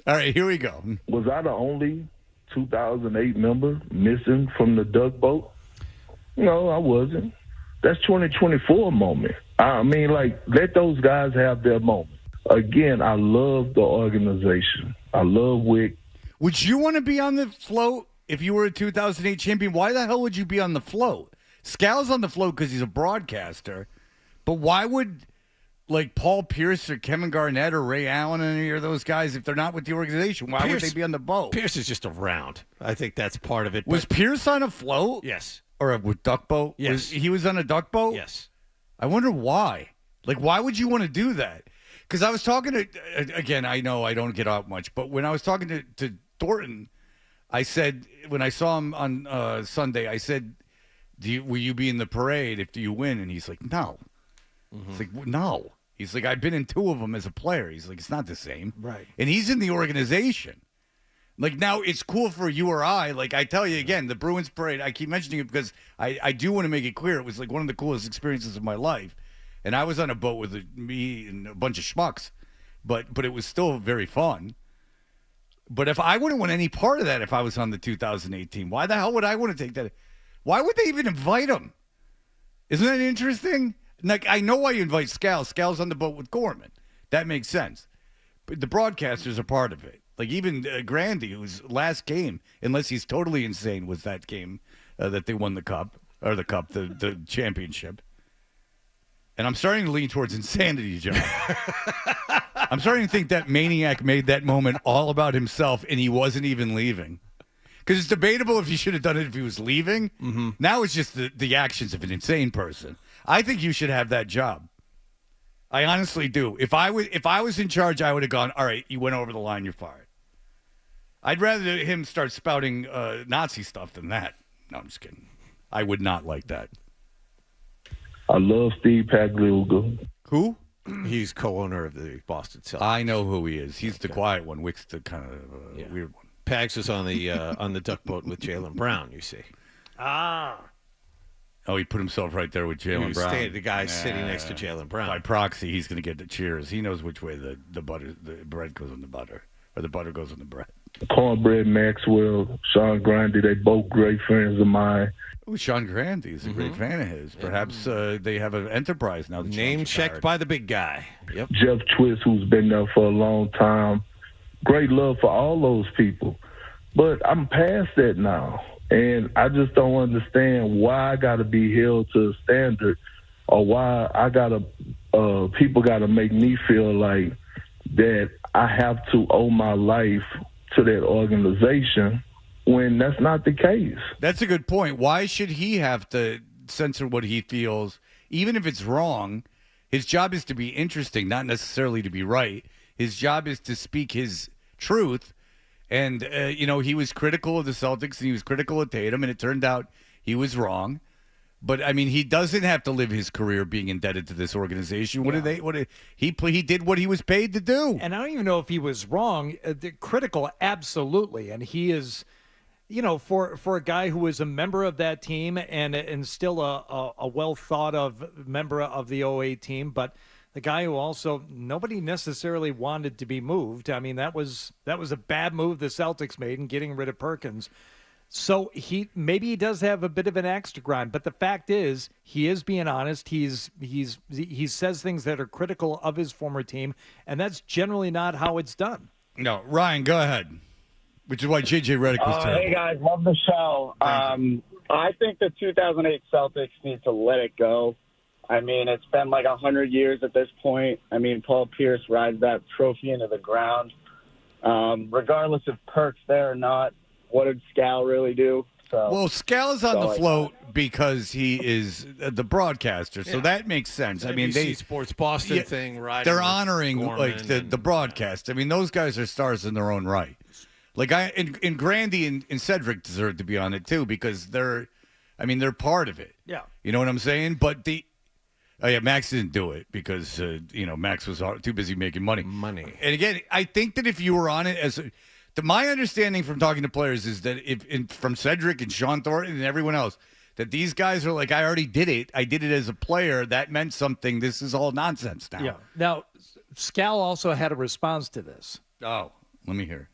All right, here we go. Was I the only 2008 member missing from the duck boat? No, I wasn't. That's 2024 moment. I mean, like, let those guys have their moment. Again, I love the organization. I love Wick. Would you want to be on the float if you were a 2008 champion? Why the hell would you be on the float? Scal's on the float because he's a broadcaster, but why would, like, Paul Pierce or Kevin Garnett or Ray Allen and any of those guys, if they're not with the organization, why would they be on the boat? Pierce is just around. I think that's part of it. Was Pierce on a float? Yes. Or a duck boat? Yes. He was on a duck boat? Yes. I wonder why. Like, why would you want to do that? Because I was talking to, again, I know I don't get out much, but when I was talking to Thornton, I said, when I saw him on Sunday, I said, will you be in the parade if you win? And he's like, no. He's like, no. He's like, I've been in 2 of them as a player. He's like, it's not the same. Right. And he's in the organization. Like, now it's cool for you or I. Like, I tell you again, the Bruins parade, I keep mentioning it because I do want to make it clear. It was like one of the coolest experiences of my life. And I was on a boat with me and a bunch of schmucks. But it was still very fun. But if I wouldn't want any part of that if I was on the 2018, why the hell would I want to take that? Why would they even invite him? Isn't that interesting? Like, I know why you invite Scal. Scal's on the boat with Gorman. That makes sense. But the broadcasters are part of it. Like, even Grandi, whose last game, unless he's totally insane, was that game that they won the cup, the championship. And I'm starting to lean towards insanity, John. I'm starting to think that Maniac made that moment all about himself, and he wasn't even leaving. Because it's debatable if he should have done it if he was leaving. Mm-hmm. Now it's just the actions of an insane person. I think you should have that job. I honestly do. If I was in charge, I would have gone, all right, you went over the line, you're fired. I'd rather him start spouting Nazi stuff than that. No, I'm just kidding. I would not like that. I love Steve Pagliuca. Who? He's co-owner of the Boston Celtics. I know who he is. He's the quiet one. Wick's the kind of weird one. Pags was on the duck boat with Jaylen Brown, you see. Ah. Oh, he put himself right there with Jaylen Brown. The guy sitting next to Jaylen Brown. By proxy, he's going to get the cheers. He knows which way the bread goes on the butter, or the butter goes on the bread. Cornbread Maxwell, Sean Grandi, they both great friends of mine. Oh, Sean Grandi is a great fan of his. Perhaps they have an enterprise now. Name checked by the big guy. Yep. Jeff Twist, who's been there for a long time. Great love for all those people. But I'm past that now. And I just don't understand why I got to be held to a standard, or why I got to, people got to make me feel like that I have to owe my life to that organization when that's not the case. That's a good point. Why should he have to censor what he feels, even if it's wrong? His job is to be interesting, not necessarily to be right. His job is to speak his truth. And, he was critical of the Celtics, and he was critical of Tatum, and it turned out he was wrong. But, I mean, he doesn't have to live his career being indebted to this organization. He did what he was paid to do. And I don't even know if he was wrong. Critical, absolutely. And he is, for a guy who was a member of that team and still a well-thought-of member of the 08 team, but the guy who also nobody necessarily wanted to be moved. I mean, that was a bad move the Celtics made in getting rid of Perkins. So maybe he does have a bit of an axe to grind, but the fact is he is being honest. He says things that are critical of his former team, and that's generally not how it's done. No, Ryan, go ahead. Which is why JJ Redick was terrible. Hey guys, love the show. I think the 2008 Celtics need to let it go. I mean, it's been like 100 years at this point. I mean, Paul Pierce rides that trophy into the ground. Regardless if Perk's there or not, what did Scal really do? So, well, Scal is on the float because he is the broadcaster, so that makes sense. I mean, they Sports Boston thing, right? They're honoring the broadcast. I mean, those guys are stars in their own right. Like and Grandi and Cedric deserve to be on it too because they're part of it. Yeah, you know what I'm saying? But Max didn't do it because Max was too busy making money. And again, I think that if you were on it my understanding from talking to players is that from Cedric and Sean Thornton and everyone else, that these guys are like, I already did it. I did it as a player. That meant something. This is all nonsense now. Yeah. Now, Scal also had a response to this. Oh, let me hear.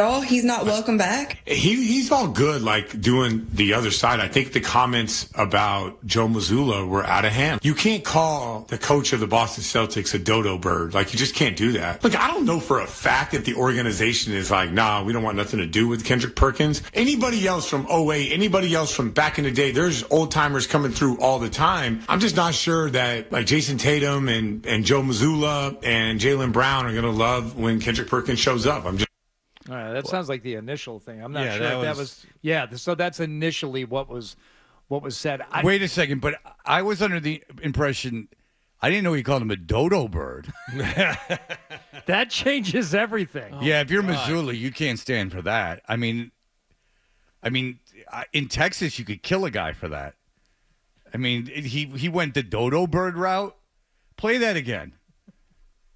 Oh, he's not welcome back. He's all good, like doing the other side. I think the comments about Joe Mazzulla were out of hand. You can't call the coach of the Boston Celtics a dodo bird. Like, you just can't do that. Look, I don't know for a fact that the organization is like, nah, we don't want nothing to do with Kendrick Perkins. Anybody else from 08, anybody else from back in the day, there's old timers coming through all the time. I'm just not sure that like Jason Tatum and Joe Mazzulla and Jaylen Brown are going to love when Kendrick Perkins shows up. All right, that sounds like the initial thing. I'm not sure if that was. Yeah, so that's initially what was said. Wait a second, but I was under the impression I didn't know he called him a dodo bird. That changes everything. Yeah, if you're Missoula, you can't stand for that. I mean, in Texas, you could kill a guy for that. I mean, he went the dodo bird route. Play that again.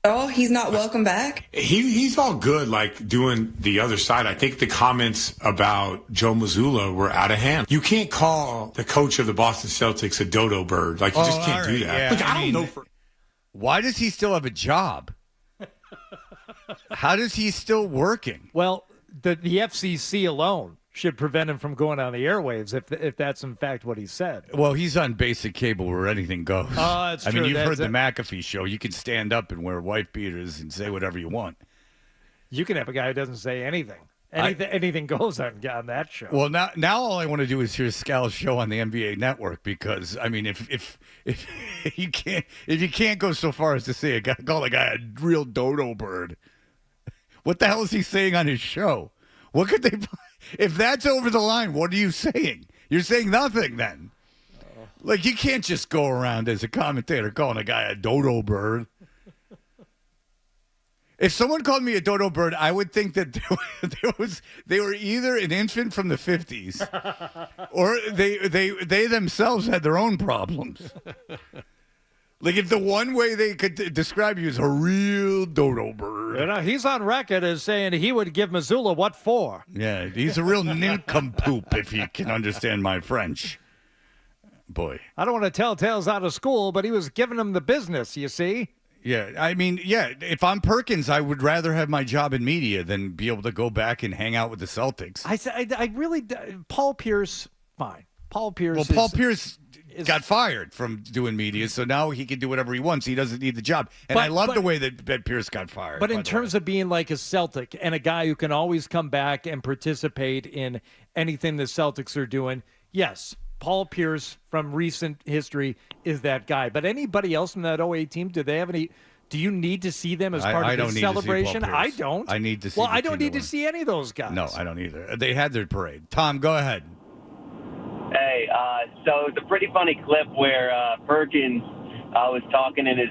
Oh, he's not welcome back? He's all good, like doing the other side. I think the comments about Joe Mazzulla were out of hand. You can't call the coach of the Boston Celtics a dodo bird. Like, you just can't do that. Yeah, Like, I don't know. Why does he still have a job? How does he still working? Well, the FCC alone should prevent him from going on the airwaves if that's in fact what he said. Well, he's on basic cable where anything goes. Oh, that's true. I mean, you've heard That's the McAfee show. You can stand up and wear wife beaters and say whatever you want. You can have a guy who doesn't say anything. Anything goes on that show. Well, now all I want to do is hear Scal's show on the NBA Network because I mean, if you can't go so far as to say call a guy a real dodo bird, what the hell is he saying on his show? What could they? If that's over the line, what are you saying? You're saying nothing then. Like, you can't just go around as a commentator calling a guy a dodo bird. If someone called me a dodo bird, I would think that they were either an infant from the 50s or they themselves had their own problems. Like, if the one way they could describe you is a real dodo bird. You know, he's on record as saying he would give Missoula what for. Yeah, he's a real nincompoop, if you can understand my French. Boy. I don't want to tell tales out of school, but he was giving him the business, you see. Yeah, I mean, if I'm Perkins, I would rather have my job in media than be able to go back and hang out with the Celtics. I really, Paul Pierce, fine. Paul Pierce got fired from doing media, so now he can do whatever he wants. He doesn't need the job. And I love the way that Pierce got fired. But in terms of being like a Celtic and a guy who can always come back and participate in anything the Celtics are doing, yes, Paul Pierce from recent history is that guy. But anybody else in that 08 team, do they have any? Do you need to see them as part of the celebration? I don't. I need to see. Well, I don't need to see any of those guys. No, I don't either. They had their parade. Tom, go ahead. Hey, so it's a pretty funny clip where Perkins was talking in his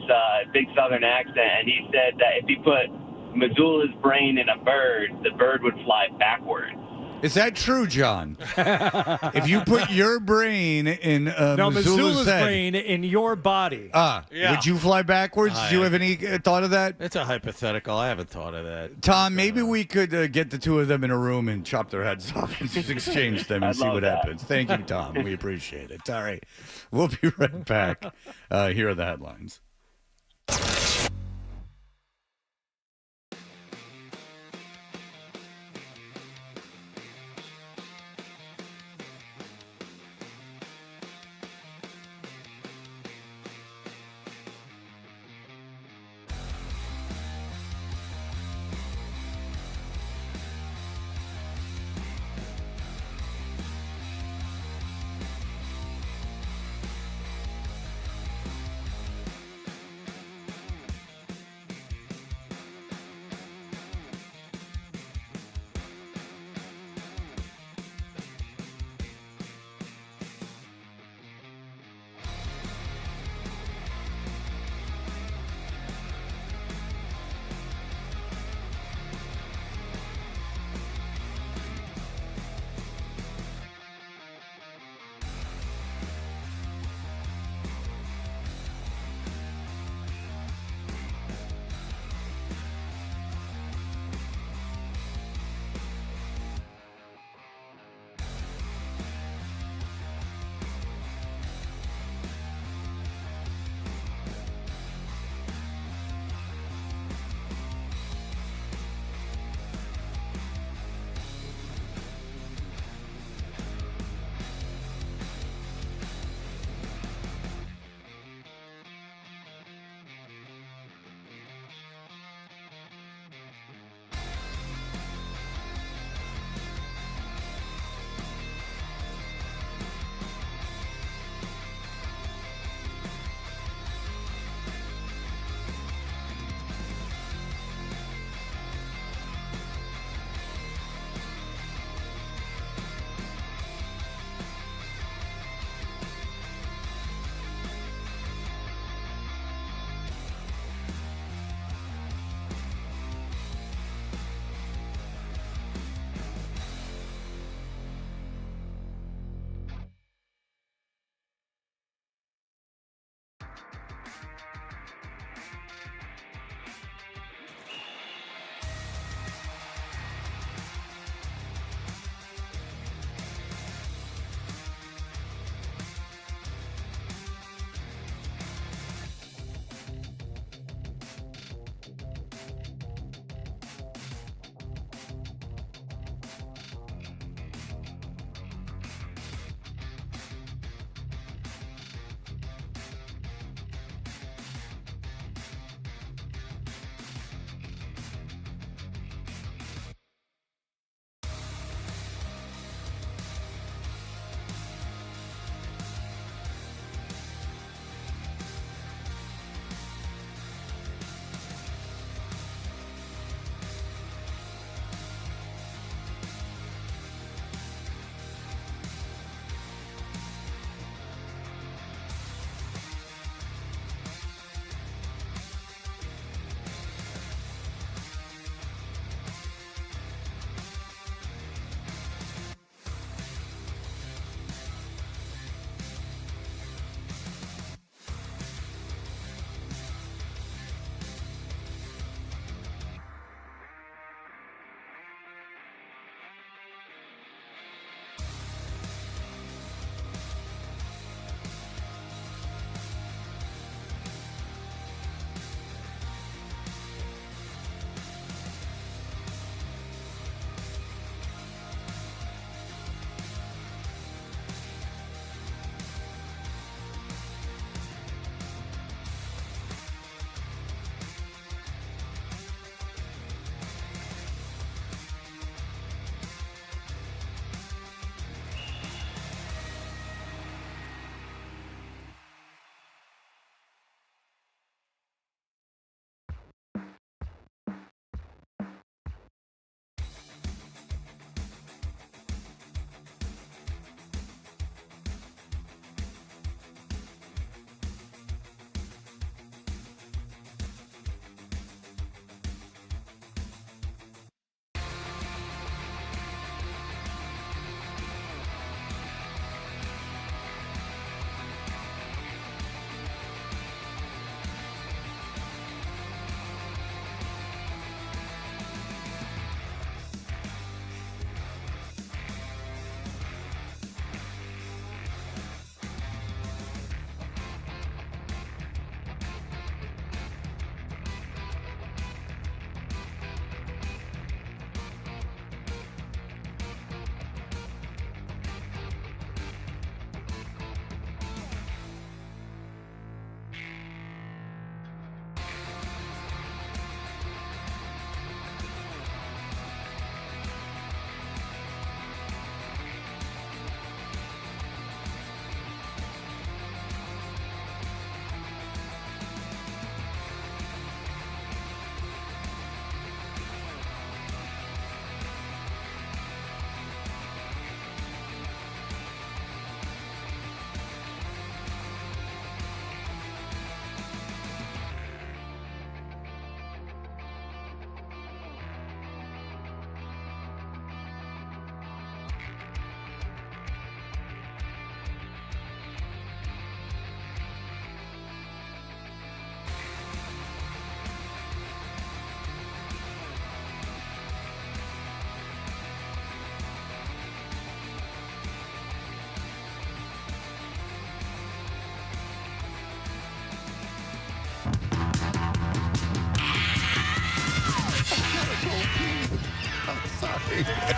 big Southern accent, and he said that if he put Missoula's brain in a bird, the bird would fly backwards. Is that true, John? If you put your brain in Missoula's head, brain in your body, would you fly backwards? Do you have any thought of that? It's a hypothetical. I haven't thought of that. Tom, maybe we could get the two of them in a room and chop their heads off and just exchange them and see what happens. Thank you, Tom. We appreciate it. All right. We'll be right back. Here are the headlines.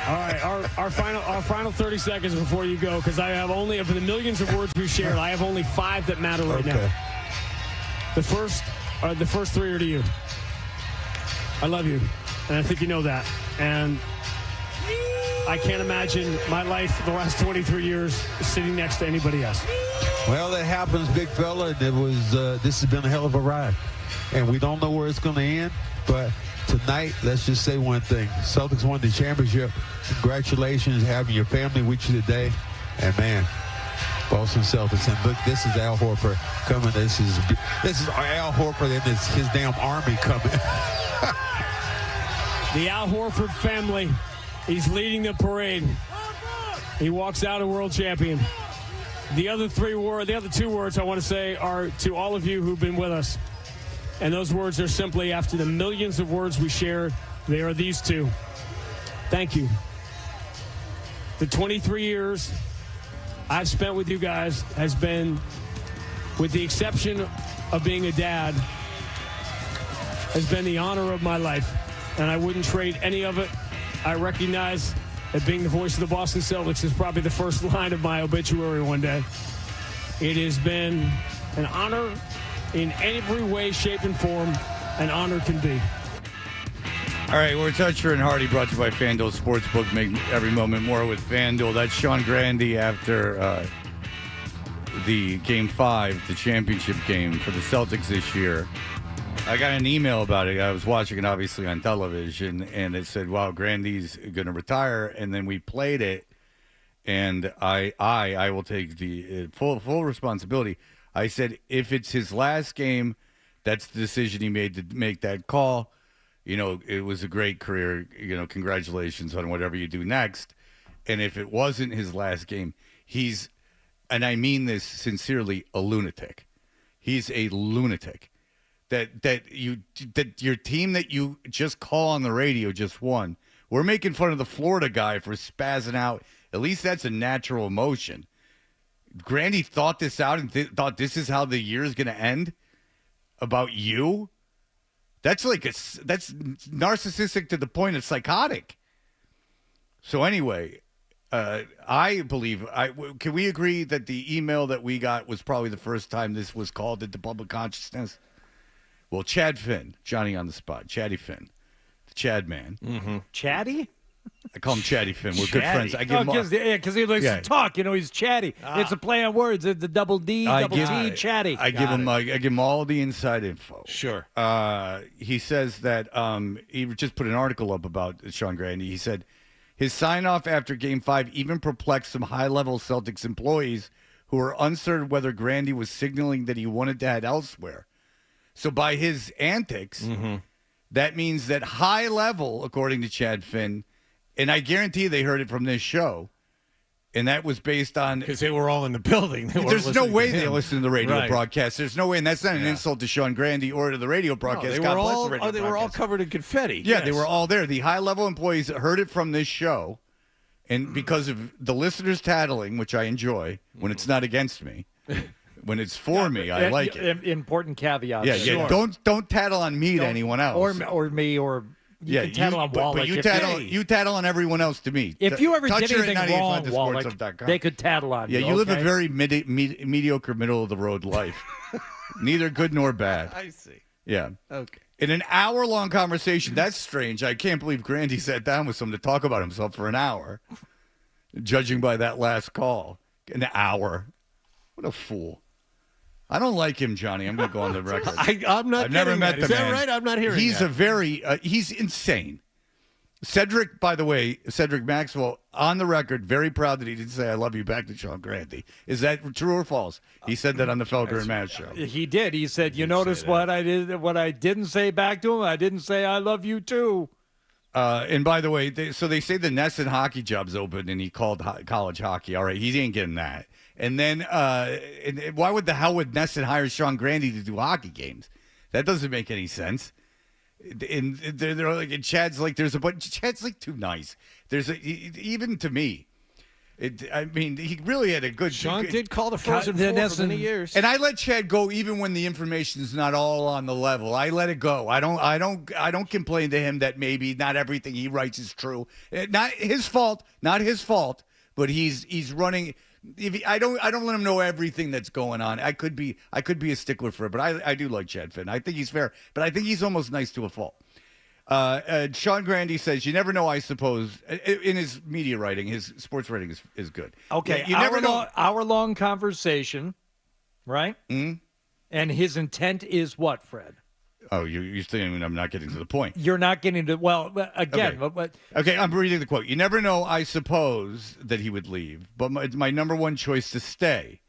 All right, our final 30 seconds before you go, because I have only, of the millions of words we shared, I have only 5 that matter right now. The first 3 are to you. I love you, and I think you know that. And I can't imagine my life for the last 23 years sitting next to anybody else. Well, that happens, big fella. And it was. This has been a hell of a ride, and we don't know where it's going to end. But tonight, let's just say one thing: Celtics won the championship. Congratulations, having your family with you today, and man, Boston Celtics. And look, this is Al Horford coming. This is Al Horford and his damn army coming. The Al Horford family. He's leading the parade. He walks out a world champion. The other 2 words I want to say are to all of you who've been with us. And those words are simply, after the millions of words we shared, they are these 2. Thank you. The 23 years I've spent with you guys has been, with the exception of being a dad, has been the honor of my life. And I wouldn't trade any of it. I recognize that being the voice of the Boston Celtics is probably the first line of my obituary one day. It has been an honor in every way, shape, and form an honor can be. All right, we're Toucher and Hardy, brought to you by FanDuel Sportsbook. Make every moment more with FanDuel. That's Sean Grandi after the Game 5, the championship game for the Celtics this year. I got an email about it. I was watching it, obviously, on television, and it said, wow, Grandi's going to retire. And then we played it, and I will take the full responsibility. I said, if it's his last game, that's the decision he made to make that call. You know, it was a great career. You know, congratulations on whatever you do next. And if it wasn't his last game, he's, and I mean this sincerely, a lunatic. He's a lunatic. That your team that you just call on the radio just won. We're making fun of the Florida guy for spazzing out. At least that's a natural emotion. Grandi thought this out and thought this is how the year is going to end about you. That's that's narcissistic to the point of psychotic. So anyway, I believe can we agree that the email that we got was probably the first time this was called into public consciousness? Well, Chad Finn, Johnny on the spot, Chatty Finn, the Chad man. Mm-hmm. Chatty? I call him Chatty Finn. We're good friends. I give him because he likes to talk. You know, he's chatty. It's a play on words. It's the double D, T, chatty. I give him all the inside info. Sure. He says that he just put an article up about Sean Grandi. He said his sign-off after Game 5 even perplexed some high-level Celtics employees who were uncertain whether Grandi was signaling that he wanted to head elsewhere. So by his antics, that means that high level, according to Chad Finn, and I guarantee they heard it from this show, and that was based on... Because they were all in the building. There's no way they listened to the radio broadcast. There's no way, and that's not an insult to Sean Grandi or to the radio broadcast. No, they were all covered in confetti. Yeah, they were all there. The high-level employees heard it from this show, and because of the listeners tattling, which I enjoy when it's not against me... When it's for me, I like it. Important caveat. Yeah, yeah. Sure. Don't tattle on me to anyone else, or me, or you can tattle on Wallach. But you tattle on everyone else to me. If you ever did anything wrong, Wallach, they could tattle on you. Yeah, you live a very mediocre, middle of the road life, neither good nor bad. I see. Yeah. Okay. In an hour-long conversation, that's strange. I can't believe Grandi sat down with someone to talk about himself for an hour, judging by that last call. An hour. What a fool. I don't like him, Johnny. I'm going to go on the record. I'm not. I've never met the man. Is that right? I'm not hearing. He's he's insane. Cedric, by the way, Cedric Maxwell, on the record, very proud that he didn't say "I love you" back to Sean Grandi. Is that true or false? He said that on the Felger and Matt show. He did. He said, "You notice what I did? What I didn't say back to him? I didn't say I love you too." And by the way, they say the Nesson hockey job's open, and he called college hockey. All right, he ain't getting that. And then, and why would the hell would Nesson hire Sean Grandi to do hockey games? That doesn't make any sense. And they're like, and Chad's like, there's a bunch. Chad's like too nice. Even to me, I mean, he really had a good. Sean did call the Frozen Four for many years, and I let Chad go even when the information is not all on the level. I let it go. I don't complain to him that maybe not everything he writes is true. Not his fault. Not his fault. But he's running. I don't let him know everything that's going on. I could be a stickler for it, but I do like Chad Finn. I think he's fair, but I think he's almost nice to a fault. Sean Grandi says, you never know, I suppose, in his media writing, his sports writing is good. Okay, you never know. Hour-long conversation, right? Mm-hmm. And his intent is what, Fred? Oh, you're saying I'm not getting to the point. You're not getting to, well, again. Okay. Okay, I'm reading the quote. You never know, I suppose, that he would leave, but my number one choice to stay.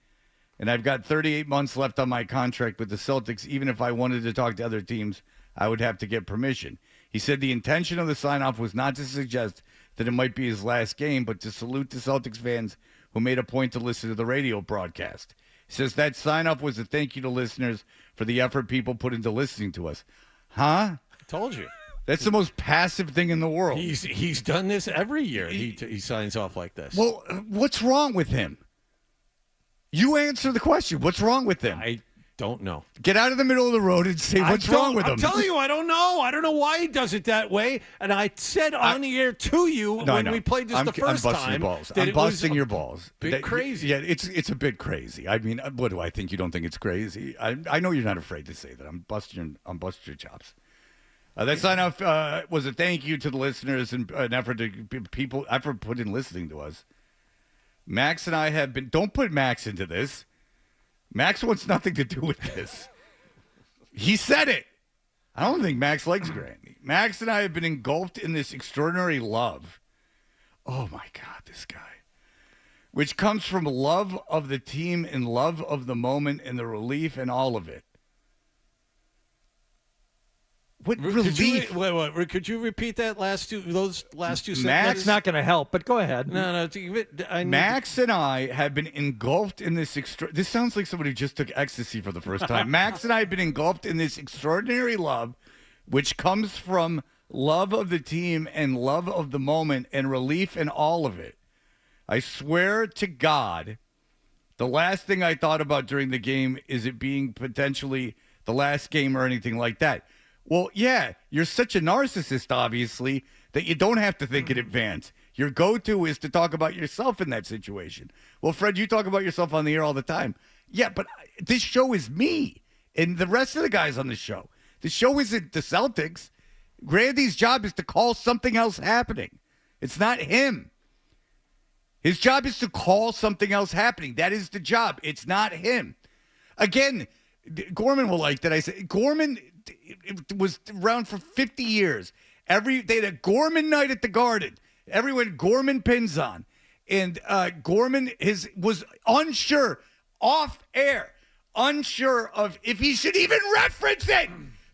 And I've got 38 months left on my contract with the Celtics. Even if I wanted to talk to other teams, I would have to get permission. He said the intention of the sign-off was not to suggest that it might be his last game, but to salute the Celtics fans who made a point to listen to the radio broadcast. He says that sign-off was a thank you to listeners for the effort people put into listening to us. Huh? I told you. That's the most passive thing in the world. He's done this every year. He signs off like this. Well, what's wrong with him? You answer the question. What's wrong with him? I don't know. Get out of the middle of the road and say what's wrong with him. I'm telling you, I don't know. I don't know why he does it that way. And I said on the air to you when we played this the first I'm busting time. Your balls. I'm busting your balls. Crazy. Yeah, it's a bit crazy. I mean, what do I think? You don't think it's crazy? I know you're not afraid to say that. I'm busting your chops. That sign off was a thank you to the listeners and an effort to effort put in listening to us. Max and I have been. Don't put Max into this. Max wants nothing to do with this. He said it. I don't think Max likes Grandi. Max and I have been engulfed in this extraordinary love. Oh, my God, this guy. Which comes from love of the team and love of the moment and the relief and all of it. What relief? Could you repeat those last two sentences? Max not going to help, but go ahead. No. Max and I have been engulfed in this. This sounds like somebody who just took ecstasy for the first time. Max and I have been engulfed in this extraordinary love, which comes from love of the team and love of the moment and relief and all of it. I swear to God, the last thing I thought about during the game is it being potentially the last game or anything like that. Well, yeah, you're such a narcissist, obviously, that you don't have to think in advance. Your go-to is to talk about yourself in that situation. Well, Fred, you talk about yourself on the air all the time. Yeah, but this show is me and the rest of the guys on the show. The show isn't the Celtics. Grandi's job is to call something else happening. It's not him. His job is to call something else happening. That is the job. It's not him. Again, Gorman will like that. I said Gorman was around for 50 years. They had a Gorman night at the Garden. Everyone Gorman pins on. And Gorman was unsure, off air, unsure of if he should even reference it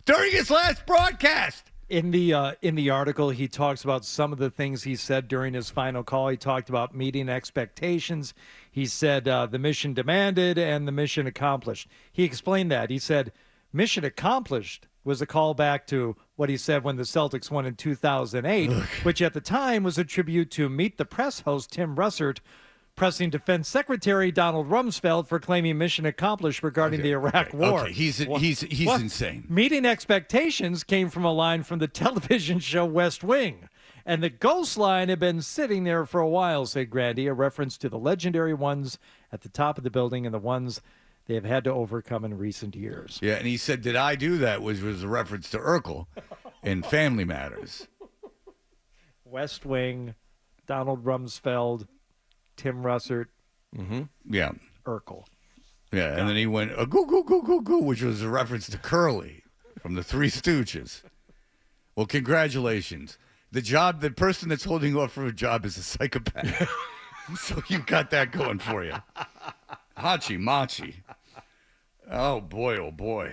during his last broadcast. In the article, he talks about some of the things he said during his final call. He talked about meeting expectations. He said the mission demanded and the mission accomplished. He explained that. He said mission accomplished was a callback to what he said when the Celtics won in 2008, which at the time was a tribute to Meet the Press host Tim Russert pressing Defense Secretary Donald Rumsfeld for claiming mission accomplished regarding the Iraq War. Okay, he's insane. Meeting expectations came from a line from the television show West Wing. And the ghost line had been sitting there for a while, said Grandi, a reference to the legendary ones at the top of the building and the ones they have had to overcome in recent years. Yeah, and he said, did I do that? Which was a reference to Urkel in Family Matters. West Wing, Donald Rumsfeld, Tim Russert, yeah, Urkel. Yeah, and then he went, goo, goo, goo, goo, goo, which was a reference to Curly from the Three Stooges. Well, congratulations. The person that's holding you up for a job is a psychopath. So you got that going for you. Hachi Machi. Oh, boy, oh, boy.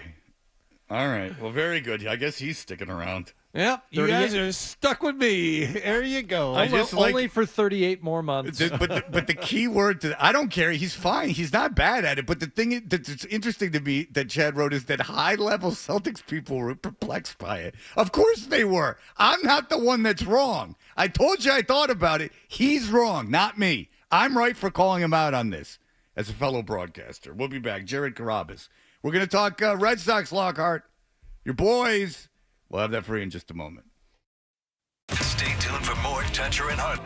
All right. Well, very good. I guess he's sticking around. Yep, you guys are stuck with me. There you go. Only for 38 more months. But the key word I don't care. He's fine. He's not bad at it. But the thing that's interesting to me that Chad wrote is that high-level Celtics people were perplexed by it. Of course they were. I'm not the one that's wrong. I told you I thought about it. He's wrong, not me. I'm right for calling him out on this as a fellow broadcaster. We'll be back. Jared Carrabis. We're going to talk Red Sox, Lockhart. Your boys. We'll have that for you in just a moment. Stay tuned for more Toucher and Hart.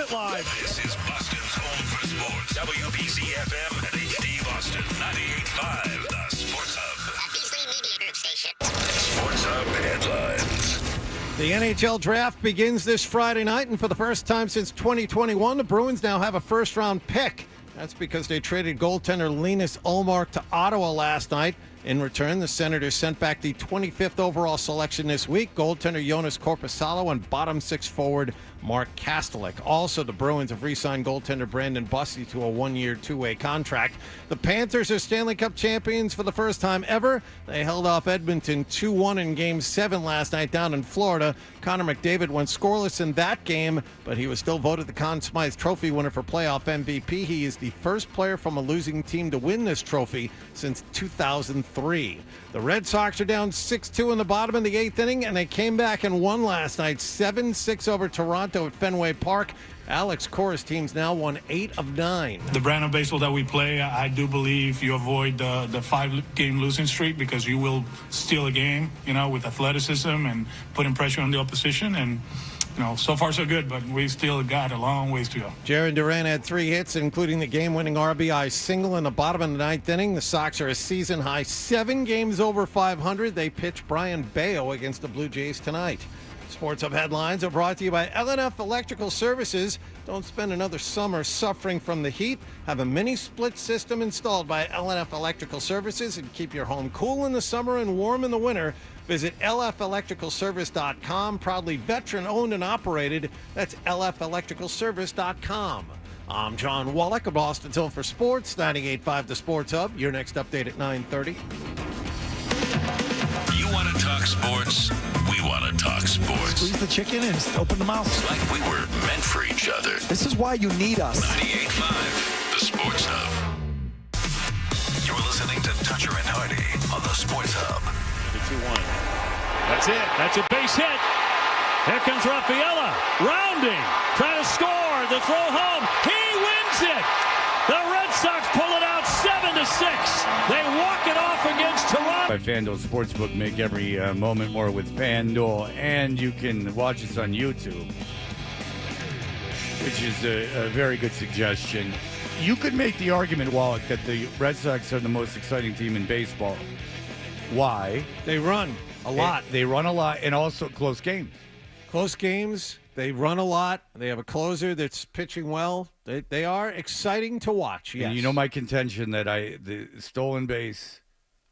it live. This is Boston's home for sports. WBC FM and HD Boston 98.5. The Sports Hub. Media Group station. Sports Hub headlines. The NHL draft begins this Friday night, and for the first time since 2021, the Bruins now have a first-round pick. That's because they traded goaltender Linus Ullmark to Ottawa last night. In return, the Senators sent back the 25th overall selection this week, goaltender Jonas Korpisalo and bottom six forward Mark Kastelik. Also, the Bruins have re-signed goaltender Brandon Bussi to a one-year, two-way contract. The Panthers are Stanley Cup champions for the first time ever. They held off Edmonton 2-1 in Game 7 last night down in Florida. Conor McDavid went scoreless in that game, but he was still voted the Conn Smythe Trophy winner for playoff MVP. He is the first player from a losing team to win this trophy since 2003. The Red Sox are down 6-2 in the bottom of the eighth inning, and they came back and won last night 7-6 over Toronto at Fenway Park. Alex Cora's team's now won 8 of 9. The brand of baseball that we play, I do believe you avoid the 5-game losing streak because you will steal a game, with athleticism and putting pressure on the opposition. And, so far so good, but we still got a long ways to go. Jarren Duran had 3 hits, including the game-winning RBI single in the bottom of the ninth inning. The Sox are a season-high 7 games over 500. They pitch Brian Bayo against the Blue Jays tonight. Sports Hub headlines are brought to you by LNF Electrical Services. Don't spend another summer suffering from the heat. Have a mini split system installed by LNF Electrical Services and keep your home cool in the summer and warm in the winter. Visit lfelectricalservice.com. Proudly veteran-owned and operated. That's lfelectricalservice.com. I'm John Wallach of Boston Hill for Sports, 98.5 The Sports Hub. Your next update at 9:30. You want to talk sports? We want to talk sports. Squeeze the chicken and open the mouth. It's like we were meant for each other. This is why you need us. 98.5 The Sports Hub. You're listening to Toucher and Hardy on the Sports Hub. 2-1. That's it. That's a base hit. Here comes Rafaela. Rounding. Trying to score. The throw home. He wins it. The Red Sox pull it out 7-6. They walk it off against Toronto. By FanDuel Sportsbook, make every moment more with FanDuel, and you can watch us on YouTube, which is a very good suggestion. You could make the argument, Wallach, that the Red Sox are the most exciting team in baseball. Why? They run a lot. They run a lot, and also close games. Close games. They run a lot. They have a closer that's pitching well. They are exciting to watch. Yes. And you know my contention that the stolen base,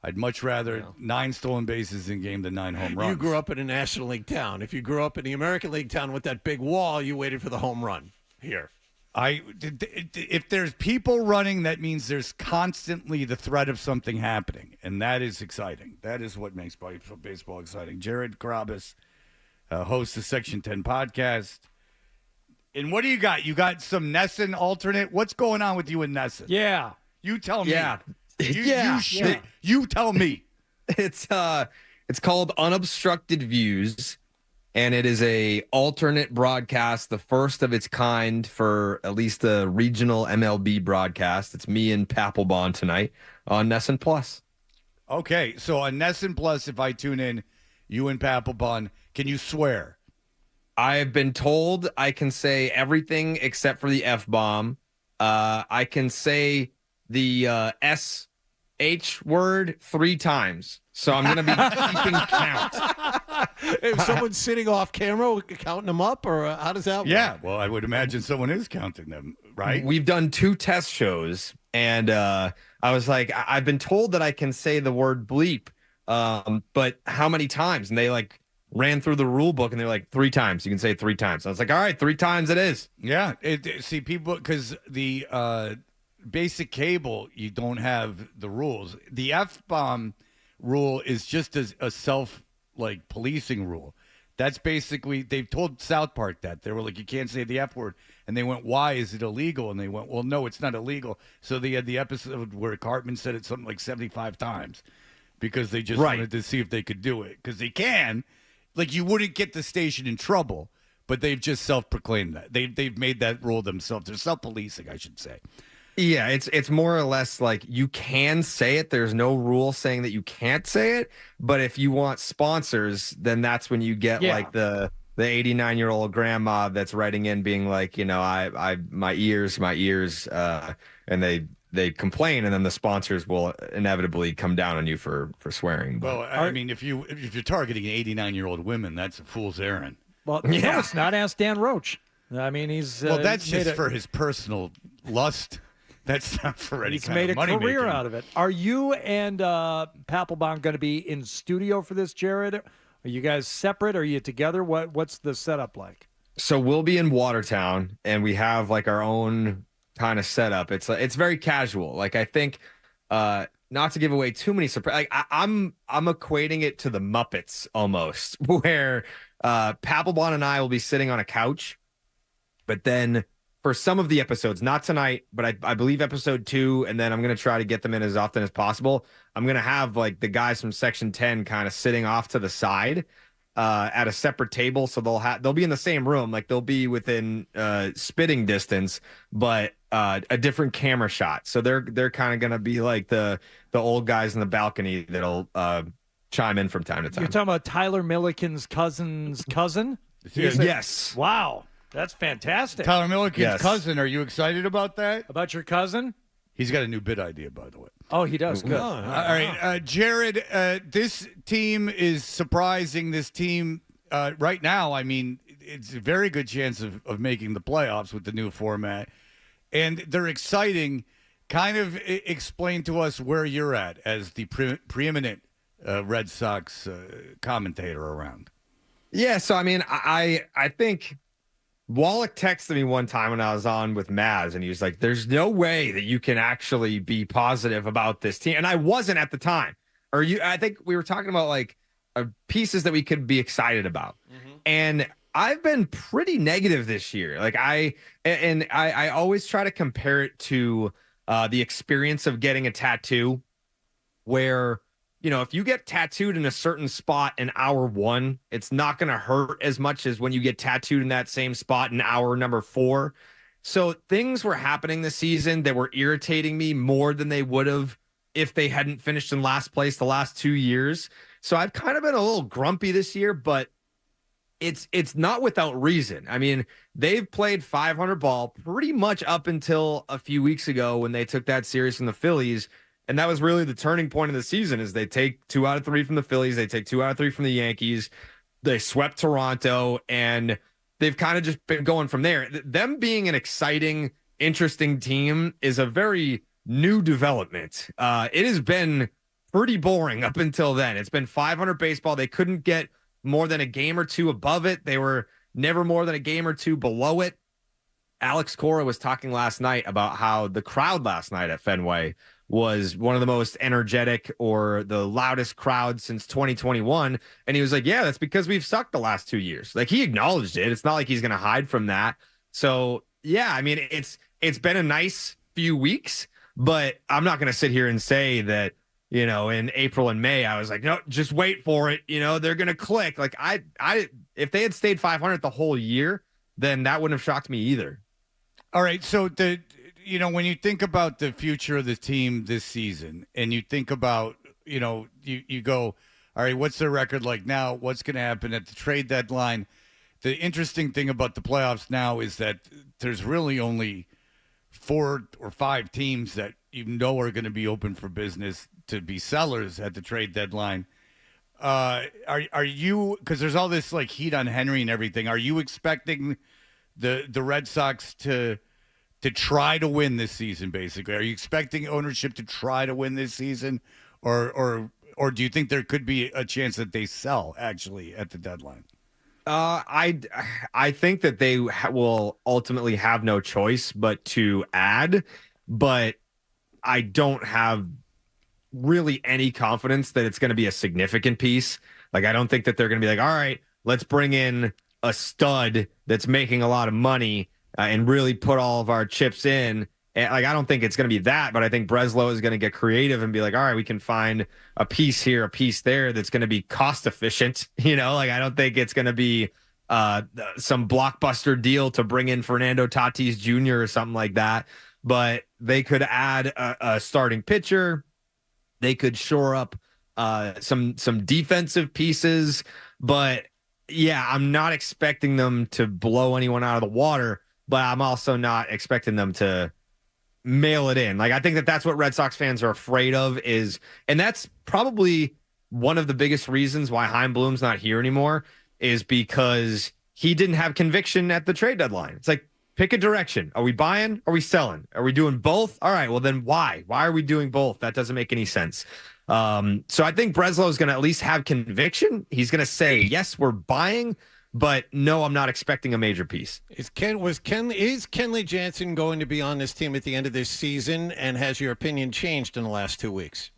I'd much rather 9 stolen bases in game than 9 home runs. You grew up in a National League town. If you grew up in the American League town with that big wall, you waited for the home run here. If there's people running, that means there's constantly the threat of something happening, and that is exciting. That is what makes baseball exciting. Jared Carrabis hosts the Section 10 podcast. And what do you got? You got some Nesson alternate? What's going on with you and Nesson? Yeah. You tell me. Yeah. You tell me. It's called Unobstructed Views, and it is a alternate broadcast, the first of its kind for at least the regional MLB broadcast. It's me and Papelbon tonight on Nesson Plus. Okay, so on Nesson Plus, if I tune in, you and Papelbon, can you swear? I've been told I can say everything except for the F-bomb. I can say the SH word 3 times. So I'm going to be keeping count. If someone's sitting off camera, counting them up, or how does that work? Yeah, well, I would imagine someone is counting them, right? We've done 2 test shows, and I was like, I've been told that I can say the word bleep, but how many times? And they ran through the rule book, and they're like, 3 times. You can say it 3 times. I was like, all right, 3 times it is. Yeah. See, people, because the basic cable, you don't have the rules. The F-bomb rule is just a self-policing rule. That's basically, they've told South Park that. They were like, you can't say the F word. And they went, why is it illegal? And they went, well, no, it's not illegal. So they had the episode where Cartman said it something like 75 times because they just wanted to see if they could do it. Because they can. You wouldn't get the station in trouble, but they've just self-proclaimed that. They've made that rule themselves. They're self-policing, I should say. Yeah, it's more or less like you can say it. There's no rule saying that you can't say it. But if you want sponsors, then that's when you get the the 89-year-old grandma that's writing in being like, my ears, and they complain, and then the sponsors will inevitably come down on you for swearing. Well, I mean, if you're targeting 89-year-old women, that's a fool's errand. Well, no, it's not. Ask Dan Roach. I mean, he's that's just for his personal lust. That's not for any he's kind made of a money career making. out of it. Are you and Papelbon going to be in studio for this, Jared? Are you guys separate? Are you together? What's the setup like? So we'll be in Watertown, and we have like our own kind of setup. It's very casual. Like, I think not to give away too many surprises. Like, I'm equating it to the Muppets almost, where Papelbon and I will be sitting on a couch, but then for some of the episodes, not tonight, but I believe episode 2, and then I'm going to try to get them in as often as possible. I'm going to have like the guys from Section 10 kind of sitting off to the side at a separate table. So they'll be in the same room. Like, they'll be within spitting distance, but a different camera shot. So they're kind of going to be like the old guys in the balcony that'll chime in from time to time. You're talking about Tyler Milliken's cousin's cousin? Yes. Wow. That's fantastic. Tyler Milliken's cousin. Are you excited about that? About your cousin? He's got a new bit idea, by the way. Oh, he does. Good. All right. Jared, this team is surprising. This team right now, I mean, it's a very good chance of making the playoffs with the new format. And they're exciting. Kind of explain to us where you're at as the preeminent Red Sox commentator around. Yeah, so I mean, I think Wallach texted me one time when I was on with Maz, and he was like, there's no way that you can actually be positive about this team. And I wasn't at the time. I think we were talking about like pieces that we could be excited about. Mm-hmm. And I've been pretty negative this year. Like I always try to compare it to the experience of getting a tattoo, where, if you get tattooed in a certain spot in hour 1, it's not going to hurt as much as when you get tattooed in that same spot in hour number 4. So things were happening this season that were irritating me more than they would have if they hadn't finished in last place the last 2 years. So I've kind of been a little grumpy this year, but it's not without reason. I mean, they've played 500 ball pretty much up until a few weeks ago when they took that series from the Phillies. And that was really the turning point of the season, is they take 2 out of 3 from the Phillies. They take 2 out of 3 from the Yankees. They swept Toronto, and they've kind of just been going from there. Them being an exciting, interesting team is a very new development. It has been pretty boring up until then. It's been 500 baseball. They couldn't get more than a game or 2 above it. They were never more than a game or 2 below it. Alex Cora was talking last night about how the crowd last night at Fenway was one of the most energetic or the loudest crowd since 2021. And he was like, yeah, that's because we've sucked the last 2 years. Like, he acknowledged it. It's not like he's going to hide from that. So, yeah, I mean, it's been a nice few weeks, but I'm not going to sit here and say that, in April and May, I was like, no, just wait for it. They're going to click. Like, if they had stayed 500 the whole year, then that wouldn't have shocked me either. All right. So when you think about the future of the team this season, and you think about, you go, all right, what's their record like now? What's going to happen at the trade deadline? The interesting thing about the playoffs now is that there's really only 4 or 5 teams that are going to be open for business to be sellers at the trade deadline. Are you, because there's all this like heat on Henry and everything, are you expecting the Red Sox to try to win this season, basically? Are you expecting ownership to try to win this season, or do you think there could be a chance that they sell actually at the deadline? I think that they will ultimately have no choice but to add, but I don't have really any confidence that it's going to be a significant piece. Like, I don't think that they're going to be like, all right, let's bring in a stud that's making a lot of money and really put all of our chips in. And I don't think it's going to be that, but I think Breslow is going to get creative and be like, all right, we can find a piece here, a piece there that's going to be cost efficient. I don't think it's going to be some blockbuster deal to bring in Fernando Tatis Jr. or something like that. But they could add a starting pitcher. They could shore up some defensive pieces. But yeah, I'm not expecting them to blow anyone out of the water, but I'm also not expecting them to mail it in. Like, I think that that's what Red Sox fans are afraid of and that's probably one of the biggest reasons why Chaim Bloom's not here anymore is because he didn't have conviction at the trade deadline. It's like, pick a direction. Are we buying? Are we selling? Are we doing both? All right, well then why? Why are we doing both? That doesn't make any sense. So I think Breslow is going to at least have conviction. He's going to say, yes, we're buying, but no, I'm not expecting a major piece. Is Kenley Jansen going to be on this team at the end of this season? And has your opinion changed in the last 2 weeks?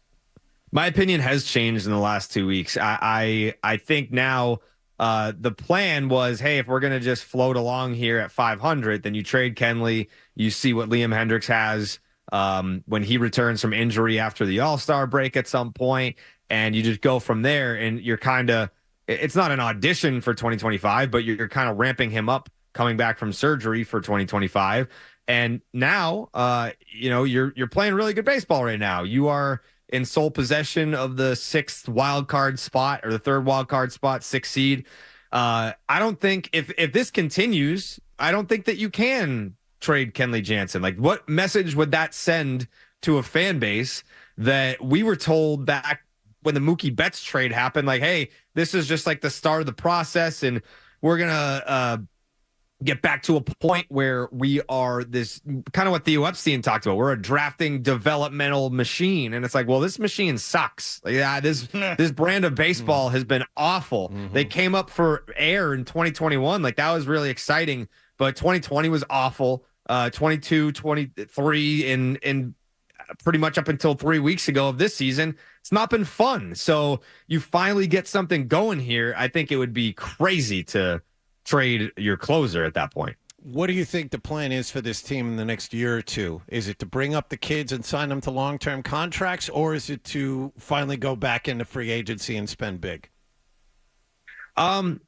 My opinion has changed in the last 2 weeks. I think now the plan was, hey, if we're going to just float along here at 500, then you trade Kenley. You see what Liam Hendricks has when he returns from injury after the All-Star break at some point, and you just go from there. And you're kind of, it's not an audition for 2025, but you're kind of ramping him up coming back from surgery for 2025. And now, you're playing really good baseball right now. You are in sole possession of the 6th wild card spot or the 3rd wild card spot, 6th seed. I don't think if this continues, I don't think that you can trade Kenley Jansen. Like, what message would that send to a fan base that we were told back when the Mookie Betts trade happened? Like, hey, this is just like the start of the process, and we're gonna get back to a point where we are this kind of what Theo Epstein talked about. We're a drafting developmental machine. And it's like, well, this machine sucks. Like, yeah, this brand of baseball has been awful. Mm-hmm. They came up for air in 2021. Like, that was really exciting, but 2020 was awful. 22, 23 and pretty much up until 3 weeks ago of this season, it's not been fun. So you finally get something going here. I think it would be crazy to trade your closer at that point. What do you think the plan is for this team in the next year or two? Is it to bring up the kids and sign them to long-term contracts, or is it to finally go back into free agency and spend big? I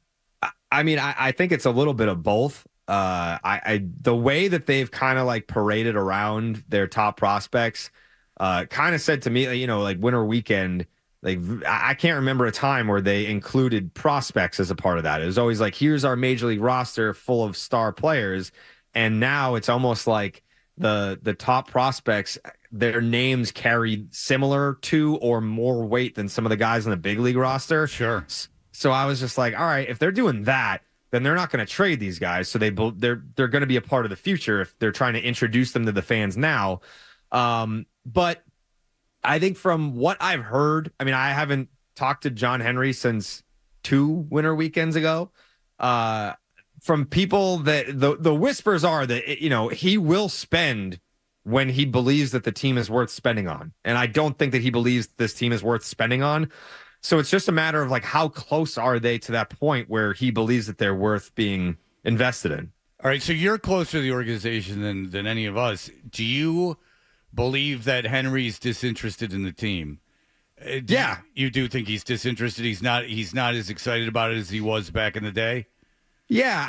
think it's a little bit of both. The way that they've kind of like paraded around their top prospects kind of said to me, like winter weekend, like, I can't remember a time where they included prospects as a part of that. It was always like, here's our major league roster full of star players. And now it's almost like the top prospects, their names carry similar to or more weight than some of the guys on the big league roster. Sure. So I was just like, all right, if they're doing that, then they're not going to trade these guys. So they're going to be a part of the future if they're trying to introduce them to the fans now. But I think from what I've heard, I haven't talked to John Henry since 2 winter weekends ago. From people that the whispers are that, he will spend when he believes that the team is worth spending on. And I don't think that he believes this team is worth spending on. So it's just a matter of like, how close are they to that point where he believes that they're worth being invested in? All right. So you're closer to the organization than any of us. Do you believe that Henry's disinterested in the team? Yeah. You do think he's disinterested? He's not as excited about it as he was back in the day? Yeah.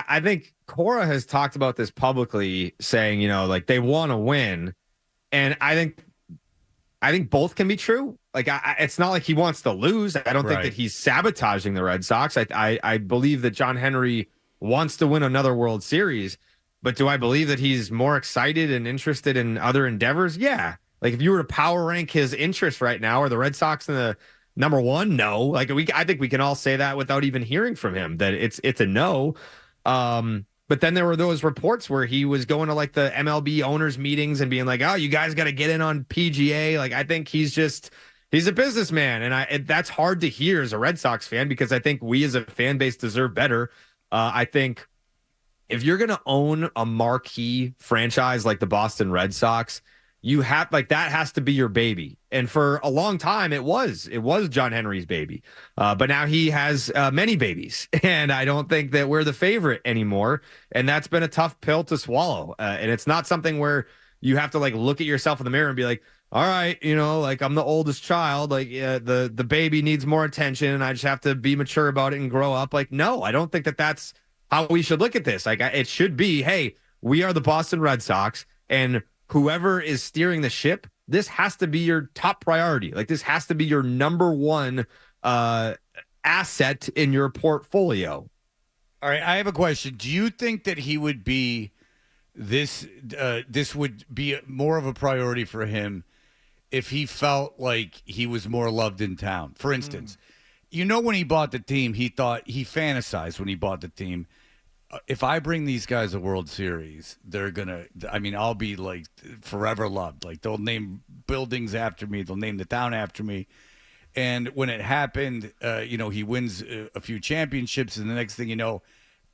I think Cora has talked about this publicly, saying, like, they want to win. And I think both can be true. Like, it's not like he wants to lose. I don't think that he's sabotaging the Red Sox. I believe that John Henry wants to win another World Series. But do I believe that he's more excited and interested in other endeavors? Yeah. Like, if you were to power rank his interests right now, are the Red Sox in the number one? No. Like, I think we can all say that without even hearing from him, that it's a no. But then there were those reports where he was going to like the MLB owners meetings and being like, oh, you guys got to get in on PGA. Like, I think he's a businessman. And that's hard to hear as a Red Sox fan, because I think we as a fan base deserve better. I think if you're going to own a marquee franchise like the Boston Red Sox, you have, like, that has to be your baby. And for a long time, it was John Henry's baby. But now he has many babies, and I don't think that we're the favorite anymore. And that's been a tough pill to swallow. And it's not something where you have to like look at yourself in the mirror and be like, all right, like, I'm the oldest child. Like, the baby needs more attention, and I just have to be mature about it and grow up. Like, no, I don't think that that's how we should look at this. Like, it should be, hey, we are the Boston Red Sox, and whoever is steering the ship, this has to be your top priority. Like, this has to be your number one asset in your portfolio. All right, I have a question. Do you think that he would be this would be more of a priority for him if he felt like he was more loved in town? For instance, when he bought the team, he fantasized when he bought the team, if I bring these guys a World Series, I'll be like forever loved. Like they'll name buildings after me, they'll name the town after me. And when it happened, he wins a few championships, and the next thing you know,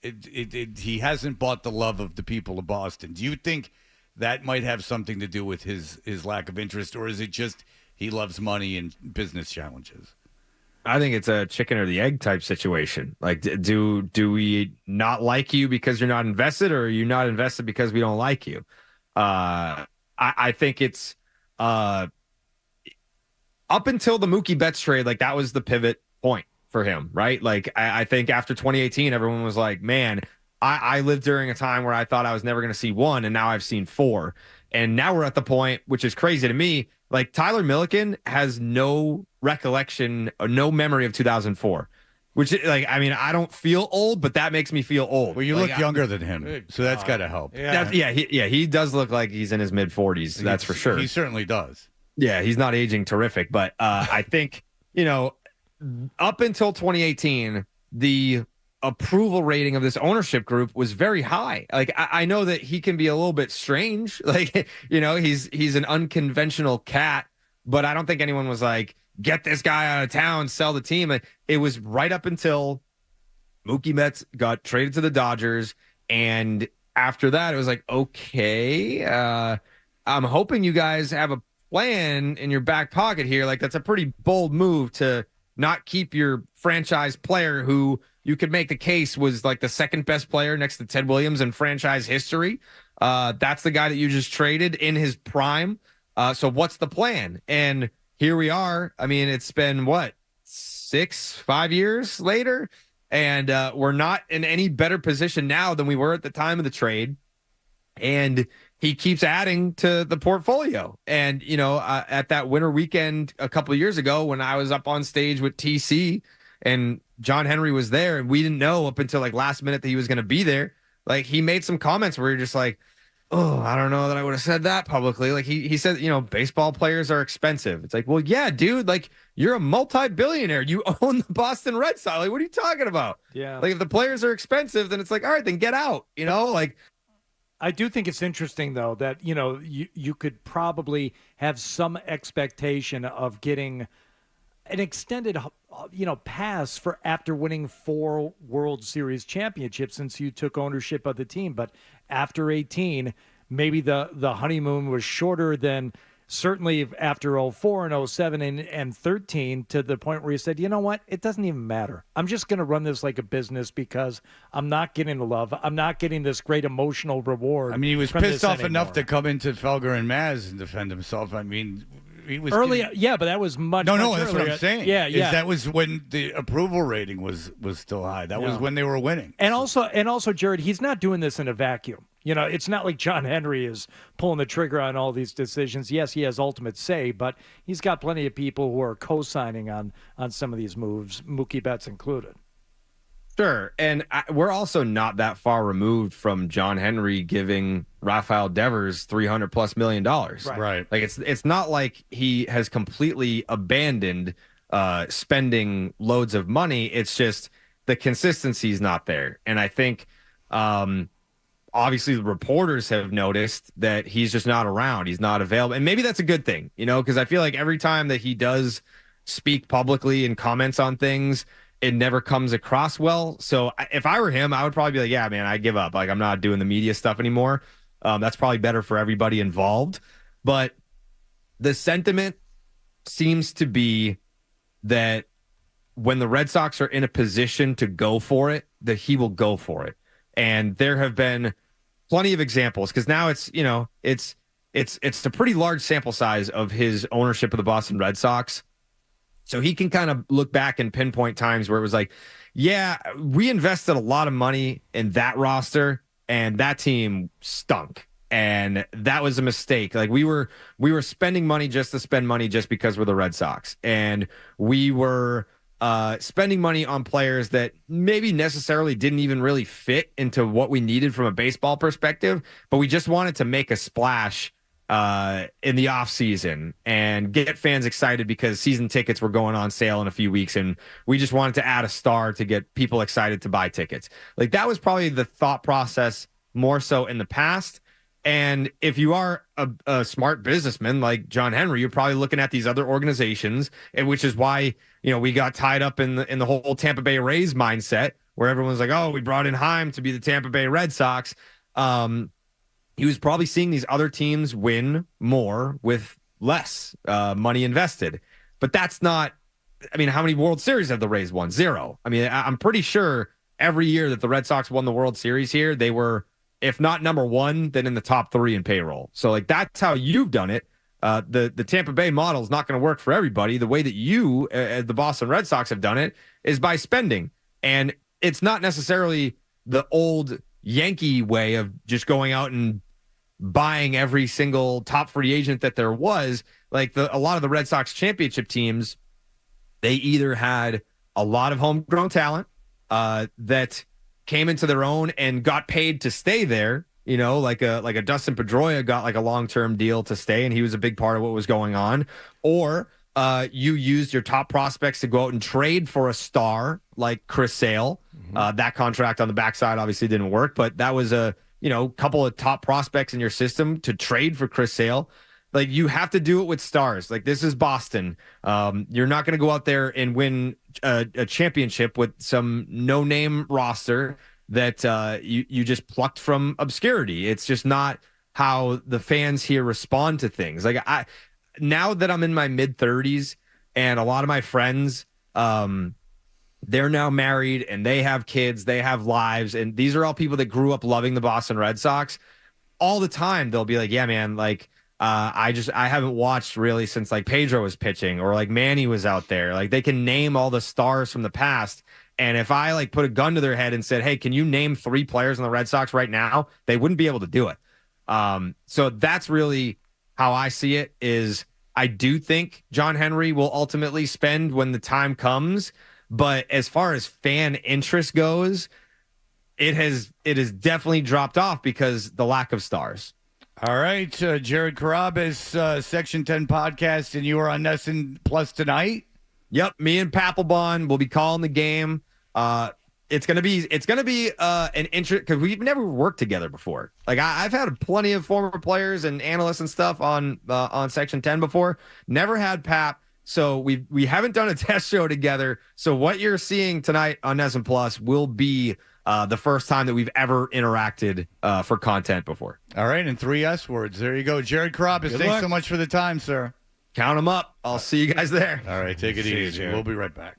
he hasn't bought the love of the people of Boston. Do you think that might have something to do with his lack of interest, or is it just he loves money and business challenges? I think it's a chicken or the egg type situation. Like, do we not like you because you're not invested, or are you not invested because we don't like you? I think it's up until the Mookie Betts trade, like that was the pivot point for him, right? Like I think after 2018, everyone was like, man, I lived during a time where I thought I was never going to see one, and now I've seen four. And now we're at the point, which is crazy to me, like Tyler Milliken has no recollection, or no memory of 2004. Which, I don't feel old, but that makes me feel old. Well, you look younger than him, so that's got to help. He does look like he's in his mid-40s. That's for sure. He certainly does. Yeah, he's not aging terrific, but I think, up until 2018, the approval rating of this ownership group was very high. Like, I know that he can be a little bit strange. Like, he's an unconventional cat, but I don't think anyone was like, get this guy out of town, sell the team. It was right up until Mookie Betts got traded to the Dodgers, and after that, it was like, okay, I'm hoping you guys have a plan in your back pocket here. Like, that's a pretty bold move to not keep your franchise player, who you could make the case was like the second best player next to Ted Williams in franchise history. That's the guy that you just traded in his prime. So what's the plan? And here we are. I mean, it's been 5 years later, and we're not in any better position now than we were at the time of the trade. And he keeps adding to the portfolio. And, at that winter weekend a couple of years ago, when I was up on stage with TC and John Henry was there, and we didn't know up until like last minute that he was going to be there. Like, he made some comments where you're just like, oh, I don't know that I would have said that publicly. Like he said, baseball players are expensive. It's like, well, yeah, dude, like you're a multi-billionaire. You own the Boston Red Sox. Like, what are you talking about? Yeah. Like, if the players are expensive, then it's like, all right, then get out, like. I do think it's interesting, though, that, you could probably have some expectation of getting an extended, pass for after winning 4 World Series championships since you took ownership of the team. But after 18, maybe the honeymoon was shorter than certainly after 04 and 07 and 13, to the point where you said, you know what, it doesn't even matter. I'm just going to run this like a business because I'm not getting the love. I'm not getting this great emotional reward. I mean, he was pissed off enough to come into Felger and Maz and defend himself. I mean, he was earlier. Yeah, but that was much. No, much that's earlier. what I'm saying. Yeah. That was when the approval rating was still high. That was when they were winning. And also, Jared, he's not doing this in a vacuum. It's not like John Henry is pulling the trigger on all these decisions. Yes, he has ultimate say, but he's got plenty of people who are co-signing on some of these moves, Mookie Betts included. Sure, and we're also not that far removed from John Henry giving Rafael Devers $300+ million. Right. Like, it's not like he has completely abandoned spending loads of money. It's just the consistency is not there, and I think. Obviously, the reporters have noticed that he's just not around. He's not available. And maybe that's a good thing, because I feel like every time that he does speak publicly and comments on things, it never comes across well. So if I were him, I would probably be like, yeah, man, I give up. Like, I'm not doing the media stuff anymore. That's probably better for everybody involved. But the sentiment seems to be that when the Red Sox are in a position to go for it, that he will go for it. And there have been plenty of examples, because now it's a pretty large sample size of his ownership of the Boston Red Sox. So he can kind of look back and pinpoint times where it was like, yeah, we invested a lot of money in that roster and that team stunk. And that was a mistake. Like, we were spending money just to spend money just because we're the Red Sox. And we were spending money on players that maybe necessarily didn't even really fit into what we needed from a baseball perspective, but we just wanted to make a splash in the off season and get fans excited because season tickets were going on sale in a few weeks, and we just wanted to add a star to get people excited to buy tickets. Like, that was probably the thought process more so in the past. And if you are a smart businessman like John Henry, you're probably looking at these other organizations, and which is why, you know, we got tied up in the whole Tampa Bay Rays mindset, where everyone's like, oh, we brought in Heim to be the Tampa Bay Red Sox. He was probably seeing these other teams win more with less money invested. But that's not, I mean, how many World Series have the Rays won? 0. I mean, I'm pretty sure every year that the Red Sox won the World Series here, they were, if not number 1, then in the top 3 in payroll. So, like, that's how you've done it. The Tampa Bay model is not going to work for everybody. The way that you, the Boston Red Sox, have done it is by spending. And it's not necessarily the old Yankee way of just going out and buying every single top free agent that there was. Like, a lot of the Red Sox championship teams, they either had a lot of homegrown talent that came into their own and got paid to stay there. You know, like a Dustin Pedroia got like a long-term deal to stay, and he was a big part of what was going on. Or you used your top prospects to go out and trade for a star like Chris Sale. That contract on the backside obviously didn't work, but that was a, you know, couple of top prospects in your system to trade for Chris Sale. Like, you have to do it with stars. Like, this is Boston. You're not going to go out there and win a championship with some no-name roster that you just plucked from obscurity. It's just not how the fans here respond to things. Like, now that I'm in my mid-30s and a lot of my friends, they're now married and they have kids, they have lives, and these are all people that grew up loving the Boston Red Sox. All the time they'll be like, yeah, man, like, I haven't watched really since like Pedro was pitching or like Manny was out there. Like, they can name all the stars from the past. And if I like put a gun to their head and said, hey, can you name 3 players on the Red Sox right now? They wouldn't be able to do it. So that's really how I see it. Is I do think John Henry will ultimately spend when the time comes. But as far as fan interest goes, it has definitely dropped off because the lack of stars. All right, Jared Carrabis, Section 10 podcast, and you are on Nesson Plus tonight. Yep, me and Papelbon will be calling the game. It's gonna be an interest because we've never worked together before. Like, I've had plenty of former players and analysts and stuff on Section 10 before. Never had Pap, so we haven't done a test show together. So what you're seeing tonight on Nesson Plus will be the first time that we've ever interacted for content before. All right, and 3 S words. There you go. Jared Carrabis, thanks so much for the time, sir. Count them up. I'll see you guys there. All right, take it easy. We'll be right back.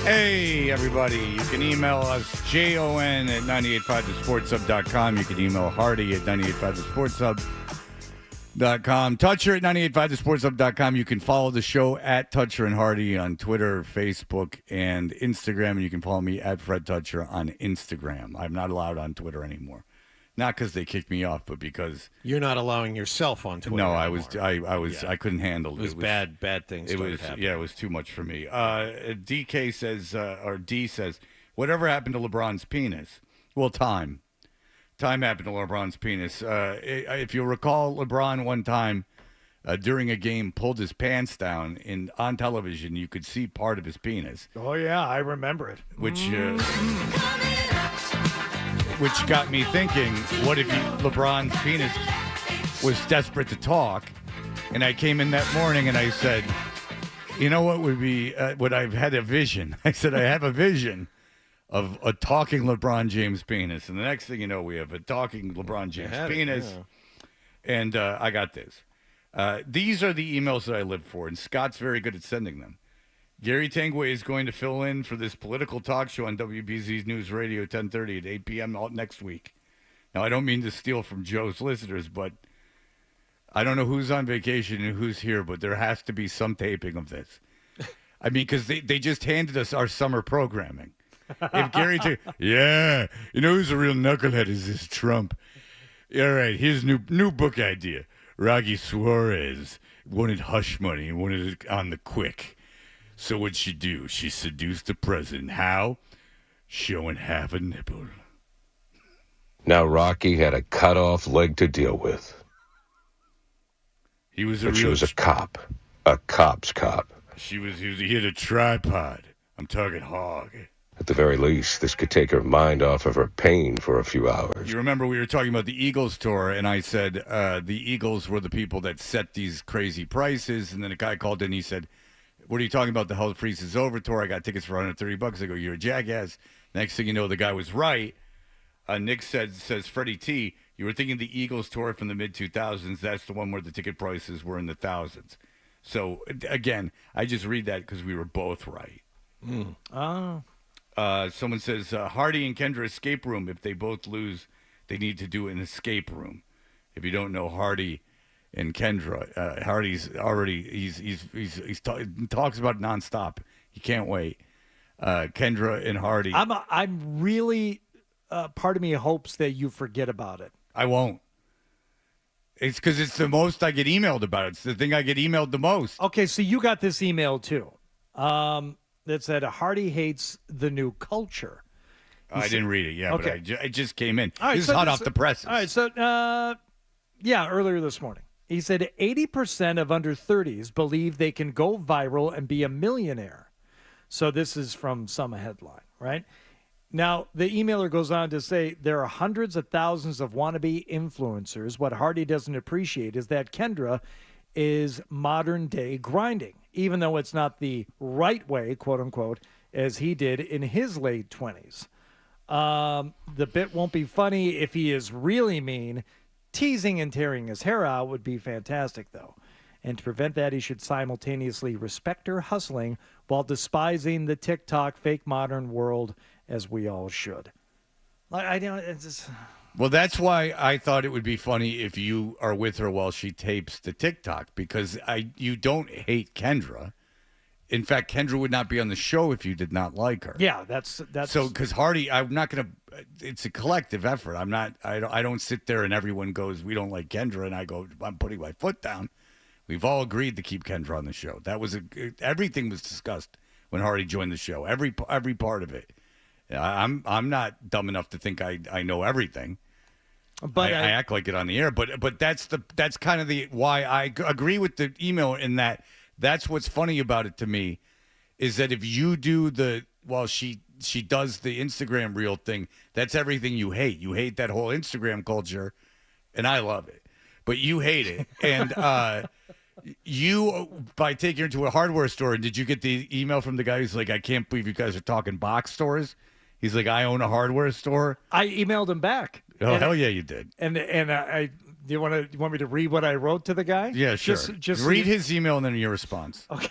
Hey, everybody. You can email us, JON at 985thesportshub.com. You can email Hardy at 985thesportshub.com. Toucher at 985thesportshub.com. You can follow the show at Toucher and Hardy on Twitter, Facebook, and Instagram. And you can follow me at Fred Toucher on Instagram. I'm not allowed on Twitter anymore. Not because they kicked me off, but because you're not allowing yourself on Twitter. No, anymore. I couldn't handle it. It was bad things. It was happening. it was too much for me. DK says, or D says, whatever happened to LeBron's penis? Well, time happened to LeBron's penis. If you'll recall, LeBron one time during a game pulled his pants down, and on television you could see part of his penis. Oh yeah, I remember it. Which got me thinking, what if LeBron's penis was desperate to talk? And I came in that morning and I said, you know what would be, what I've had a vision. I said, I have a vision of a talking LeBron James penis. And the next thing you know, we have a talking LeBron James penis. Yeah. And I got this. These are the emails that I live for, and Scott's very good at sending them. Gary Tanguay is going to fill in for this political talk show on WBZ News Radio 1030 at 8 p.m. next week. Now, I don't mean to steal from Joe's listeners, but I don't know who's on vacation and who's here, but there has to be some taping of this. I mean, because they just handed us our summer programming. If Gary yeah, you know who's a real knucklehead is this Trump. All right, here's new book idea. Rocky Suarez wanted hush money and wanted it on the quick. So what'd she do? She seduced the president. How? Showing half a nipple. Now Rocky had a cut-off leg to deal with. He was she was a cop. A cop's cop. He had a tripod. I'm talking hog. At the very least, this could take her mind off of her pain for a few hours. You remember we were talking about the Eagles tour, and I said the Eagles were the people that set these crazy prices, and then a guy called in and he said, what are you talking about, the Hell Freezes Over tour? I got tickets for $130. I go, you're a jackass. Next thing you know, the guy was right. Nick says, Freddie T, you were thinking the Eagles tour from the mid-2000s. That's the one where the ticket prices were in the thousands. So, again, I just read that because we were both right. Someone says, Hardy and Kendra escape room. If they both lose, they need to do an escape room. If you don't know Hardy and Kendra, Hardy's already he talks about it nonstop. He can't wait. Kendra and Hardy. I'm really part of me hopes that you forget about it. I won't. It's because it's the most I get emailed about. It's the thing I get emailed the most. Okay, so you got this email too. That said Hardy hates the new culture. I didn't read it. Yeah, okay. but it just came in. All right, this is hot off the presses. All right, so earlier this morning. He said 80% of under 30s believe they can go viral and be a millionaire. So this is from some headline, right? Now, the emailer goes on to say there are hundreds of thousands of wannabe influencers. What Hardy doesn't appreciate is that Kendra is modern-day grinding, even though it's not the right way, quote-unquote, as he did in his late 20s. The bit won't be funny if he is really mean. Teasing and tearing his hair out would be fantastic, though. And to prevent that, he should simultaneously respect her hustling while despising the TikTok fake modern world, as we all should. Well, that's why I thought it would be funny if you are with her while she tapes the TikTok, because you don't hate Kendra. In fact, Kendra would not be on the show if you did not like her. Yeah, that's so. Because Hardy, I'm not gonna. It's a collective effort. I'm not. I don't sit there and everyone goes, we don't like Kendra, and I go, I'm putting my foot down. We've all agreed to keep Kendra on the show. That was everything was discussed when Hardy joined the show. Every part of it. I'm not dumb enough to think I know everything. But I act like it on the air. But that's kind of the why I agree with the email in that. That's what's funny about it to me, is that if you do she does the Instagram reel thing, that's everything you hate. You hate that whole Instagram culture, and I love it. But you hate it. And you, by taking her to a hardware store, did you get the email from the guy who's like, I can't believe you guys are talking box stores? He's like, I own a hardware store. I emailed him back. Oh, hell yeah, you did. And do you want me to read what I wrote to the guy? Yeah, sure. Just read his email and then your response. Okay.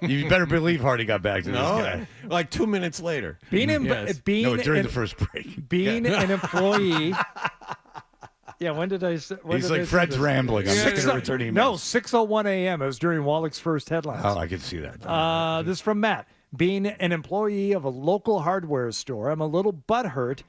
You better believe Hardy got back to this guy. Like 2 minutes later. Being during the first break. Being an employee. Yeah, when did I say? He's like Fred's rambling. I'm just going to return emails. No, 6:01 a.m. It was during Wallach's first headlines. Oh, I can see that. This is from Matt. Being an employee of a local hardware store, I'm a little butthurt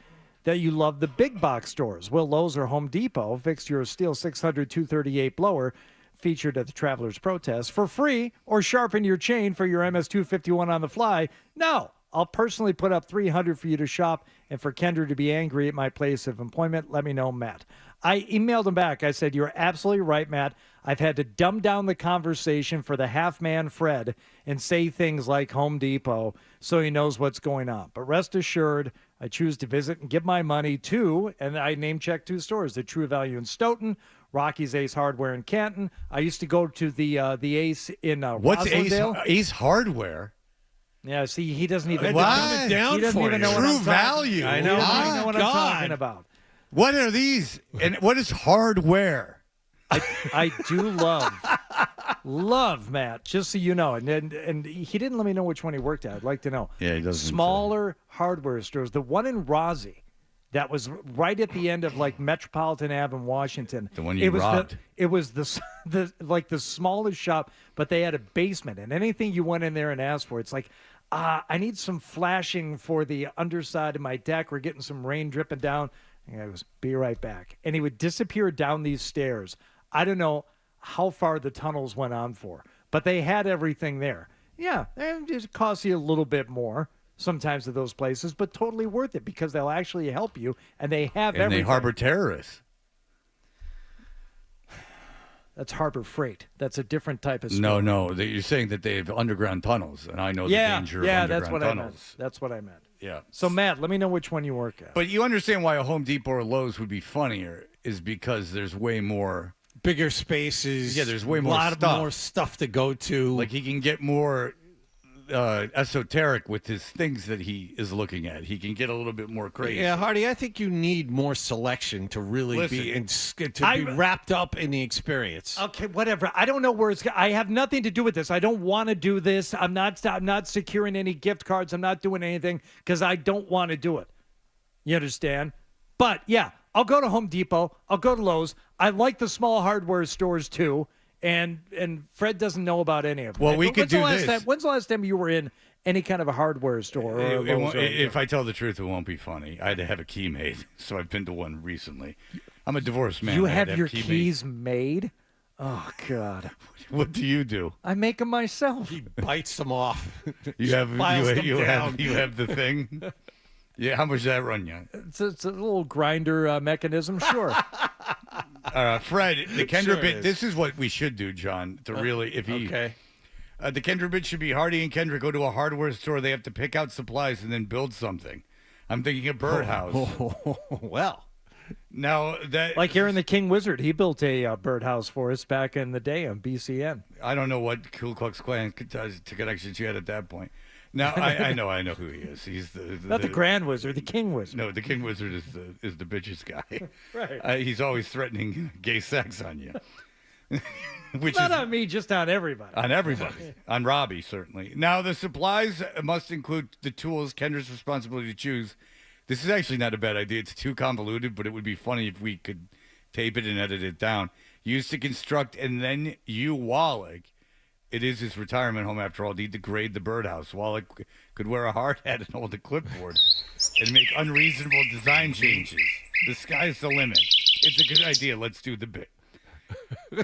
that you love the big box stores. Will Lowe's or Home Depot fix your Steel 600 238 blower featured at the Travelers Protest for free or sharpen your chain for your MS-251 on the fly? No. I'll personally put up $300 for you to shop and for Kendra to be angry at my place of employment. Let me know, Matt. I emailed him back. I said, you're absolutely right, Matt. I've had to dumb down the conversation for the half-man Fred and say things like Home Depot so he knows what's going on. But rest assured, I choose to visit and give my money to, and I name-checked 2 stores, the True Value in Stoughton, Rocky's Ace Hardware in Canton. I used to go to the Ace in What's Roslindale. Ace Hardware? Yeah, see, he doesn't even, What? he doesn't even know what True I'm talking Value. I know, I know what I'm talking about. What are these? And what is hardware? I do love Matt, just so you know. And he didn't let me know which one he worked at. I'd like to know. Yeah, he doesn't. Smaller hardware stores. The one in Rossi that was right at the end of like Metropolitan Ave in Washington. The one you robbed. It was the like the smallest shop, but they had a basement. And anything you went in there and asked for, it's like, I need some flashing for the underside of my deck. We're getting some rain dripping down. And I goes, be right back. And he would disappear down these stairs. I don't know how far the tunnels went on for, but they had everything there. Yeah, and it costs you a little bit more sometimes at those places, but totally worth it because they'll actually help you, and they have everything. And they harbor terrorists. That's Harbor Freight. That's a different type of store. No. You're saying that they have underground tunnels, and I know the danger of underground that's what tunnels. I meant. That's what I meant. Yeah. So, Matt, let me know which one you work at. But you understand why a Home Depot or Lowe's would be funnier is because there's way more... Bigger spaces. Yeah, there's way more lot stuff. more stuff to go to. Like he can get more esoteric with his things that he is looking at. He can get a little bit more crazy. Yeah, Hardy, I think you need more selection to really be wrapped up in the experience. Okay, whatever. I don't know where it's. I have nothing to do with this. I don't want to do this. I'm not securing any gift cards. I'm not doing anything because I don't want to do it. You understand? But yeah, I'll go to Home Depot. I'll go to Lowe's. I like the small hardware stores too. And Fred doesn't know about any of them. Well, we could do this. When's the last time you were in any kind of a hardware store? If I tell the truth, it won't be funny. I had to have a key made, so I've been to one recently. I'm a divorced man. You have your keys made? Oh, God. What do you do? I make them myself. He bites them off. You have the thing? Yeah, how much does that run you? It's a little grinder mechanism, sure. Fred, the Kendra bit. This is what we should do, John. To really, the Kendra bit should be Hardy and Kendra go to a hardware store. They have to pick out supplies and then build something. I'm thinking a birdhouse. Well, now that like here in the King Wizard, he built a birdhouse for us back in the day on BCN. I don't know what Ku Klux Klan connections you had at that point. Now I know who he is. He's not the Grand Wizard, the King Wizard. No, the King Wizard is the bitches guy. Right. He's always threatening gay sex on you. Not on me, just on everybody. On everybody. On Robbie, certainly. Now, the supplies must include the tools, Kendra's responsibility to choose. This is actually not a bad idea. It's too convoluted, but it would be funny if we could tape it and edit it down. Used to construct, and then you, Wallach, it is his retirement home, after all, need to grade the birdhouse. Wallach could wear a hard hat and hold a clipboard and make unreasonable design changes. The sky's the limit. It's a good idea. Let's do the bit.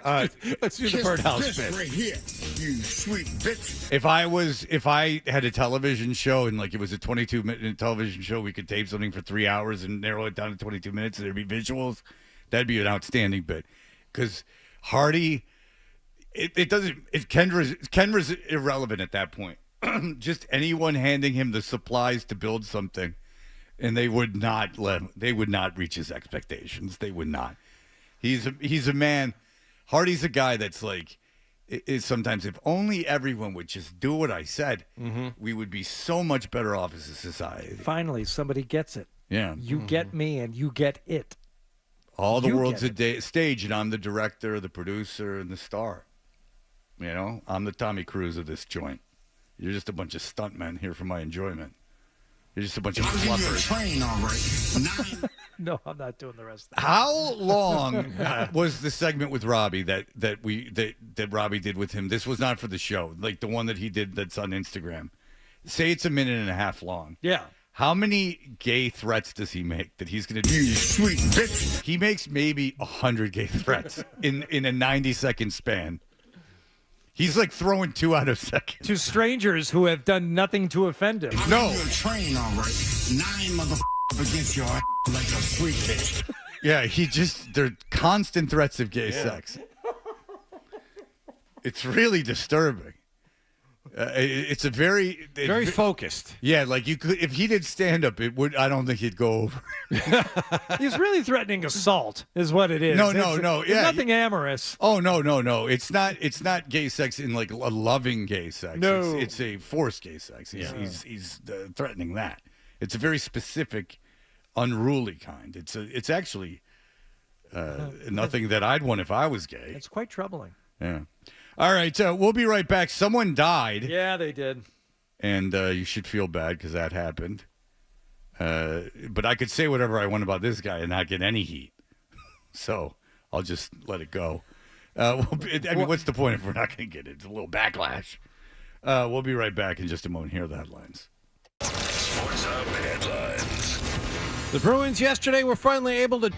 Let's do the birdhouse bit. Right here, you sweet bitch. If I had a television show and like it was a 22-minute television show, we could tape something for 3 hours and narrow it down to 22 minutes and there'd be visuals. That'd be an outstanding bit. Because Hardy, it doesn't. Kendra's irrelevant at that point. Just anyone handing him the supplies to build something, and they would not reach his expectations. They would not. He's a man. Hardy's a guy that's like, sometimes if only everyone would just do what I said, we would be so much better off as a society. Finally, somebody gets it. Yeah. You get me and you get it. All the world's a stage, and I'm the director, the producer, and the star. You know, I'm the Tommy Cruise of this joint. You're just a bunch of stuntmen here for my enjoyment. You're just a bunch of fluffers. Train, all right. No, I'm not doing the rest of that. How long was the segment with Robbie that Robbie did with him? This was not for the show, like the one that he did that's on Instagram. Say it's a minute and a half long. Yeah. How many gay threats does he make that he's going to do? You sweet bitch. He makes maybe 100 gay threats in a 90-second span. He's like throwing 2 out of second. To strangers who have done nothing to offend him. No. You're a train, all right. 9 motherfuckers against your ass like a sweet bitch. Yeah, they're constant threats of gay sex. It's really disturbing. It's a very focused. Yeah, like you could if he did stand up, it would. I don't think he'd go over. He's really threatening assault, is what it is. No. It's Yeah, nothing amorous. Oh no. It's not gay sex in like a loving gay sex. No, it's a forced gay sex. He's threatening that. It's a very specific, unruly kind. It's actually nothing that I'd want if I was gay. It's quite troubling. Yeah. All right, we'll be right back. Someone died. Yeah, they did. And you should feel bad because that happened. But I could say whatever I want about this guy and not get any heat. So I'll just let it go. What's the point if we're not going to get it? It's a little backlash. We'll be right back in just a moment. Here are the headlines. Sports Hub headlines. The Bruins yesterday were finally able to...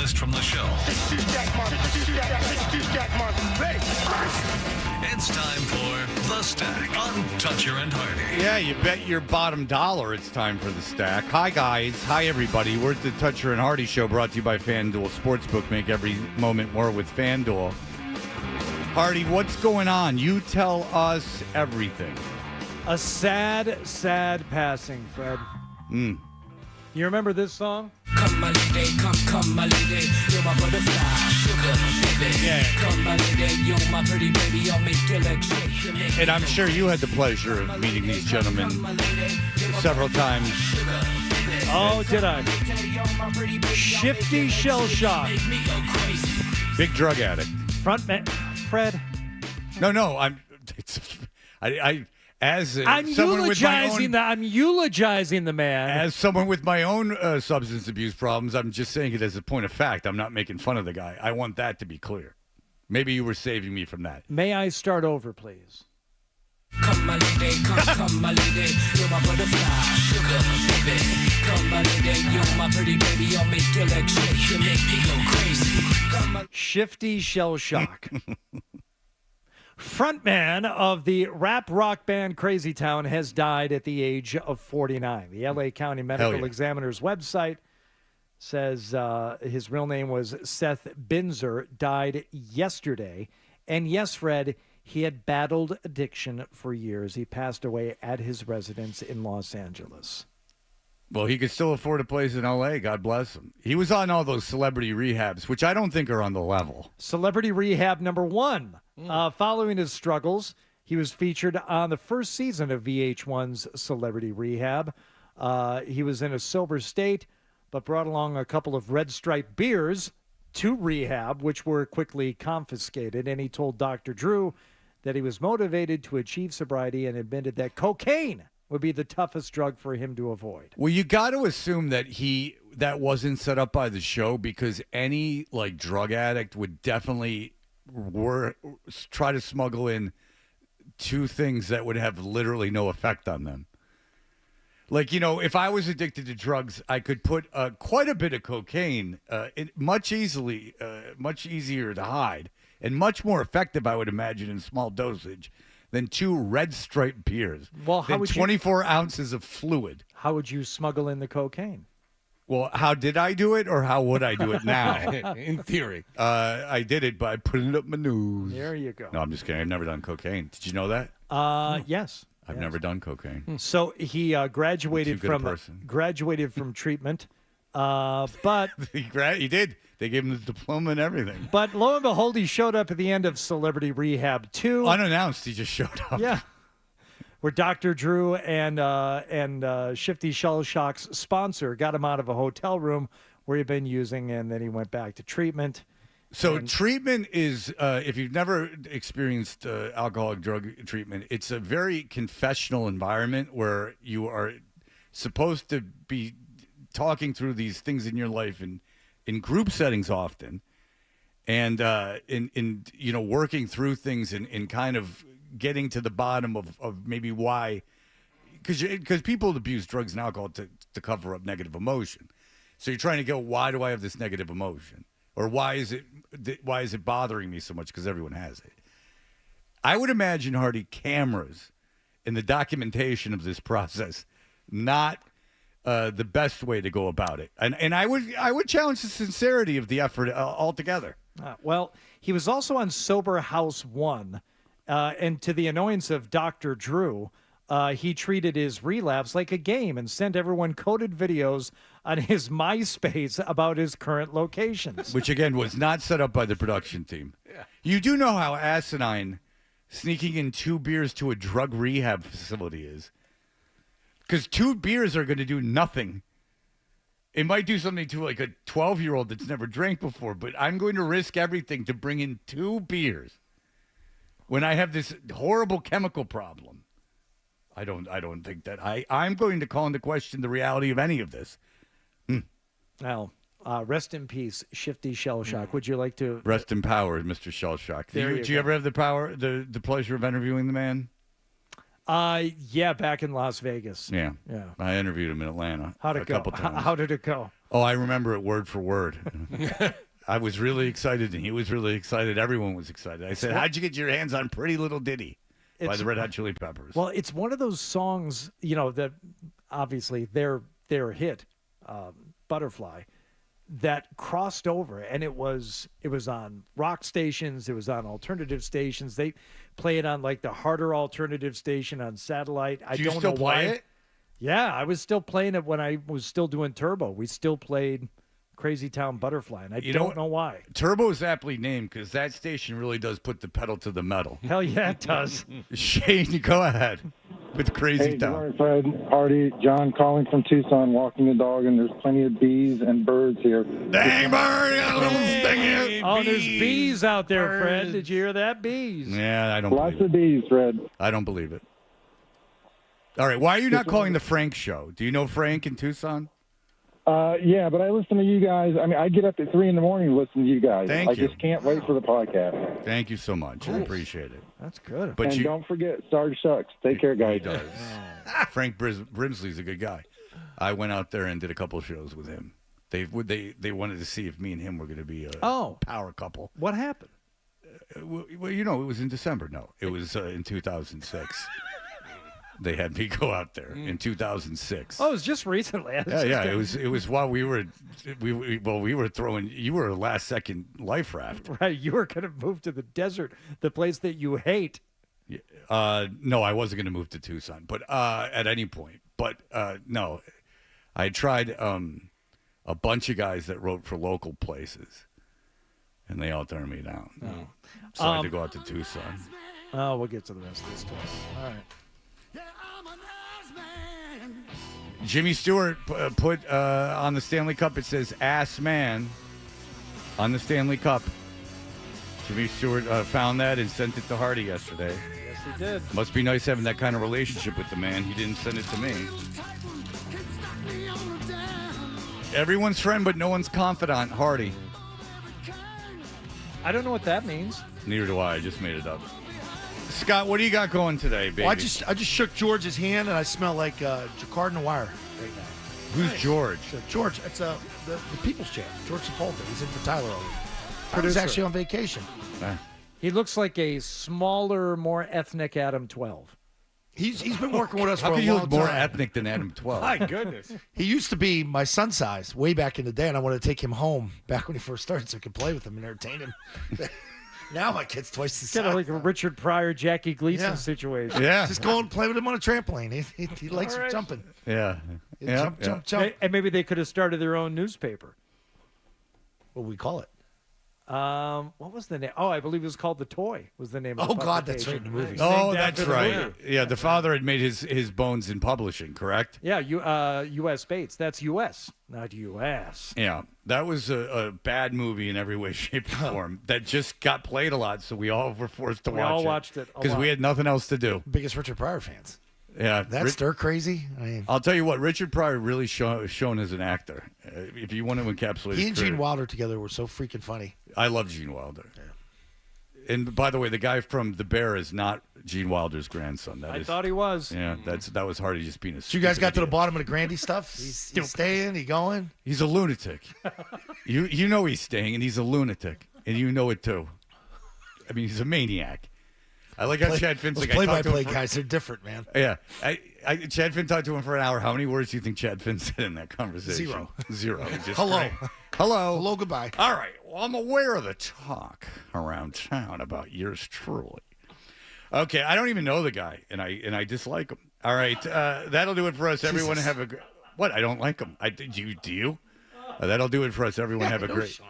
list from the show. It's time for The Stack on Toucher and Hardy. Yeah, you bet your bottom dollar it's time for The Stack. Hi, guys. Hi, everybody. We're at the Toucher and Hardy Show, brought to you by FanDuel Sportsbook. Make every moment more with FanDuel. Hardy, what's going on? You tell us everything. A sad, sad passing, Fred. You remember this song? Come my lady, come my lady, you're my butterfly, sugar baby. Yeah. Come my lady, you're my pretty baby, I'll make your legs shake. And I'm sure you had the pleasure of meeting these gentlemen several times. Oh, did I? Shifty Shellshock. Big drug addict. Frontman, Fred. No, I'm eulogizing the man. As someone with my own substance abuse problems, I'm just saying it as a point of fact. I'm not making fun of the guy. I want that to be clear. Maybe you were saving me from that. May I start over, please? Come my lady, come my lady, you're my butterfly, sugar baby. Come my lady, you're my pretty baby, I'll make your legs shake, you make me go crazy. Shifty Shellshock. Frontman of the rap rock band Crazy Town has died at the age of 49. The L.A. County Medical Examiner's website says his real name was Seth Binzer, died yesterday. And yes, Fred, he had battled addiction for years. He passed away at his residence in Los Angeles. Well, he could still afford a place in L.A. God bless him. He was on all those celebrity rehabs, which I don't think are on the level. Celebrity rehab #1. Following his struggles, he was featured on the first season of VH1's Celebrity Rehab. He was in a sober state, but brought along a couple of Red Stripe beers to rehab, which were quickly confiscated. And he told Dr. Drew that he was motivated to achieve sobriety and admitted that cocaine would be the toughest drug for him to avoid. Well, you got to assume that that wasn't set up by the show, because any drug addict would definitely try to smuggle in two things that would have literally no effect on them. If I was addicted to drugs, I could put quite a bit of cocaine, much easier to hide, and much more effective, I would imagine, in small dosage, than 2 Red Stripe beers. Well, how would 24 ounces of fluid. How would you smuggle in the cocaine? Well, how did I do it, or how would I do it now? In theory. I did it by putting it up my nose. There you go. No, I'm just kidding. I've never done cocaine. Did you know that? Yes. I've never done cocaine. So he graduated from treatment, but he did. They gave him the diploma and everything. But lo and behold, he showed up at the end of Celebrity Rehab 2. Unannounced, he just showed up. Yeah. Where Dr. Drew and Shifty Shellshock's sponsor got him out of a hotel room where he'd been using, and then he went back to treatment. So treatment is, if you've never experienced alcoholic drug treatment, it's a very confessional environment where you are supposed to be talking through these things in your life in group settings often, and in working through things and kind of getting to the bottom of maybe why, because people abuse drugs and alcohol to cover up negative emotion. So you're trying to go, why do I have this negative emotion? Or why is it bothering me so much? Because everyone has it. I would imagine, Hardy, cameras in the documentation of this process, not the best way to go about it. And I would challenge the sincerity of the effort altogether. Well, he was also on Sober House 1, and to the annoyance of Dr. Drew, he treated his relapse like a game and sent everyone coded videos on his MySpace about his current locations. Which, again, was not set up by the production team. Yeah. You do know how asinine sneaking in 2 beers to a drug rehab facility is. Because 2 beers are going to do nothing. It might do something to like a 12-year-old that's never drank before, but I'm going to risk everything to bring in 2 beers when I have this horrible chemical problem. I don't think that I'm going to call into question the reality of any of this. Well, rest in peace, Shifty Shellshock. Would you like to rest in power, Mr. Shellshock? Did you ever have the pleasure of interviewing the man? Yeah, back in Las Vegas. Yeah. I interviewed him in Atlanta. How'd it go? Couple times. How did it go? Oh, I remember it word for word. I was really excited, and he was really excited. Everyone was excited. I said, how'd you get your hands on Pretty Little Ditty by the Red Hot Chili Peppers? Well, it's one of those songs, that obviously their hit, Butterfly, that crossed over, and it was on rock stations, it was on alternative stations. They play it on like the harder alternative station on satellite. I don't know why. Play it? Yeah, I was still playing it when I was still doing Turbo. We still played Crazy Town Butterfly, and I don't know why. Turbo is aptly named because that station really does put the pedal to the metal. Hell yeah, it does. Shane, go ahead with Crazy Town. Good morning, Fred, Artie, John calling from Tucson, walking the dog, and there's plenty of bees and birds here. Dang bird, got a little sting here. Oh, there's bees out there, Fred. Did you hear that? Bees. Yeah, I don't Lots believe of bees, Fred. I don't believe it. All right, why are you not calling the Frank show? Do you know Frank in Tucson? Yeah, but I listen to you guys. I mean, I get up at 3 in the morning to listen to you guys. Thank you. I just can't wait for the podcast. Thank you so much. I appreciate it. That's good. But and don't forget, Sarge sucks. Take care, guys. He does. Frank Brimsley's a good guy. I went out there and did a couple shows with him. They wanted to see if me and him were going to be a power couple. What happened? Well, it was in December. No, it was in 2006. They had me go out there in 2006. Oh, it was just recently. Yeah. It was while we were throwing. You were a last second life raft. Right. You were going to move to the desert, the place that you hate. No, I wasn't going to move to Tucson, but at any point. But no, I tried a bunch of guys that wrote for local places, and they all turned me down. Oh. So I had to go out to Tucson. Oh, we'll get to the rest of this stuff. All right. Jimmy Stewart put on the Stanley Cup, it says "Ass Man" on the Stanley Cup. Jimmy Stewart found that and sent it to Hardy yesterday. Yes, he did. Must be nice having that kind of relationship with the man. He didn't send it to me. Everyone's friend, but no one's confidant, Hardy. I don't know what that means. Neither do I. I just made it up. Scott, what do you got going today, baby? Well, I just shook George's hand, and I smell like Jacquard Noir right now. Who's George? So George, it's the People's Champ, George Sepulveda. He's in for Tyler already. He was Producer. actually on vacation. He looks like a smaller, more ethnic Adam 12. He's been working with us for a How long can you time. look more ethnic than Adam 12? My goodness. He used to be my son's size way back in the day, and I wanted to take him home back when he first started so I could play with him and entertain him. Now my kid's twice the size. Kind of like a Richard Pryor, Jackie Gleason situation. Yeah. Just go and play with him on a trampoline. He likes jumping. Yeah. Jump. And maybe they could have started their own newspaper. What do we call it? What was the name? Oh, I believe it was called The Toy. Was the name of the God, that's publication. right in the movie. Oh, Named that's after the right. movie. Yeah, the father had made his bones in publishing, correct? Yeah, U.S. Bates. That's U.S., not U.S. Yeah, that was a bad movie in every way, shape, or form. That just got played a lot, so we all were forced to We watch it. all watched it a because we lot. had nothing else to do. Biggest Richard Pryor fans. Yeah, That's stir crazy. I mean, I'll tell you what, Richard Pryor really shown as an actor. If you want to encapsulate, he his and career. Gene Wilder together were so freaking funny. I love Gene Wilder. Yeah. And by the way, the guy from The Bear is not Gene Wilder's grandson. I thought he was. Yeah, that was Hardy just being a. So you guys got to the idiot. bottom of the Grandi stuff? He's staying? He going? He's a lunatic. you know he's staying, and he's a lunatic, and you know it too. I mean, he's a maniac. I like how Chad Finn's Those like, play-by-play guys, they're different, man. Yeah, Chad Finn talked to him for an hour. How many words do you think Chad Finn said in that conversation? Zero. Just Hello. great. Hello. Hello, goodbye. All right. Well, I'm aware of the talk around town about yours truly. Okay, I don't even know the guy, and I dislike him. All right, that'll do it for us. Everyone have a what? I don't like him. Do you? That'll do it for us. Everyone have a great. Sean.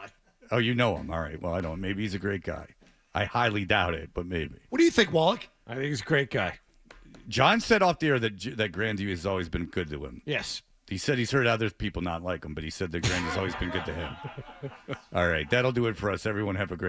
Oh, you know him. All right. Well, I don't. Maybe he's a great guy. I highly doubt it, but maybe. What do you think, Wallach? I think he's a great guy. John said off the air that Grandi has always been good to him. Yes. He said he's heard other people not like him, but he said that Grandi's always been good to him. All right. That'll do it for us. Everyone have a great